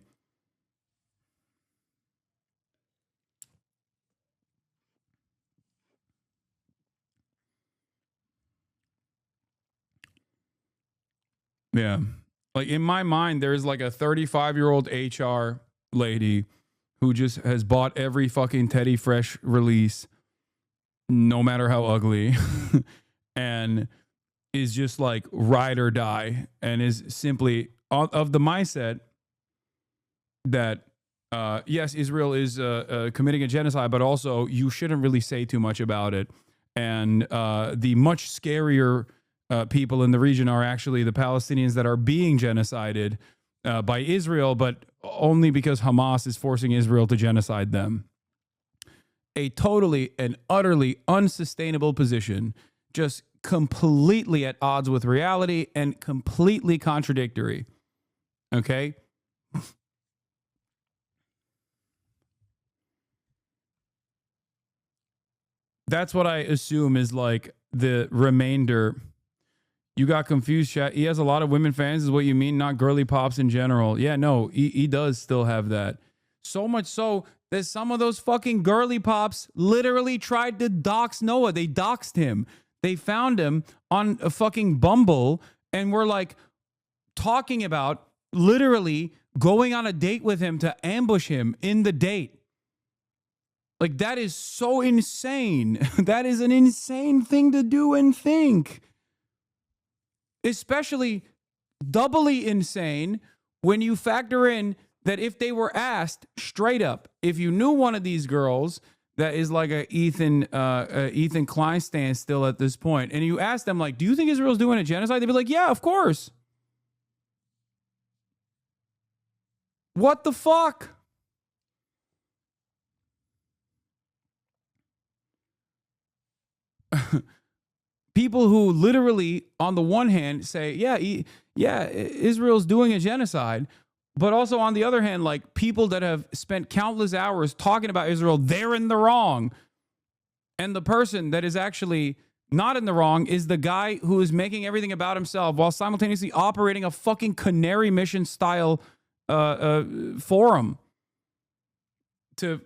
Yeah. Like in my mind, there's like a 35-year-old HR lady who just has bought every fucking Teddy Fresh release, no matter how ugly, and is just like ride or die, and is simply of the mindset that, yes, Israel is committing a genocide, but also you shouldn't really say too much about it. And the much scarier people in the region are actually the Palestinians that are being genocided by Israel, but only because Hamas is forcing Israel to genocide them. A totally and utterly unsustainable position, just completely at odds with reality and completely contradictory. Okay? That's what I assume is like the remainder. You got confused, chat. He has a lot of women fans, is what you mean, not girly pops in general. Yeah, no, he does still have that. So much so that some of those fucking girly pops literally tried to dox Noah. They doxed him. They found him on a fucking Bumble and were like talking about literally going on a date with him to ambush him in the date. Like, that is so insane. That is an insane thing to do and think. Especially doubly insane when you factor in that if they were asked straight up, if you knew one of these girls that is like a Ethan Klein stand still at this point, and you ask them, like, do you think Israel's doing a genocide? They'd be like, yeah, of course. What the fuck? People who literally, on the one hand, say, yeah, Israel's doing a genocide, but also on the other hand, like people that have spent countless hours talking about Israel, they're in the wrong. And the person that is actually not in the wrong is the guy who is making everything about himself while simultaneously operating a fucking Canary Mission style forum to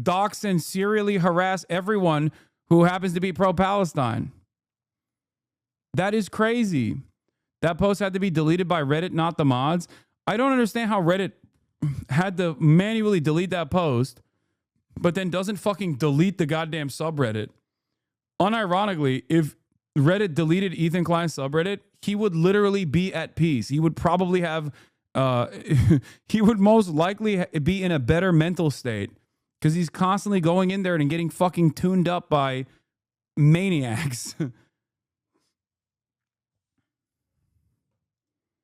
dox and serially harass everyone who happens to be pro-Palestine. That is crazy. That post had to be deleted by Reddit, not the mods. I don't understand how Reddit had to manually delete that post, but then doesn't fucking delete the goddamn subreddit. Unironically, if Reddit deleted Ethan Klein's subreddit, he would literally be at peace. He would probably have, he would most likely be in a better mental state because he's constantly going in there and getting fucking tuned up by maniacs.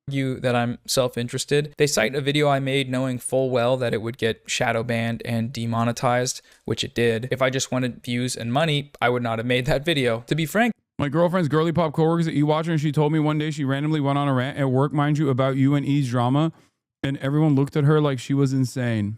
You that I'm self-interested. They cite a video I made knowing full well that it would get shadow banned and demonetized, which it did. If I just wanted views and money, I would not have made that video. To be frank, my girlfriend's girly pop coworkers at E-Watcher, and she told me one day she randomly went on a rant at work, mind you, about you and E's drama, and everyone looked at her like she was insane.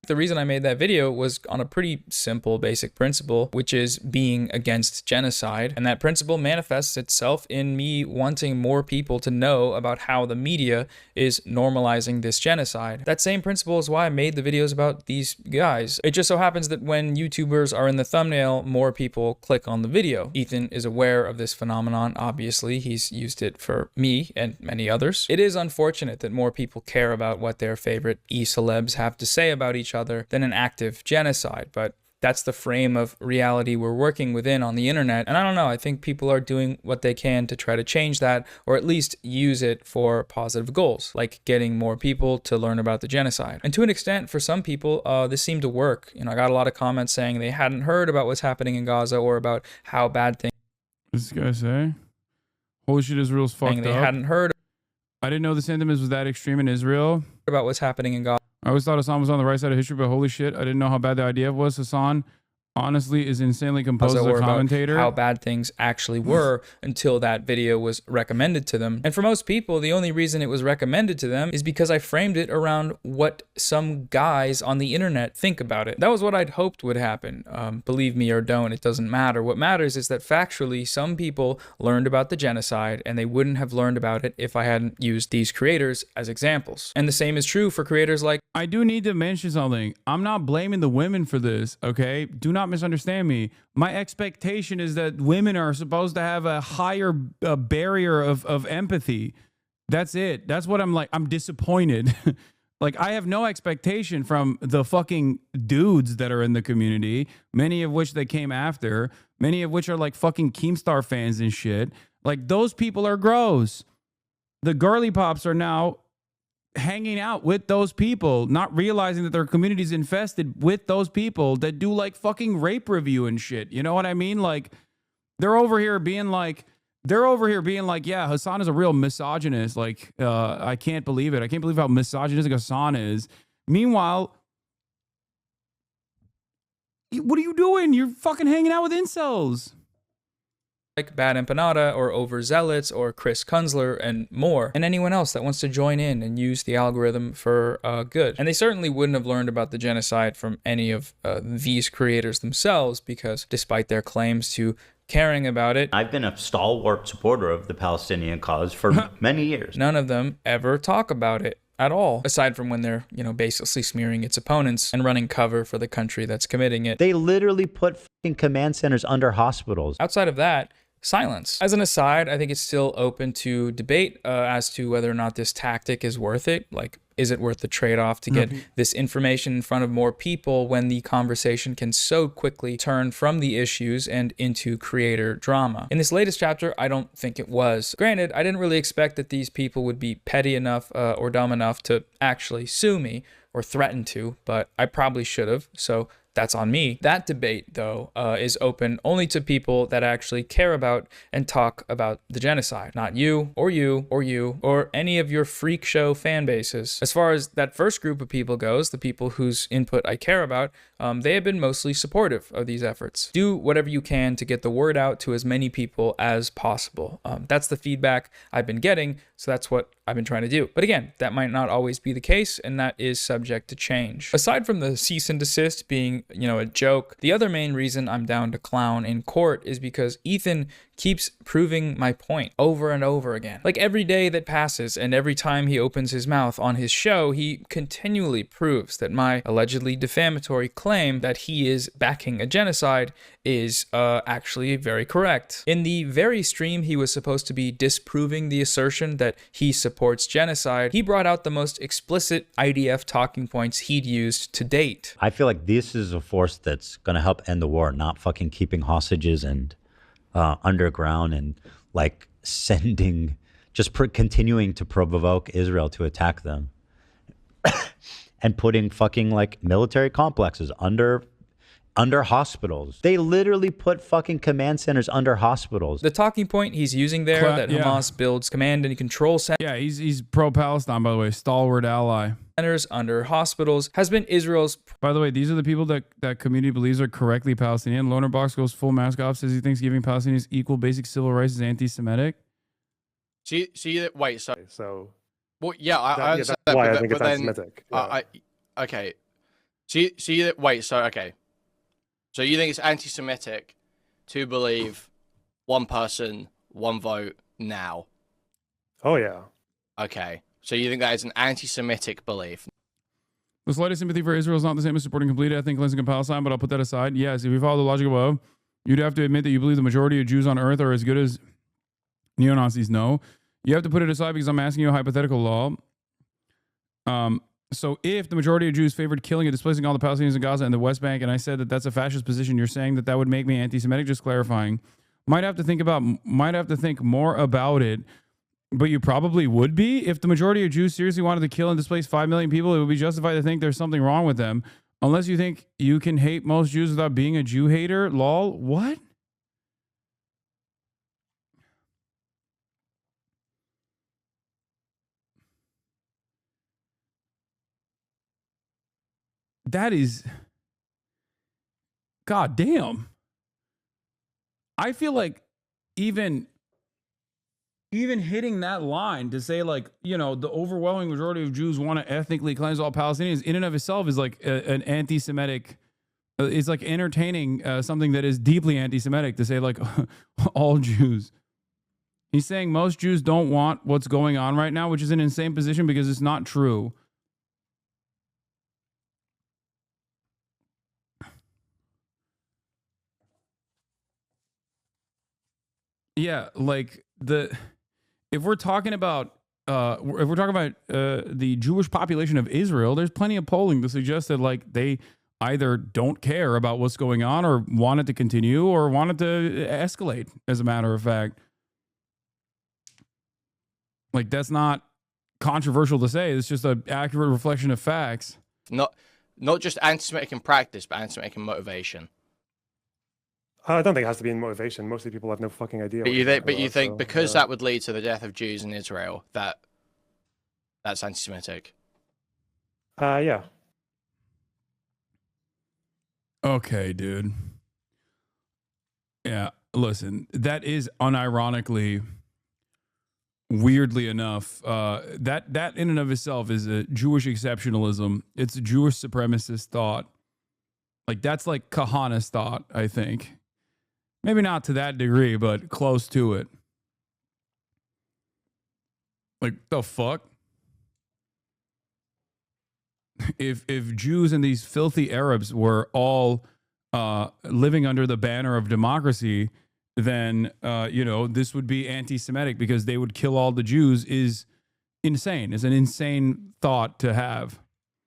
the reason I made that video was on a pretty simple, basic principle, which is being against genocide. And that principle manifests itself in me wanting more people to know about how the media is normalizing this genocide. That same principle is why I made the videos about these guys. It just so happens that when YouTubers are in the thumbnail, more people click on the video. Ethan is aware of this phenomenon, obviously. He's used it for me and many others. It is unfortunate that more people care about what their favorite e-celebs have to say about each other than an active genocide, but that's the frame of reality we're working within on the internet. And I don't know, I think people are doing what they can to try to change that, or at least use it for positive goals, like getting more people to learn about the genocide. And to an extent, for some people, this seemed to work. I got a lot of comments saying they hadn't heard about what's happening in Gaza or about how bad things. What's this guy say? Holy shit, Israel's fucked They up. hadn't heard. I didn't know the sentiment was that extreme in Israel. About what's happening in Gaza. I always thought Hasan was on the right side of history, but holy shit, I didn't know how bad the idea was. Hasan honestly is insanely composed as a commentator. How bad things actually were until that video was recommended to them. And for most people, the only reason it was recommended to them is because I framed it around what some guys on the internet think about it. That was what I'd hoped would happen. Believe me or don't, it doesn't matter. What matters is that factually, some people learned about the genocide, and they wouldn't have learned about it if I hadn't used these creators as examples. And the same is true for creators like... I do need to mention something. I'm not blaming the women for this, okay? Do not misunderstand me. My expectation is that women are supposed to have a higher barrier of empathy. That's it. That's what I'm like. I'm disappointed. Like, I have no expectation from the fucking dudes that are in the community, many of which they came after, many of which are like fucking Keemstar fans and shit. Like, those people are gross. The girly pops are now hanging out with those people, not realizing that their community's infested with those people that do like fucking rape review and shit. You know what I mean? Like, they're over here being like, yeah, Hasan is a real misogynist. Like, I can't believe it. I can't believe how misogynistic Hasan is. Meanwhile, what are you doing? You're fucking hanging out with incels. Like Bad Empanada or Overzealots or Chris Kunzler and more, and anyone else that wants to join in and use the algorithm for good. And they certainly wouldn't have learned about the genocide from any of these creators themselves, because despite their claims to caring about it, I've been a stalwart supporter of the Palestinian cause for many years. None of them ever talk about it at all, aside from when they're, basically smearing its opponents and running cover for the country that's committing it. They literally put fucking command centers under hospitals. Outside of that, silence. As an aside, I think it's still open to debate as to whether or not this tactic is worth it. Like, is it worth the trade-off to get this information in front of more people when the conversation can so quickly turn from the issues and into creator drama? In this latest chapter, I don't think it was. Granted, I didn't really expect that these people would be petty enough or dumb enough to actually sue me or threaten to, but I probably should have, so that's on me. That debate, though, is open only to people that actually care about and talk about the genocide. Not you, or you, or you, or any of your freak show fan bases. As far as that first group of people goes, the people whose input I care about, they have been mostly supportive of these efforts. Do whatever you can to get the word out to as many people as possible. That's the feedback I've been getting, so that's what I've been trying to do. But again, that might not always be the case, and that is subject to change. Aside from the cease and desist being, a joke, the other main reason I'm down to clown in court is because Ethan keeps proving my point over and over again. Like, every day that passes and every time he opens his mouth on his show, he continually proves that my allegedly defamatory claim that he is backing a genocide is actually very correct. In the very stream he was supposed to be disproving the assertion that he supports genocide, he brought out the most explicit IDF talking points he'd used to date. I feel like this is a force that's going to help end the war, not fucking keeping hostages and underground and like sending, just continuing to provoke Israel to attack them and putting fucking like military complexes under hospitals. They literally put fucking command centers under hospitals. The talking point he's using there, that Hamas builds command and control centers. Yeah, he's pro-Palestine, by the way, stalwart ally. Centers under hospitals has been Israel's. By the way, these are the people that community believes are correctly Palestinian. Loner Box goes full mask off, says he thinks giving Palestinians equal basic civil rights is anti-Semitic. Wait, so well, yeah, I understand that's why that, I think it's then, anti-Semitic. Yeah. Okay. So you think it's anti-Semitic to believe one person, one vote now? Oh yeah. Okay. So you think that is an anti-Semitic belief? The slightest sympathy for Israel is not the same as supporting complete ethnic cleansing of Palestine, but I'll put that aside. Yes, if you follow the logic above, you'd have to admit that you believe the majority of Jews on earth are as good as neo-Nazis. No. You have to put it aside because I'm asking you a hypothetical law. So if the majority of Jews favored killing and displacing all the Palestinians in Gaza and the West Bank, and I said that that's a fascist position, you're saying that that would make me anti-Semitic? Just clarifying. Might have to think more about it, but you probably would be. If the majority of Jews seriously wanted to kill and displace 5 million people, it would be justified to think there's something wrong with them. Unless you think you can hate most Jews without being a Jew hater. Lol. What? That is, god damn. I feel like even hitting that line to say, like, you know, the overwhelming majority of Jews want to ethnically cleanse all Palestinians in and of itself is like an anti-Semitic. It's like entertaining something that is deeply anti-Semitic to say, like, all Jews. He's saying most Jews don't want what's going on right now, which is an insane position because it's not true. Yeah, like if we're talking about the Jewish population of Israel, there's plenty of polling to suggest that, like, they either don't care about what's going on or want it to continue or want it to escalate, as a matter of fact. Like, that's not controversial to say. It's just an accurate reflection of facts. Not just anti-Semitic in practice, but anti-Semitic in motivation. I don't think it has to be in motivation. Mostly people have no fucking idea. But you think because that would lead to the death of Jews in Israel, that's anti-Semitic? Yeah. Okay, dude. Yeah, listen, that is unironically, weirdly enough, that in and of itself is a Jewish exceptionalism. It's a Jewish supremacist thought. Like, that's like Kahana's thought, I think. Maybe not to that degree, but close to it. Like, the fuck? If Jews and these filthy Arabs were all living under the banner of democracy, then, you know, this would be anti-Semitic because they would kill all the Jews is insane. It's an insane thought to have.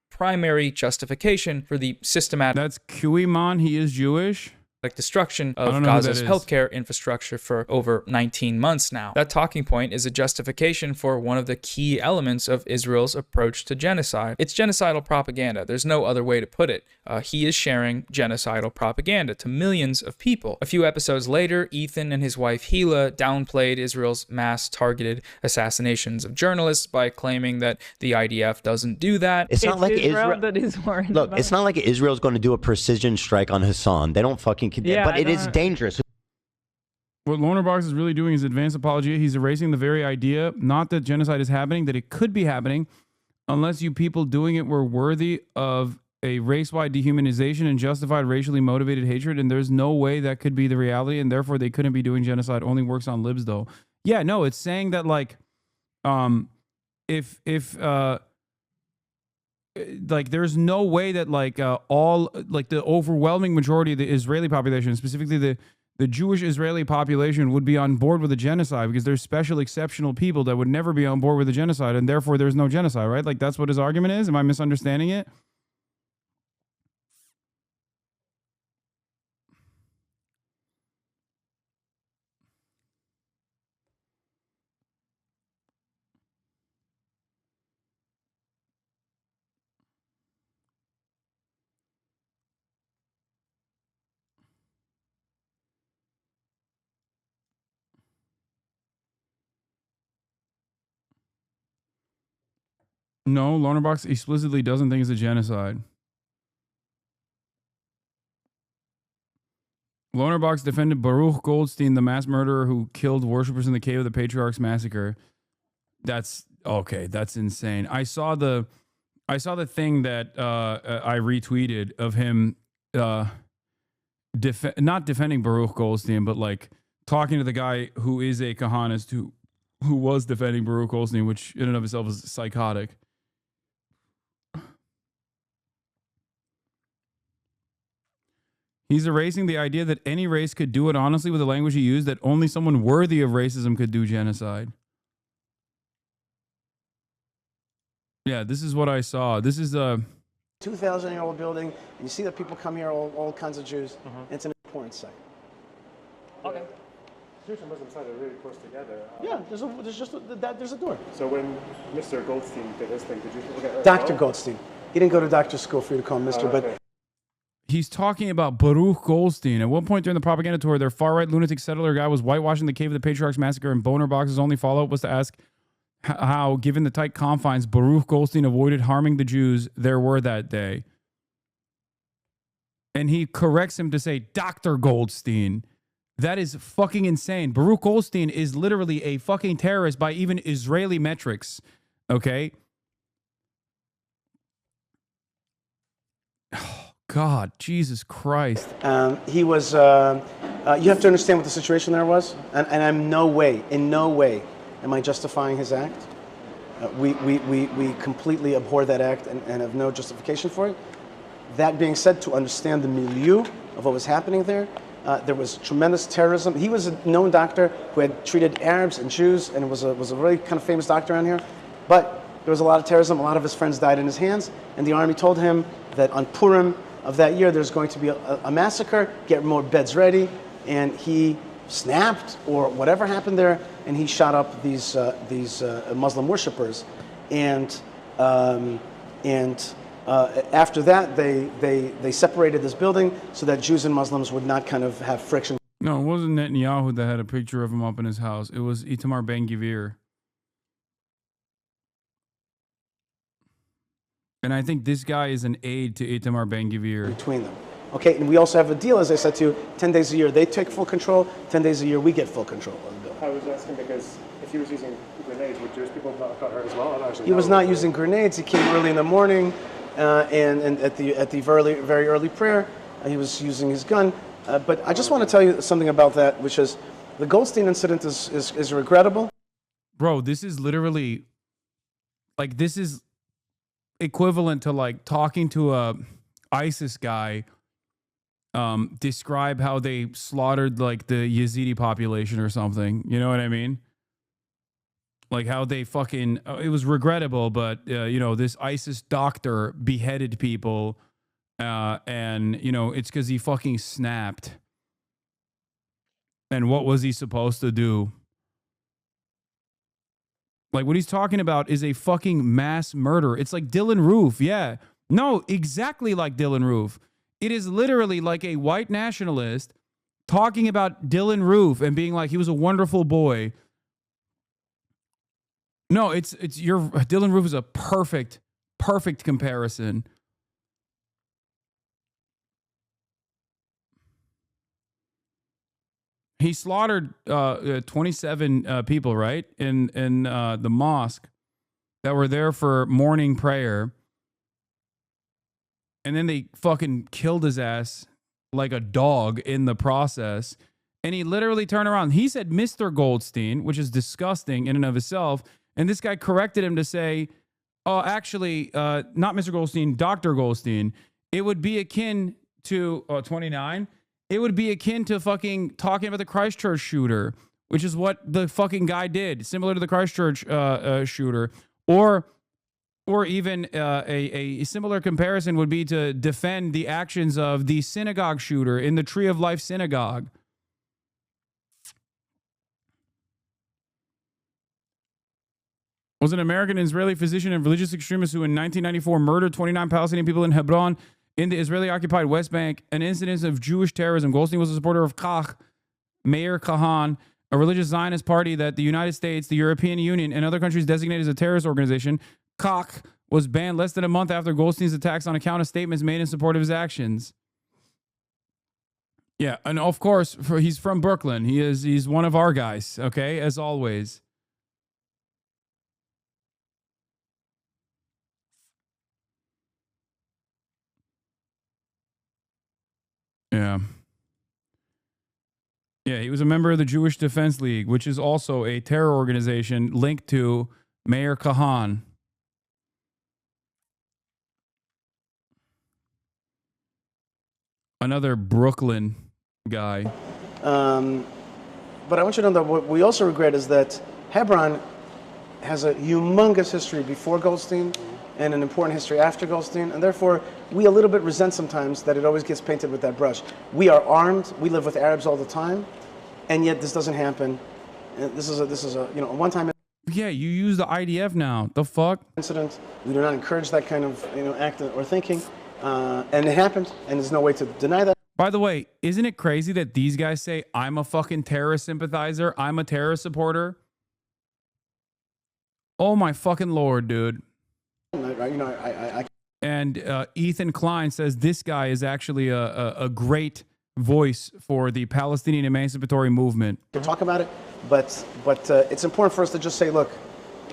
Primary justification for the systematic... That's Kuiman. He is Jewish. Like destruction of Gaza's healthcare infrastructure for over 19 months now. That talking point is a justification for one of the key elements of Israel's approach to genocide. It's genocidal propaganda. There's no other way to put it. He is sharing genocidal propaganda to millions of people. A few episodes later, Ethan and his wife Hila downplayed Israel's mass targeted assassinations of journalists by claiming that the IDF doesn't do that. It's not like Israel that is worried. Look, it's not like Israel's going to do a precision strike on Hasan. They don't fucking. Yeah, but it is dangerous. What Lonerbox is really doing is advanced apologia. He's erasing the very idea, not that genocide is happening, that it could be happening, unless you people doing it were worthy of a race-wide dehumanization and justified racially motivated hatred, and there's no way that could be the reality, and therefore they couldn't be doing genocide. Only works on libs, though. Yeah, no, it's saying that, like, like, there's no way that, like, all, like, the overwhelming majority of the Israeli population, specifically the Jewish Israeli population, would be on board with a genocide because there's special exceptional people that would never be on board with a genocide, and therefore there's no genocide, right? Like, that's what his argument is. Am I misunderstanding it? No, Lonerbox explicitly doesn't think it's a genocide. Lonerbox defended Baruch Goldstein, the mass murderer who killed worshippers in the Cave of the Patriarchs massacre. That's okay. That's insane. I saw the thing that I retweeted of him not defending Baruch Goldstein, but, like, talking to the guy who is a Kahanist who was defending Baruch Goldstein, which in and of itself is psychotic. He's erasing the idea that any race could do it honestly with the language he used, that only someone worthy of racism could do genocide. Yeah, this is what I saw. This is a 2,000-year-old building, and you see that people come here, all kinds of Jews. It's an important site. Okay. Jewish and Muslim sites are really close together. Yeah, there's a door. So when Mr. Goldstein did his thing, did you people get hurt? Dr. Goldstein. He didn't go to doctor's school for you to call him Mr. Okay. But he's talking about Baruch Goldstein. At one point during the propaganda tour, their far-right lunatic settler guy was whitewashing the Cave of the Patriarchs massacre, and Boner Box's only follow-up was to ask how, given the tight confines, Baruch Goldstein avoided harming the Jews there were that day. And he corrects him to say, Dr. Goldstein. That is fucking insane. Baruch Goldstein is literally a fucking terrorist by even Israeli metrics. Okay? Oh, God, Jesus Christ. he was, you have to understand what the situation there was. And I'm in no way am I justifying his act. We completely abhor that act and have no justification for it. That being said, to understand the milieu of what was happening there was tremendous terrorism. He was a known doctor who had treated Arabs and Jews and was a really kind of famous doctor around here. But there was a lot of terrorism. A lot of his friends died in his hands. And the army told him that on Purim of that year, there's going to be a massacre, get more beds ready. And he snapped or whatever happened there, and he shot up these Muslim worshippers. And after that, they separated this building so that Jews and Muslims would not kind of have friction. No, it wasn't Netanyahu that had a picture of him up in his house. It was Itamar Ben-Gvir. And I think this guy is an aide to Itamar Ben-Gvir. Between them. Okay, and we also have a deal, as I said to you, 10 days a year they take full control, 10 days a year we get full control of the building. I was asking because if he was using grenades, would Jewish people not got hurt as well? I don't actually He was know. not using grenades. He came early in the morning, and at the very early prayer, he was using his gun. But I just want to tell you something about that, which is the Goldstein incident is regrettable. Bro, this is literally, like, this is equivalent to, like, talking to a ISIS guy, describe how they slaughtered, like, the Yazidi population or something. You know what I mean? Like how they fucking, it was regrettable, but, you know, this ISIS doctor beheaded people, and, you know, it's because he fucking snapped. And what was he supposed to do? Like, what he's talking about is a fucking mass murder. It's like Dylan Roof, yeah. No, exactly like Dylan Roof. It is literally like a white nationalist talking about Dylan Roof and being like, he was a wonderful boy. No, it's your Dylan Roof is a perfect comparison. He slaughtered 27 people, right, in the mosque that were there for morning prayer, and then they fucking killed his ass like a dog in the process. And he literally turned around. He said Mr. Goldstein, which is disgusting in and of itself. And this guy corrected him to say, oh, actually, not Mr. Goldstein, Dr. Goldstein. It would be akin to 29. It would be akin to fucking talking about the Christchurch shooter, which is what the fucking guy did, similar to the Christchurch shooter. Or even a similar comparison would be to defend the actions of the synagogue shooter in the Tree of Life synagogue. Was an American Israeli physician and religious extremist who in 1994 murdered 29 Palestinian people in Hebron in the Israeli-occupied West Bank, an incident of Jewish terrorism. Goldstein was a supporter of Kach, Meir Kahan, a religious Zionist party that the United States, the European Union, and other countries designated as a terrorist organization. Kach was banned less than a month after Goldstein's attacks on account of statements made in support of his actions. Yeah, and of course, he's from Brooklyn. He's one of our guys, okay, as always. Yeah. Yeah, he was a member of the Jewish Defense League, which is also a terror organization linked to Meir Kahan. Another Brooklyn guy. But I want you to know that what we also regret is that Hebron has a humongous history before Goldstein and an important history after Goldstein, and therefore we a little bit resent sometimes that it always gets painted with that brush. We are armed, we live with Arabs all the time, and yet this doesn't happen. This is a you know, a one-time Yeah, you use the IDF now. The fuck? incident. We do not encourage that kind of, you know, act or thinking, and it happened, and there's no way to deny that. By the way, isn't it crazy that these guys say, I'm a fucking terrorist sympathizer, I'm a terrorist supporter? Oh my fucking Lord, dude. And Ethan Klein says this guy is actually a great voice for the Palestinian emancipatory movement. We'll talk about it, but it's important for us to just say, look,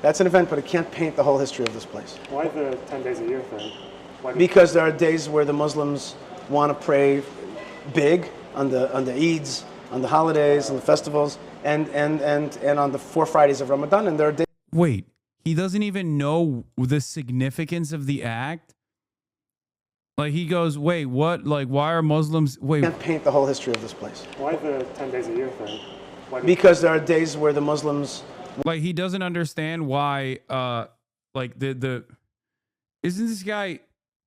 that's an event, but it can't paint the whole history of this place. Why the 10 days a year thing? Because there are days where the Muslims want to pray big on the Eids, on the holidays, on the festivals, and on the 4 Fridays of Ramadan, and there are days. Wait, he doesn't even know the significance of the act? Like, he goes, wait, what? Like, why are Muslims... Wait. Can't paint the whole history of this place. Why the 10 days a year thing? Because there are days where the Muslims... Like, he doesn't understand why, like, isn't this guy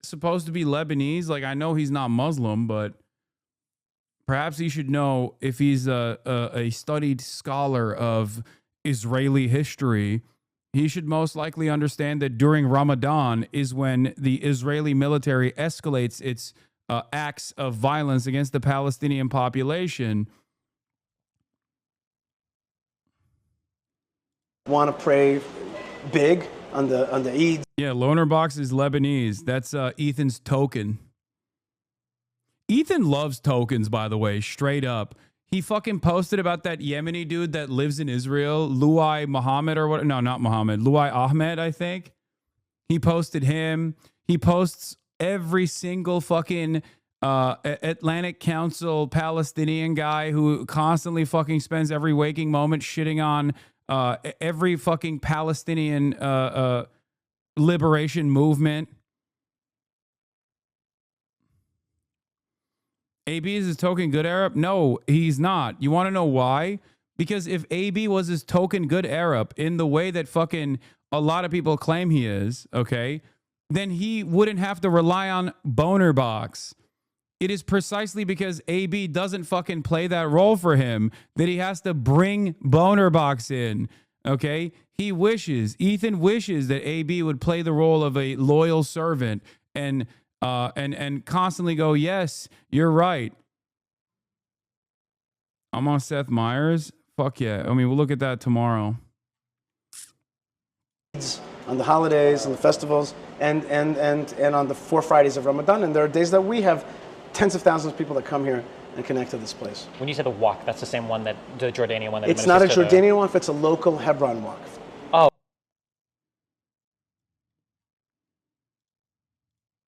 supposed to be Lebanese? Like, I know he's not Muslim, but perhaps he should know, if he's a studied scholar of Israeli history, he should most likely understand that during Ramadan is when the Israeli military escalates its acts of violence against the Palestinian population. Want to pray big on the Eids. Yeah, Loner Box is Lebanese. That's Ethan's token. Ethan loves tokens, by the way, straight up. He fucking posted about that Yemeni dude that lives in Israel, Luai Muhammad or what? No, not Muhammad. Luai Ahmed, I think. He posted him. He posts every single fucking Atlantic Council Palestinian guy who constantly fucking spends every waking moment shitting on every fucking Palestinian liberation movement. AB is his token good Arab? No, he's not. You want to know why? Because if AB was his token good Arab in the way that fucking a lot of people claim he is, okay, then he wouldn't have to rely on Boner Box. It is precisely because AB doesn't fucking play that role for him that he has to bring Boner Box in, okay? He wishes, Ethan wishes that AB would play the role of a loyal servant and constantly go, yes, you're right. I'm on Seth Meyers. Fuck yeah. I mean, we'll look at that tomorrow. On the holidays, on the festivals, and on the 4 Fridays of Ramadan, and there are days that we have tens of thousands of people that come here and connect to this place. When you say the walk, that's the same one that the Jordanian one that it's not a Jordanian one, it's a local Hebron walk. Oh.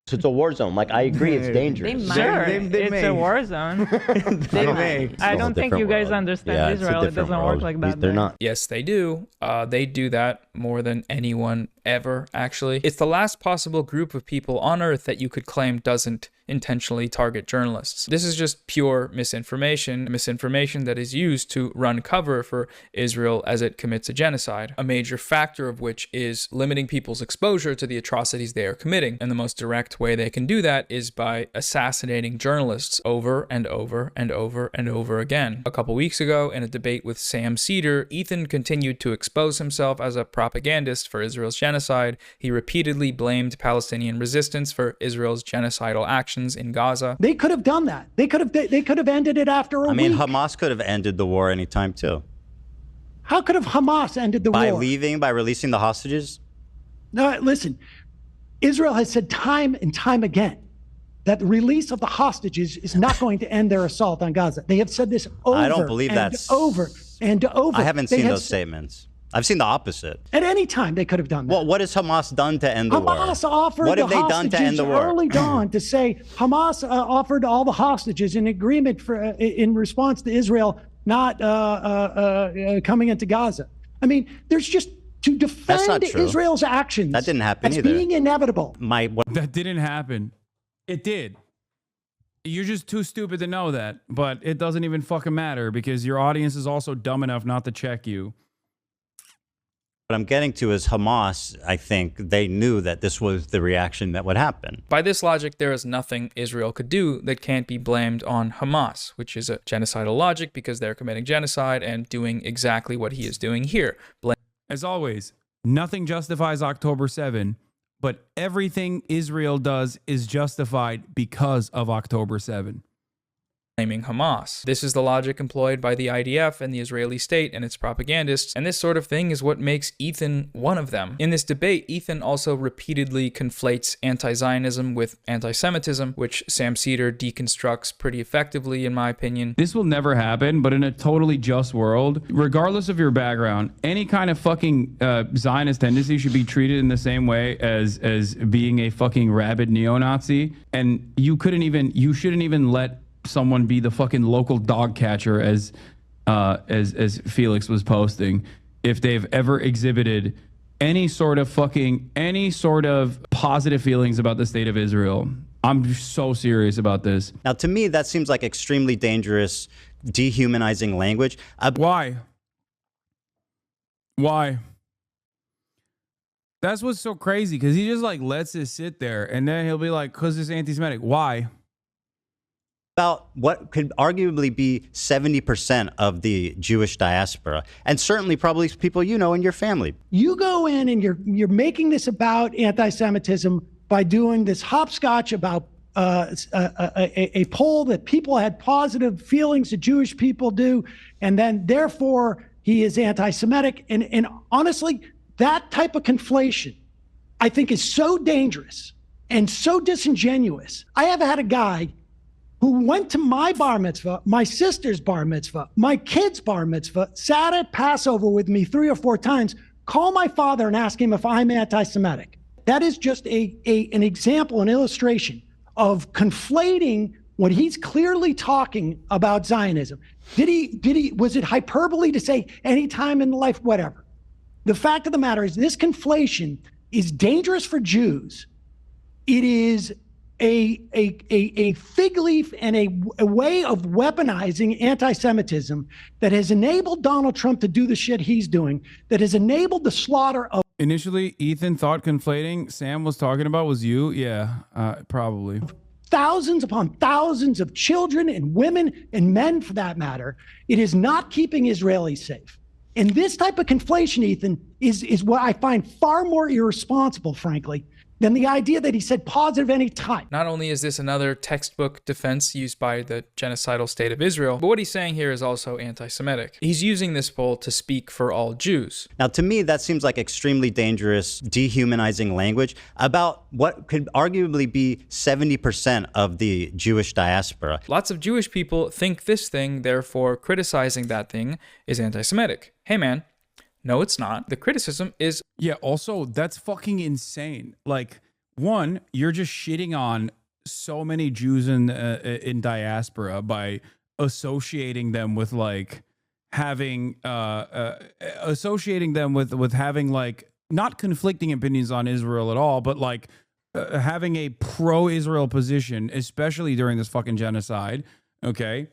It's a war zone. Like, I agree, it's dangerous. Sure, it's a war zone. I don't think you guys understand Israel. It doesn't work like that. They're not. Yes, they do. They do that more than anyone ever, actually. It's the last possible group of people on Earth that you could claim doesn't intentionally target journalists. This is just pure misinformation that is used to run cover for Israel as it commits a genocide, a major factor of which is limiting people's exposure to the atrocities they are committing. And the most direct way they can do that is by assassinating journalists over and over and over and over again. A couple weeks ago, in a debate with Sam Cedar, Ethan continued to expose himself as a propagandist for Israel's genocide. He repeatedly blamed Palestinian resistance for Israel's genocidal actions in Gaza. They could have done that. They could have ended it after a week. I mean, Hamas could have ended the war anytime too. How could have Hamas ended the war? By releasing the hostages? No, listen. Israel has said time and time again that the release of the hostages is not going to end their assault on Gaza. They have said this over I don't believe and that's over and over. I haven't seen those statements. I've seen the opposite. At any time, they could have done that. Well, what has Hamas done to end the war? Hamas offered what have the they done to end the war? Early dawn to say Hamas offered all the hostages in agreement for in response to Israel not coming into Gaza. I mean, there's just to defend Israel's actions. That didn't happen as either. Being inevitable. That didn't happen. It did. You're just too stupid to know that, but it doesn't even fucking matter because your audience is also dumb enough not to check you. What I'm getting to is Hamas, I think they knew that this was the reaction that would happen. By this logic, there is nothing Israel could do that can't be blamed on Hamas, which is a genocidal logic because they're committing genocide and doing exactly what he is doing here. As always, nothing justifies October 7, but everything Israel does is justified because of October 7. Blaming Hamas. This is the logic employed by the IDF and the Israeli state and its propagandists, and this sort of thing is what makes Ethan one of them. In this debate, Ethan also repeatedly conflates anti-Zionism with anti-Semitism, which Sam Seder deconstructs pretty effectively, in my opinion. This will never happen, but in a totally just world, regardless of your background, any kind of fucking Zionist tendency should be treated in the same way as being a fucking rabid neo-Nazi, and you shouldn't even let someone be the fucking local dog catcher as Felix was posting if they've ever exhibited any sort of positive feelings about the state of Israel. I'm so serious about this. Now, to me, that seems like extremely dangerous, dehumanizing language. Why? That's what's so crazy, because he just like lets it sit there and then he'll be like, because it's anti-Semitic. Why? About what could arguably be 70% of the Jewish diaspora, and certainly probably people you know in your family. You go in and you're making this about anti-Semitism by doing this hopscotch about a poll that people had positive feelings that Jewish people do, and then therefore he is anti-Semitic. And honestly, that type of conflation, I think, is so dangerous and so disingenuous. I have had a guy who went to my bar mitzvah, my sister's bar mitzvah, my kid's bar mitzvah, sat at Passover with me 3 or 4 times, call my father and ask him if I'm anti-Semitic. That is just an example, an illustration of conflating when he's clearly talking about Zionism. Was it hyperbole to say any time in life, whatever? The fact of the matter is this conflation is dangerous for Jews. It is a fig leaf and a way of weaponizing anti-Semitism that has enabled Donald Trump to do the shit he's doing, that has enabled the slaughter of... Initially, Ethan thought conflating Sam was talking about was you. Yeah, probably. Thousands upon thousands of children and women and men, for that matter. It is not keeping Israelis safe. And this type of conflation, Ethan, is what I find far more irresponsible, frankly, than the idea that he said positive any time. Not only is this another textbook defense used by the genocidal state of Israel, but what he's saying here is also anti-Semitic. He's using this poll to speak for all Jews. Now, to me, that seems like extremely dangerous, dehumanizing language about what could arguably be 70% of the Jewish diaspora. Lots of Jewish people think this thing, therefore criticizing that thing is anti-Semitic. Hey, man. No, it's not. The criticism is... Yeah, also, that's fucking insane. Like, one, you're just shitting on so many Jews in diaspora by associating them with, like, having... associating them with having, like, not conflicting opinions on Israel at all, but, like, having a pro-Israel position, especially during this fucking genocide, okay?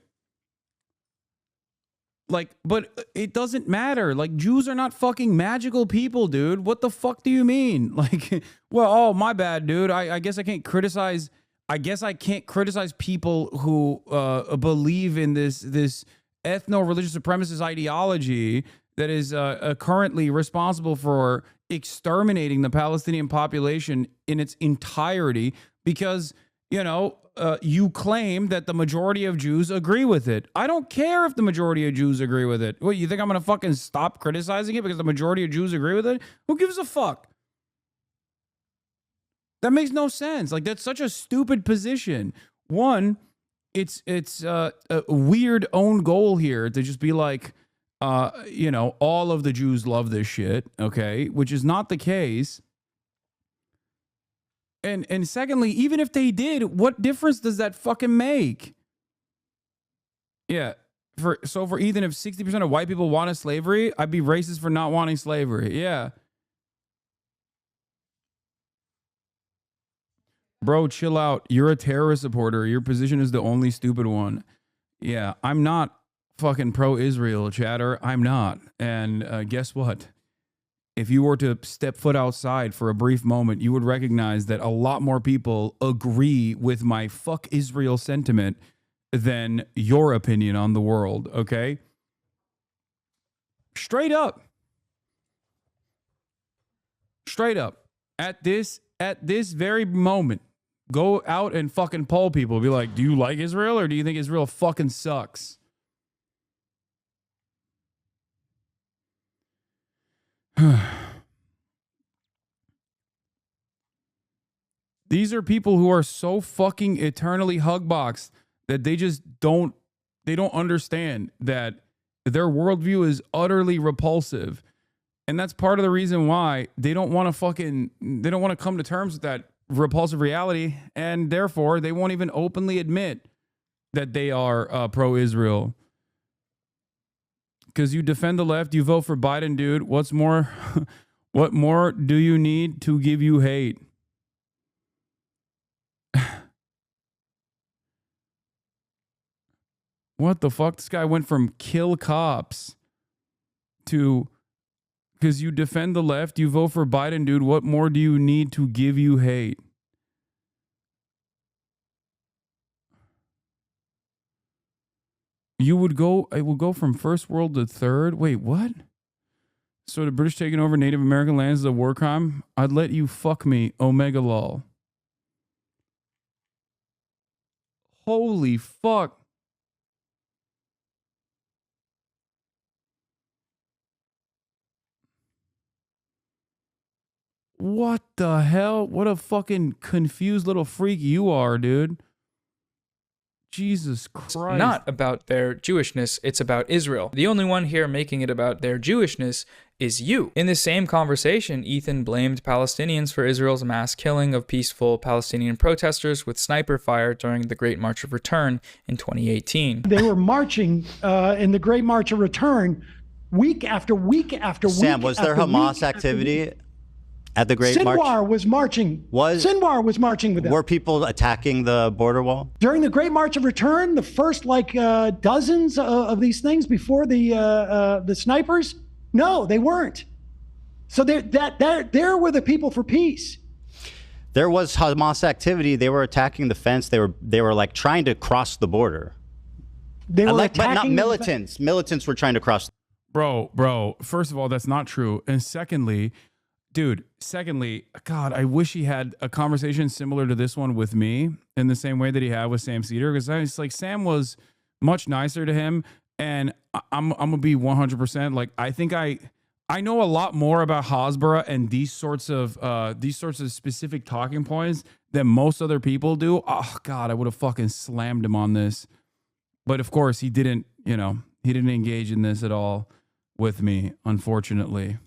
Like, but it doesn't matter. Like, Jews are not fucking magical people, dude. What the fuck do you mean? Like, well, oh, my bad, dude. I guess I can't criticize. I guess I can't criticize people who believe in this ethno-religious supremacist ideology that is currently responsible for exterminating the Palestinian population in its entirety because, you know, you claim that the majority of Jews agree with it. I don't care if the majority of Jews agree with it. What, you think I'm going to fucking stop criticizing it because the majority of Jews agree with it? Who gives a fuck? That makes no sense. Like, that's such a stupid position. One, it's a weird own goal here to just be like, you know, all of the Jews love this shit, okay? Which is not the case. And secondly, even if they did, what difference does that fucking make? Yeah. For Ethan, if 60% of white people wanted slavery, I'd be racist for not wanting slavery. Yeah. Bro, chill out. You're a terrorist supporter. Your position is the only stupid one. Yeah, I'm not fucking pro-Israel, chatter. I'm not. And guess what? if you were to step foot outside for a brief moment, you would recognize that a lot more people agree with my fuck Israel sentiment than your opinion on the world, okay? Straight up. Straight up. At this very moment, go out and fucking poll people. Be like, do you like Israel or do you think Israel fucking sucks? These are people who are so fucking eternally hugboxed that they just don't understand that their worldview is utterly repulsive. And that's part of the reason why they don't want to come to terms with that repulsive reality. And therefore they won't even openly admit that they are pro-Israel. Because you defend the left, you vote for Biden, dude. What's more, what more do you need to give you hate? What the fuck? This guy went from kill cops to, because you defend the left, you vote for Biden, dude. What more do you need to give you hate? I will go from first world to third. Wait, what? So the British taking over Native American lands is a war crime? I'd let you fuck me, Omega lol. Holy fuck. What the hell? What a fucking confused little freak you are, dude. Jesus Christ. It's not about their Jewishness, it's about Israel. The only one here making it about their Jewishness is you. In this same conversation, Ethan blamed Palestinians for Israel's mass killing of peaceful Palestinian protesters with sniper fire during the Great March of Return in 2018. They were marching in the Great March of Return week after week after week. Sam, was there Hamas activity at the Great March? Sinwar was marching. Sinwar was marching with them. Were people attacking the border wall? During the Great March of Return, the first dozens of these things before the snipers? No, they weren't. So there were the people for peace. There was Hamas activity. They were attacking the fence. They were like trying to cross the border. They were but not militants. Militants were trying to cross. Bro, first of all, that's not true. And secondly, God, I wish he had a conversation similar to this one with me in the same way that he had with Sam Cedar, because it's like Sam was much nicer to him, and I'm gonna be 100% like, I think I know a lot more about Hasbara and these sorts of specific talking points than most other people do. Oh God, I would have fucking slammed him on this, but of course he didn't. He didn't engage in this at all with me, unfortunately.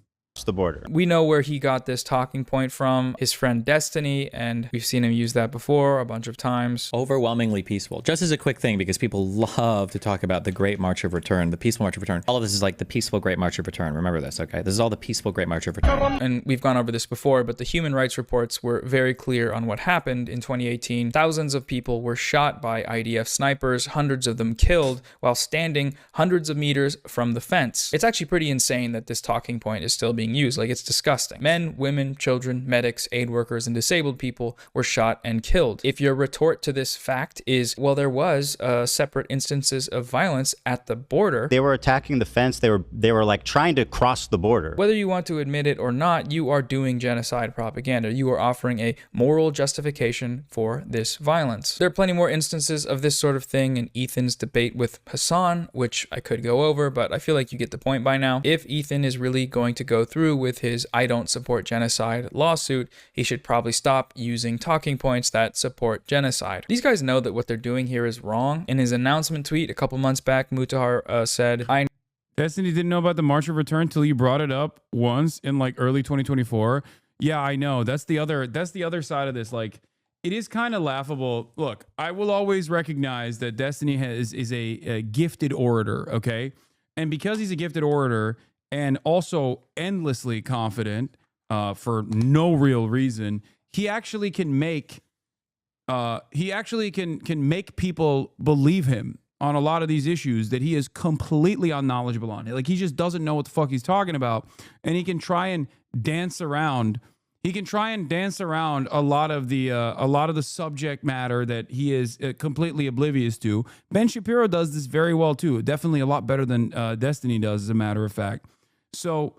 The border. We know where he got this talking point from, his friend Destiny, and we've seen him use that before a bunch of times. Overwhelmingly peaceful. Just as a quick thing, because people love to talk about the Great March of Return, the peaceful March of Return. All of this is like the peaceful Great March of Return. Remember this, okay? This is all the peaceful Great March of Return. And we've gone over this before, but the human rights reports were very clear on what happened in 2018. Thousands of people were shot by IDF snipers, hundreds of them killed, while standing hundreds of meters from the fence. It's actually pretty insane that this talking point is still being used. Like, it's disgusting. Men, women, children, medics, aid workers, and disabled people were shot and killed. If your retort to this fact is, well, there was separate instances of violence at the border. They were attacking the fence. They were like trying to cross the border. Whether you want to admit it or not, you are doing genocide propaganda. You are offering a moral justification for this violence. There are plenty more instances of this sort of thing in Ethan's debate with Hasan, which I could go over, but I feel like you get the point by now. If Ethan is really going to go through with his I don't support genocide lawsuit, he should probably stop using talking points that support genocide. These guys know that what they're doing here is wrong. In his announcement tweet a couple months back, Mutahar said, Destiny didn't know about the March of Return till you brought it up once in like early 2024. Yeah, I know. That's the other side of this. Like, it is kind of laughable. Look, I will always recognize that Destiny is a gifted orator, okay? And because he's a gifted orator, and also endlessly confident for no real reason, he actually can make people believe him on a lot of these issues that he is completely unknowledgeable on. Like, he just doesn't know what the fuck he's talking about, and he can try and dance around. He can try and dance around a lot of the subject matter that he is completely oblivious to. Ben Shapiro does this very well too. Definitely a lot better than Destiny does, as a matter of fact. So,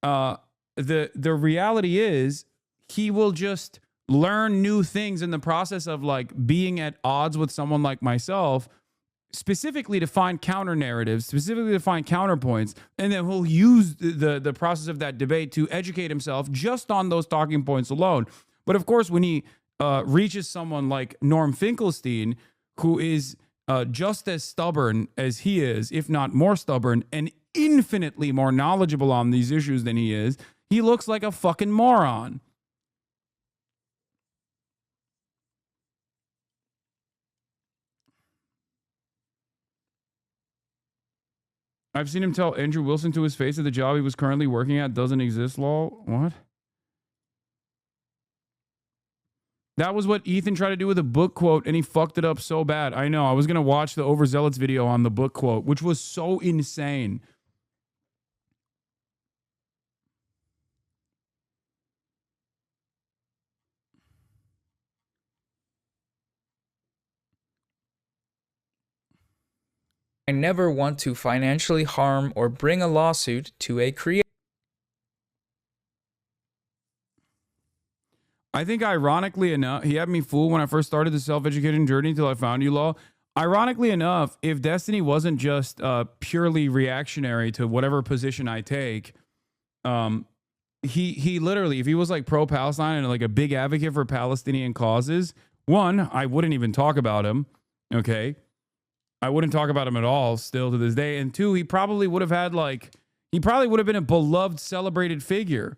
the reality is, he will just learn new things in the process of like being at odds with someone like myself, specifically to find counter narratives, specifically to find counterpoints, and then he'll use the process of that debate to educate himself just on those talking points alone. But of course, when he reaches someone like Norm Finkelstein, who is just as stubborn as he is, if not more stubborn, and infinitely more knowledgeable on these issues than he is, he looks like a fucking moron. I've seen him tell Andrew Wilson to his face that the job he was currently working at doesn't exist, lol. What? That was what Ethan tried to do with a book quote, and he fucked it up so bad. I know. I was going to watch the Overzealots video on the book quote, which was so insane. I never want to financially harm or bring a lawsuit to a creator. I think ironically enough, he had me fooled when I first started the self-education journey until I found you, Law. Ironically enough, if Destiny wasn't just purely reactionary to whatever position I take, he literally, if he was like pro-Palestine and like a big advocate for Palestinian causes, one, I wouldn't even talk about him, okay? I wouldn't talk about him at all still to this day. And two, he probably would have had he probably would have been a beloved, celebrated figure.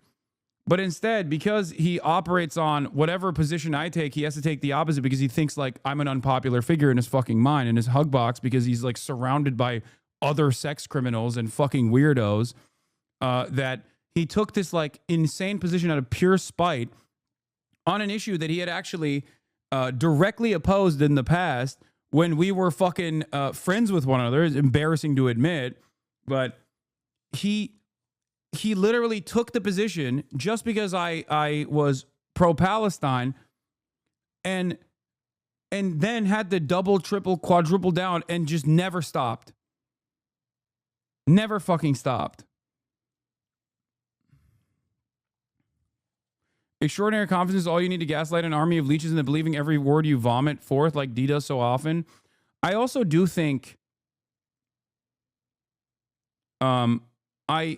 But instead, because he operates on whatever position I take, he has to take the opposite because he thinks like I'm an unpopular figure in his fucking mind, in his hug box, because he's like surrounded by other sex criminals and fucking weirdos, that he took this like insane position out of pure spite on an issue that he had actually directly opposed in the past when we were fucking friends with one another. It's embarrassing to admit, but he literally took the position just because I was pro-Palestine, and then had to double, triple, quadruple down and just never stopped. Never fucking stopped. Extraordinary confidence is all you need to gaslight an army of leeches into believing every word you vomit forth like D does so often. I also do think I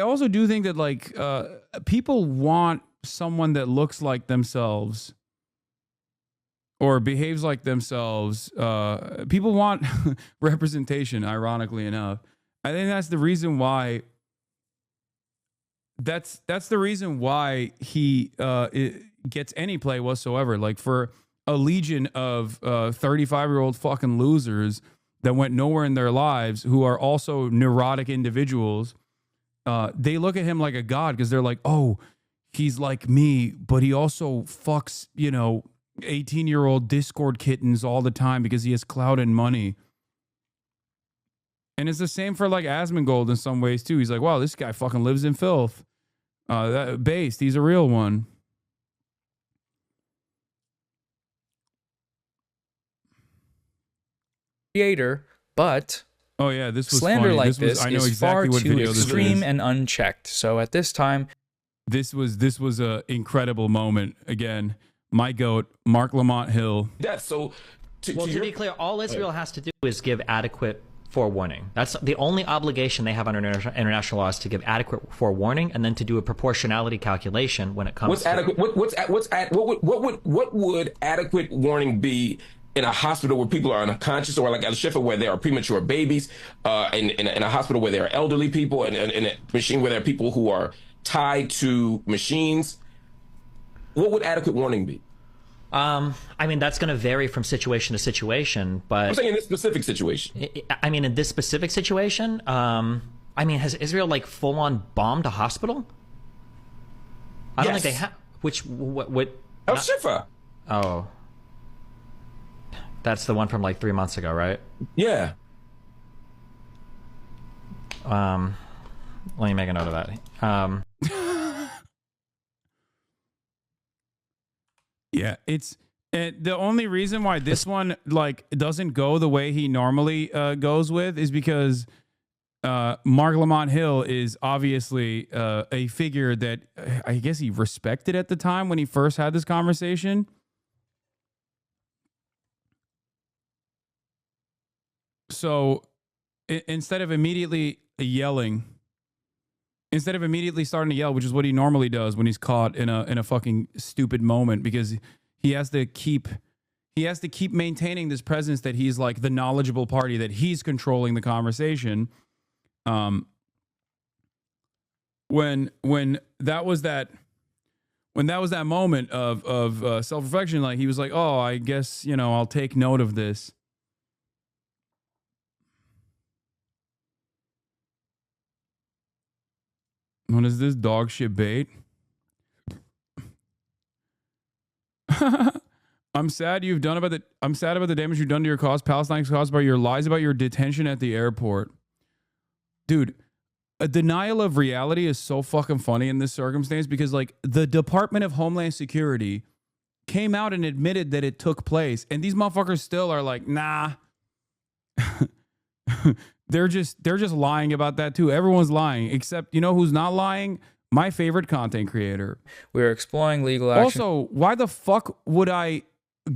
also do think that like people want someone that looks like themselves or behaves like themselves. People want representation, ironically enough. I think that's the reason why that's the reason why he gets any play whatsoever. Like, for a legion of 35-year-old fucking losers that went nowhere in their lives, who are also neurotic individuals, they look at him like a god because they're like, oh, he's like me, but he also fucks, 18-year-old Discord kittens all the time because he has clout and money. And it's the same for like Asmongold in some ways too. He's like, wow, this guy fucking lives in filth. Based, he's a real one. Creator, but oh yeah, this was slander funny. like this was, I know is exactly far what too video this extreme is. and unchecked. So at this time, this was a incredible moment. Again, my goat, Mark Lamont Hill. That so. To be clear, all Israel has to do is give adequate forewarning. That's the only obligation they have under international law, is to give adequate forewarning, and then to do a proportionality calculation when it comes. What's adequate? What would adequate warning be in a hospital where people are unconscious, or like at a Shifa where there are premature babies, in a hospital where there are elderly people, and in a machine where there are people who are tied to machines? What would adequate warning be? I mean, that's going to vary from situation to situation, but I'm saying in this specific situation. I mean, in this specific situation, I mean, has Israel like full on bombed a hospital? I don't think they have. Which what? El Shifa. Oh, That's the one from like 3 months ago, right? Yeah. Let me make a note of that. Yeah, it's the only reason why this one like doesn't go the way he normally goes with is because Mark Lamont Hill is obviously a figure that I guess he respected at the time when he first had this conversation. So instead of immediately starting to yell, which is what he normally does when he's caught in a fucking stupid moment, because he has to keep maintaining this presence that he's like the knowledgeable party, that he's controlling the conversation. When that was that moment of self-reflection, like he was like, oh, I guess, I'll take note of this. What is this dog shit bait? I'm sad about the damage you've done to your cause, Palestine's cause, by your lies about your detention at the airport. Dude, a denial of reality is so fucking funny in this circumstance, because like the Department of Homeland Security came out and admitted that it took place, and these motherfuckers still are like, nah. They're just lying about that too. Everyone's lying, except who's not lying? My favorite content creator. We're exploring legal action. Also, why the fuck would I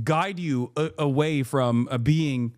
guide you away from being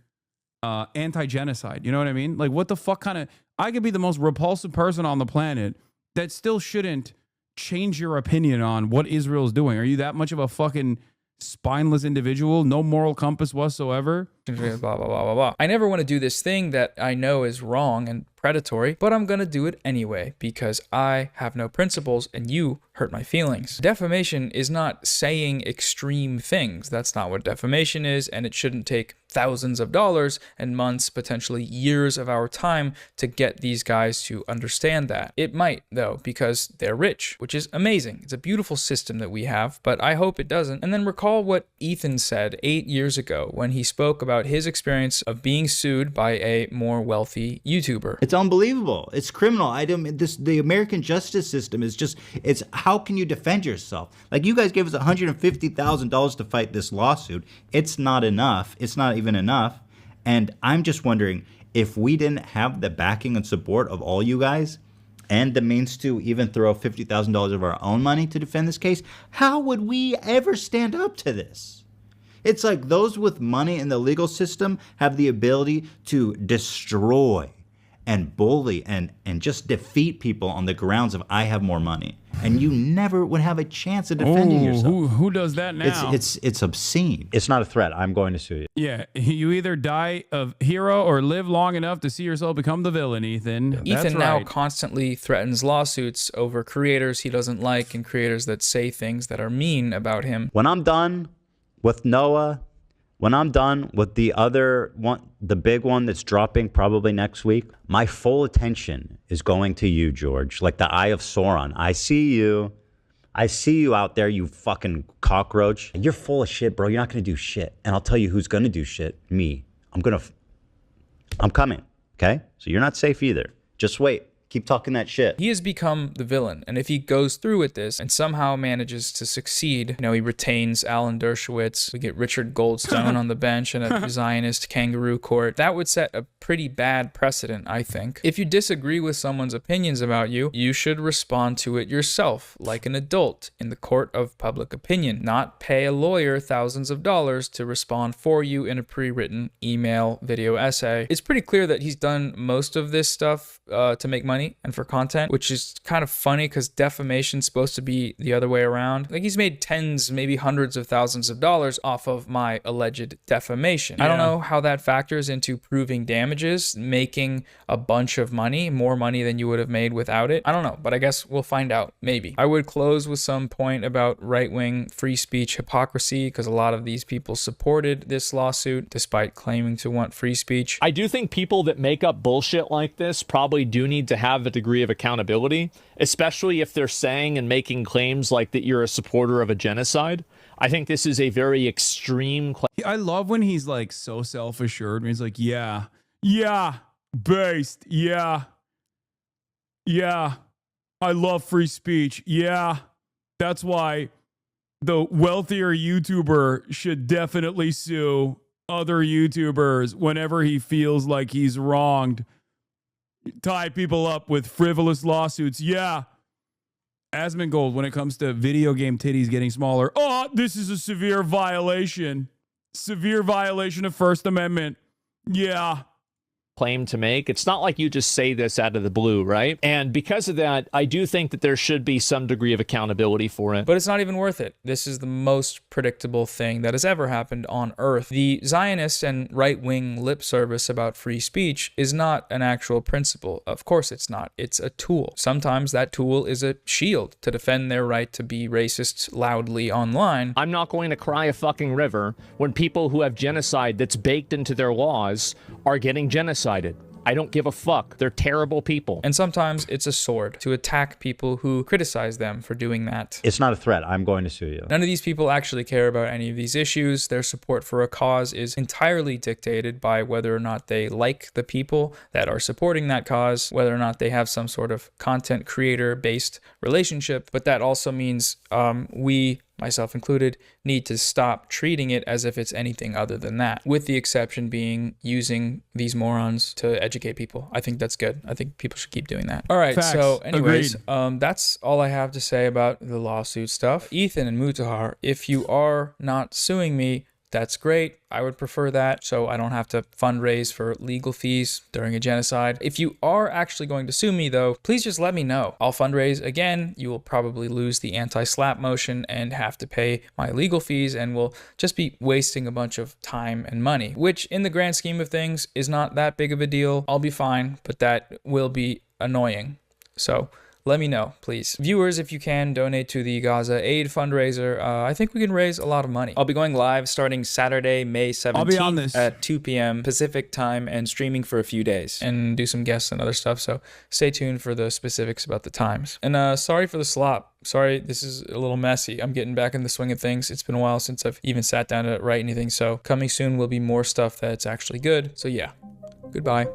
anti-genocide? You know what I mean? Like, what the fuck kind of... I could be the most repulsive person on the planet that still shouldn't change your opinion on what Israel's doing. Are you that much of a fucking spineless individual? No moral compass whatsoever? Blah, blah, blah, blah, blah. I never want to do this thing that I know is wrong and predatory, but I'm going to do it anyway because I have no principles and you hurt my feelings. Defamation is not saying extreme things. That's not what defamation is, and it shouldn't take thousands of dollars and months, potentially years of our time to get these guys to understand that. It might, though, because they're rich, which is amazing. It's a beautiful system that we have, but I hope it doesn't. And then recall what Ethan said 8 years ago when he spoke about his experience of being sued by a more wealthy YouTuber. It's unbelievable. It's criminal. The American justice system is just, it's how can you defend yourself? Like, you guys gave us $150,000 to fight this lawsuit. It's not enough. It's not even enough. And I'm just wondering, if we didn't have the backing and support of all you guys and the means to even throw $50,000 of our own money to defend this case, how would we ever stand up to this? It's like those with money in the legal system have the ability to destroy and bully and just defeat people on the grounds of I have more money. And you never would have a chance of defending yourself. Who does that now? It's obscene. It's not a threat. I'm going to sue you. Yeah, you either die a hero or live long enough to see yourself become the villain, Ethan. Ethan now constantly threatens lawsuits over creators he doesn't like and creators that say things that are mean about him. When I'm done with Noah, when I'm done with the other one, the big one that's dropping probably next week, my full attention is going to you, George. Like the Eye of Sauron. I see you. I see you out there, you fucking cockroach. You're full of shit, bro. You're not going to do shit. And I'll tell you who's going to do shit. Me. I'm coming. Okay? So you're not safe either. Just wait. Keep talking that shit. He has become the villain, and if he goes through with this and somehow manages to succeed, he retains Alan Dershowitz, we get Richard Goldstone on the bench in a Zionist kangaroo court, that would set a pretty bad precedent, I think. If you disagree with someone's opinions about you, you should respond to it yourself, like an adult in the court of public opinion, not pay a lawyer thousands of dollars to respond for you in a pre-written email, video essay. It's pretty clear that he's done most of this stuff to make money and for content, which is kind of funny because defamation's supposed to be the other way around. Like, he's made tens, maybe hundreds of thousands of dollars off of my alleged defamation. I don't know how that factors into proving damages, making a bunch of money, more money than you would have made without it. I don't know, but I guess we'll find out, maybe. I would close with some point about right-wing free speech hypocrisy, because a lot of these people supported this lawsuit despite claiming to want free speech. I do think people that make up bullshit like this probably do need to have a degree of accountability, especially if they're saying and making claims like that you're a supporter of a genocide. I think this is a very extreme claim. I love when he's like so self-assured when he's like, yeah, based, yeah, I love free speech, yeah, that's why the wealthier YouTuber should definitely sue other YouTubers whenever he feels like he's wronged. Tie people up with frivolous lawsuits. Yeah. Asmongold, when it comes to video game titties getting smaller. Oh, this is a severe violation. Severe violation of First Amendment. Yeah. Claim to make. It's not like you just say this out of the blue, right? And because of that, I do think that there should be some degree of accountability for it. But it's not even worth it. This is the most predictable thing that has ever happened on Earth. The Zionist and right-wing lip service about free speech is not an actual principle. Of course it's not. It's a tool. Sometimes that tool is a shield to defend their right to be racist loudly online. I'm not going to cry a fucking river when people who have genocide that's baked into their laws are getting genocided. I don't give a fuck. They're terrible people. And sometimes it's a sword to attack people who criticize them for doing that. It's not a threat. I'm going to sue you. None of these people actually care about any of these issues. Their support for a cause is entirely dictated by whether or not they like the people that are supporting that cause, whether or not they have some sort of content creator-based relationship. But that also means we, myself included, need to stop treating it as if it's anything other than that, with the exception being using these morons to educate people. I think that's good. I think people should keep doing that. All right, Facts. so anyways, Agreed. that's all I have to say about the lawsuit stuff. Ethan and Mutahar, if you are not suing me, that's great. I would prefer that, so I don't have to fundraise for legal fees during a genocide. If you are actually going to sue me, though, please just let me know. I'll fundraise again. You will probably lose the anti-slap motion and have to pay my legal fees, and we'll just be wasting a bunch of time and money, which in the grand scheme of things is not that big of a deal. I'll be fine, but that will be annoying. So let me know, please. Viewers, if you can, donate to the Gaza Aid fundraiser. I think we can raise a lot of money. I'll be going live starting Saturday, May 17th I'll be on this at 2 p.m. Pacific time and streaming for a few days and do some guests and other stuff. So stay tuned for the specifics about the times. And sorry for the slop. Sorry, this is a little messy. I'm getting back in the swing of things. It's been a while since I've even sat down to write anything. So coming soon will be more stuff that's actually good. So yeah, goodbye.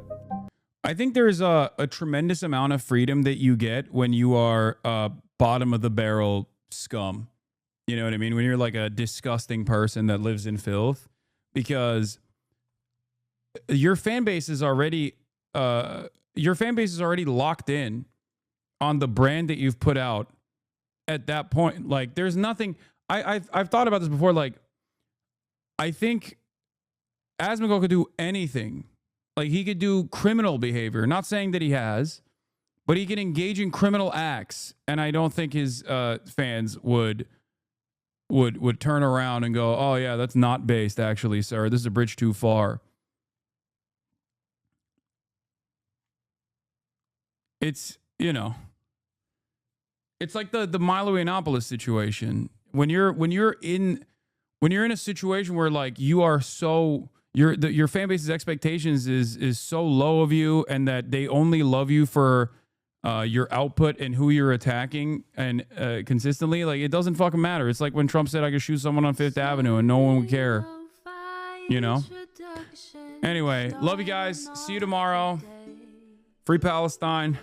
I think there's a tremendous amount of freedom that you get when you are bottom of the barrel scum. You know what I mean? When you're like a disgusting person that lives in filth, because your fan base is already locked in on the brand that you've put out at that point. Like there's nothing. I've thought about this before. Like I think Asmongold could do anything. Like he could do criminal behavior. Not saying that he has, but he can engage in criminal acts, and I don't think his fans would turn around and go, "Oh yeah, that's not based actually, sir. This is a bridge too far." It's, you know, it's like the Milo Yiannopoulos situation. When you're in a situation where like you are so your fan base's expectations is so low of you, and that they only love you for your output and who you're attacking, and consistently, like it doesn't fucking matter. It's like when Trump said I could shoot someone on Fifth Avenue and no one would care. You know? Anyway, love you guys. See you tomorrow. Free Palestine.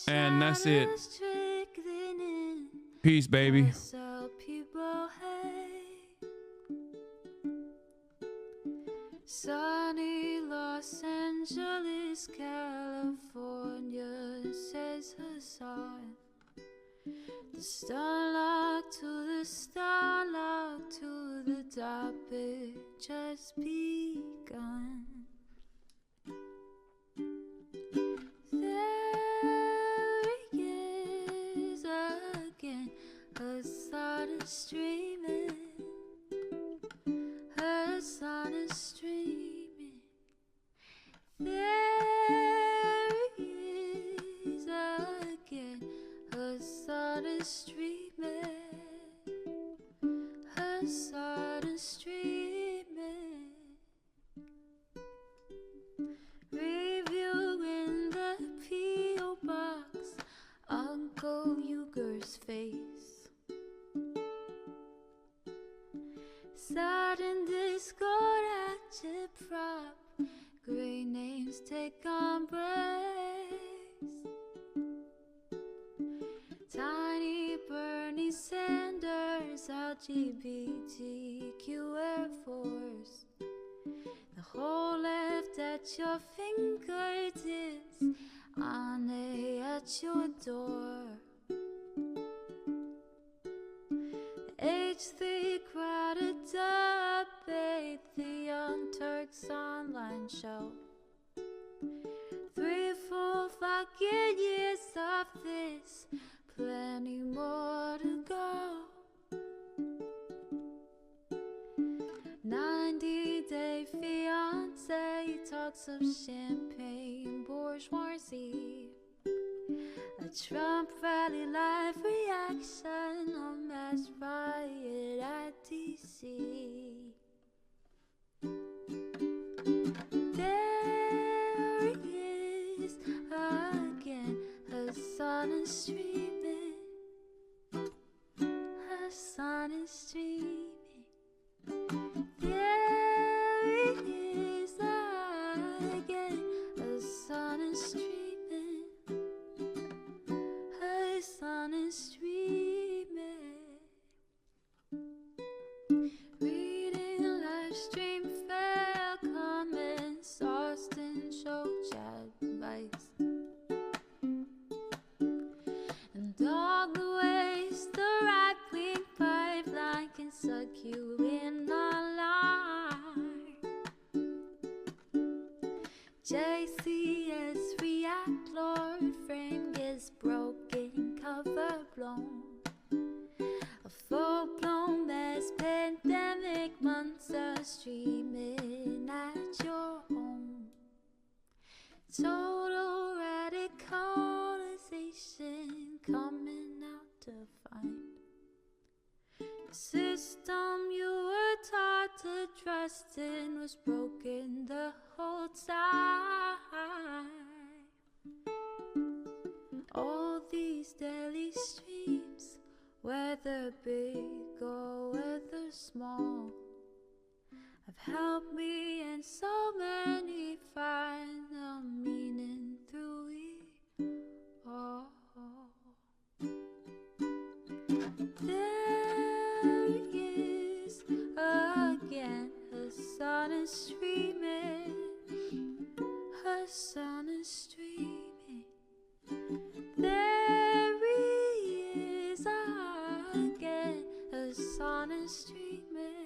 And that's it. Peace, baby. Sunny Los Angeles, California, says Hasan. The starlock to the starlock to the topic just begun. There he is again, Hasan is streaming. Hasan is streaming. There he is again. Hasan is streaming. Hasan is streaming. ogre's face. Sudden discord at your prop, great names take embrace. Tiny Bernie Sanders, LGBTQ Air Force. The whole left at your fingertips, on at your door. H3 crowded debate, the Young Turks online show. 3 full fucking years of this, plenty more to go. 90-day fiance talks of champagne bourgeoisie. A Trump rally live reaction, a mass riot at DC. There he is again, Hasan is streaming. Hasan is streaming. There he is again, Hasan is streaming. Hasan is streaming. Reading live stream fail comments, Austin show chat advice. And all the ways the right-wing pipeline can suck you in online. JCS react, Lord frame gets broken, cover blown. A full-blown mass pandemic, monster streaming at your home. Total radicalization coming out to find. The system you were taught to trust in was broken the whole time. All these daily streams, whether big or whether small, have helped me and so many find the meaning through it all. There he is again, Hasan is streaming. Hasan is streaming. There he is again, Hasan is streaming.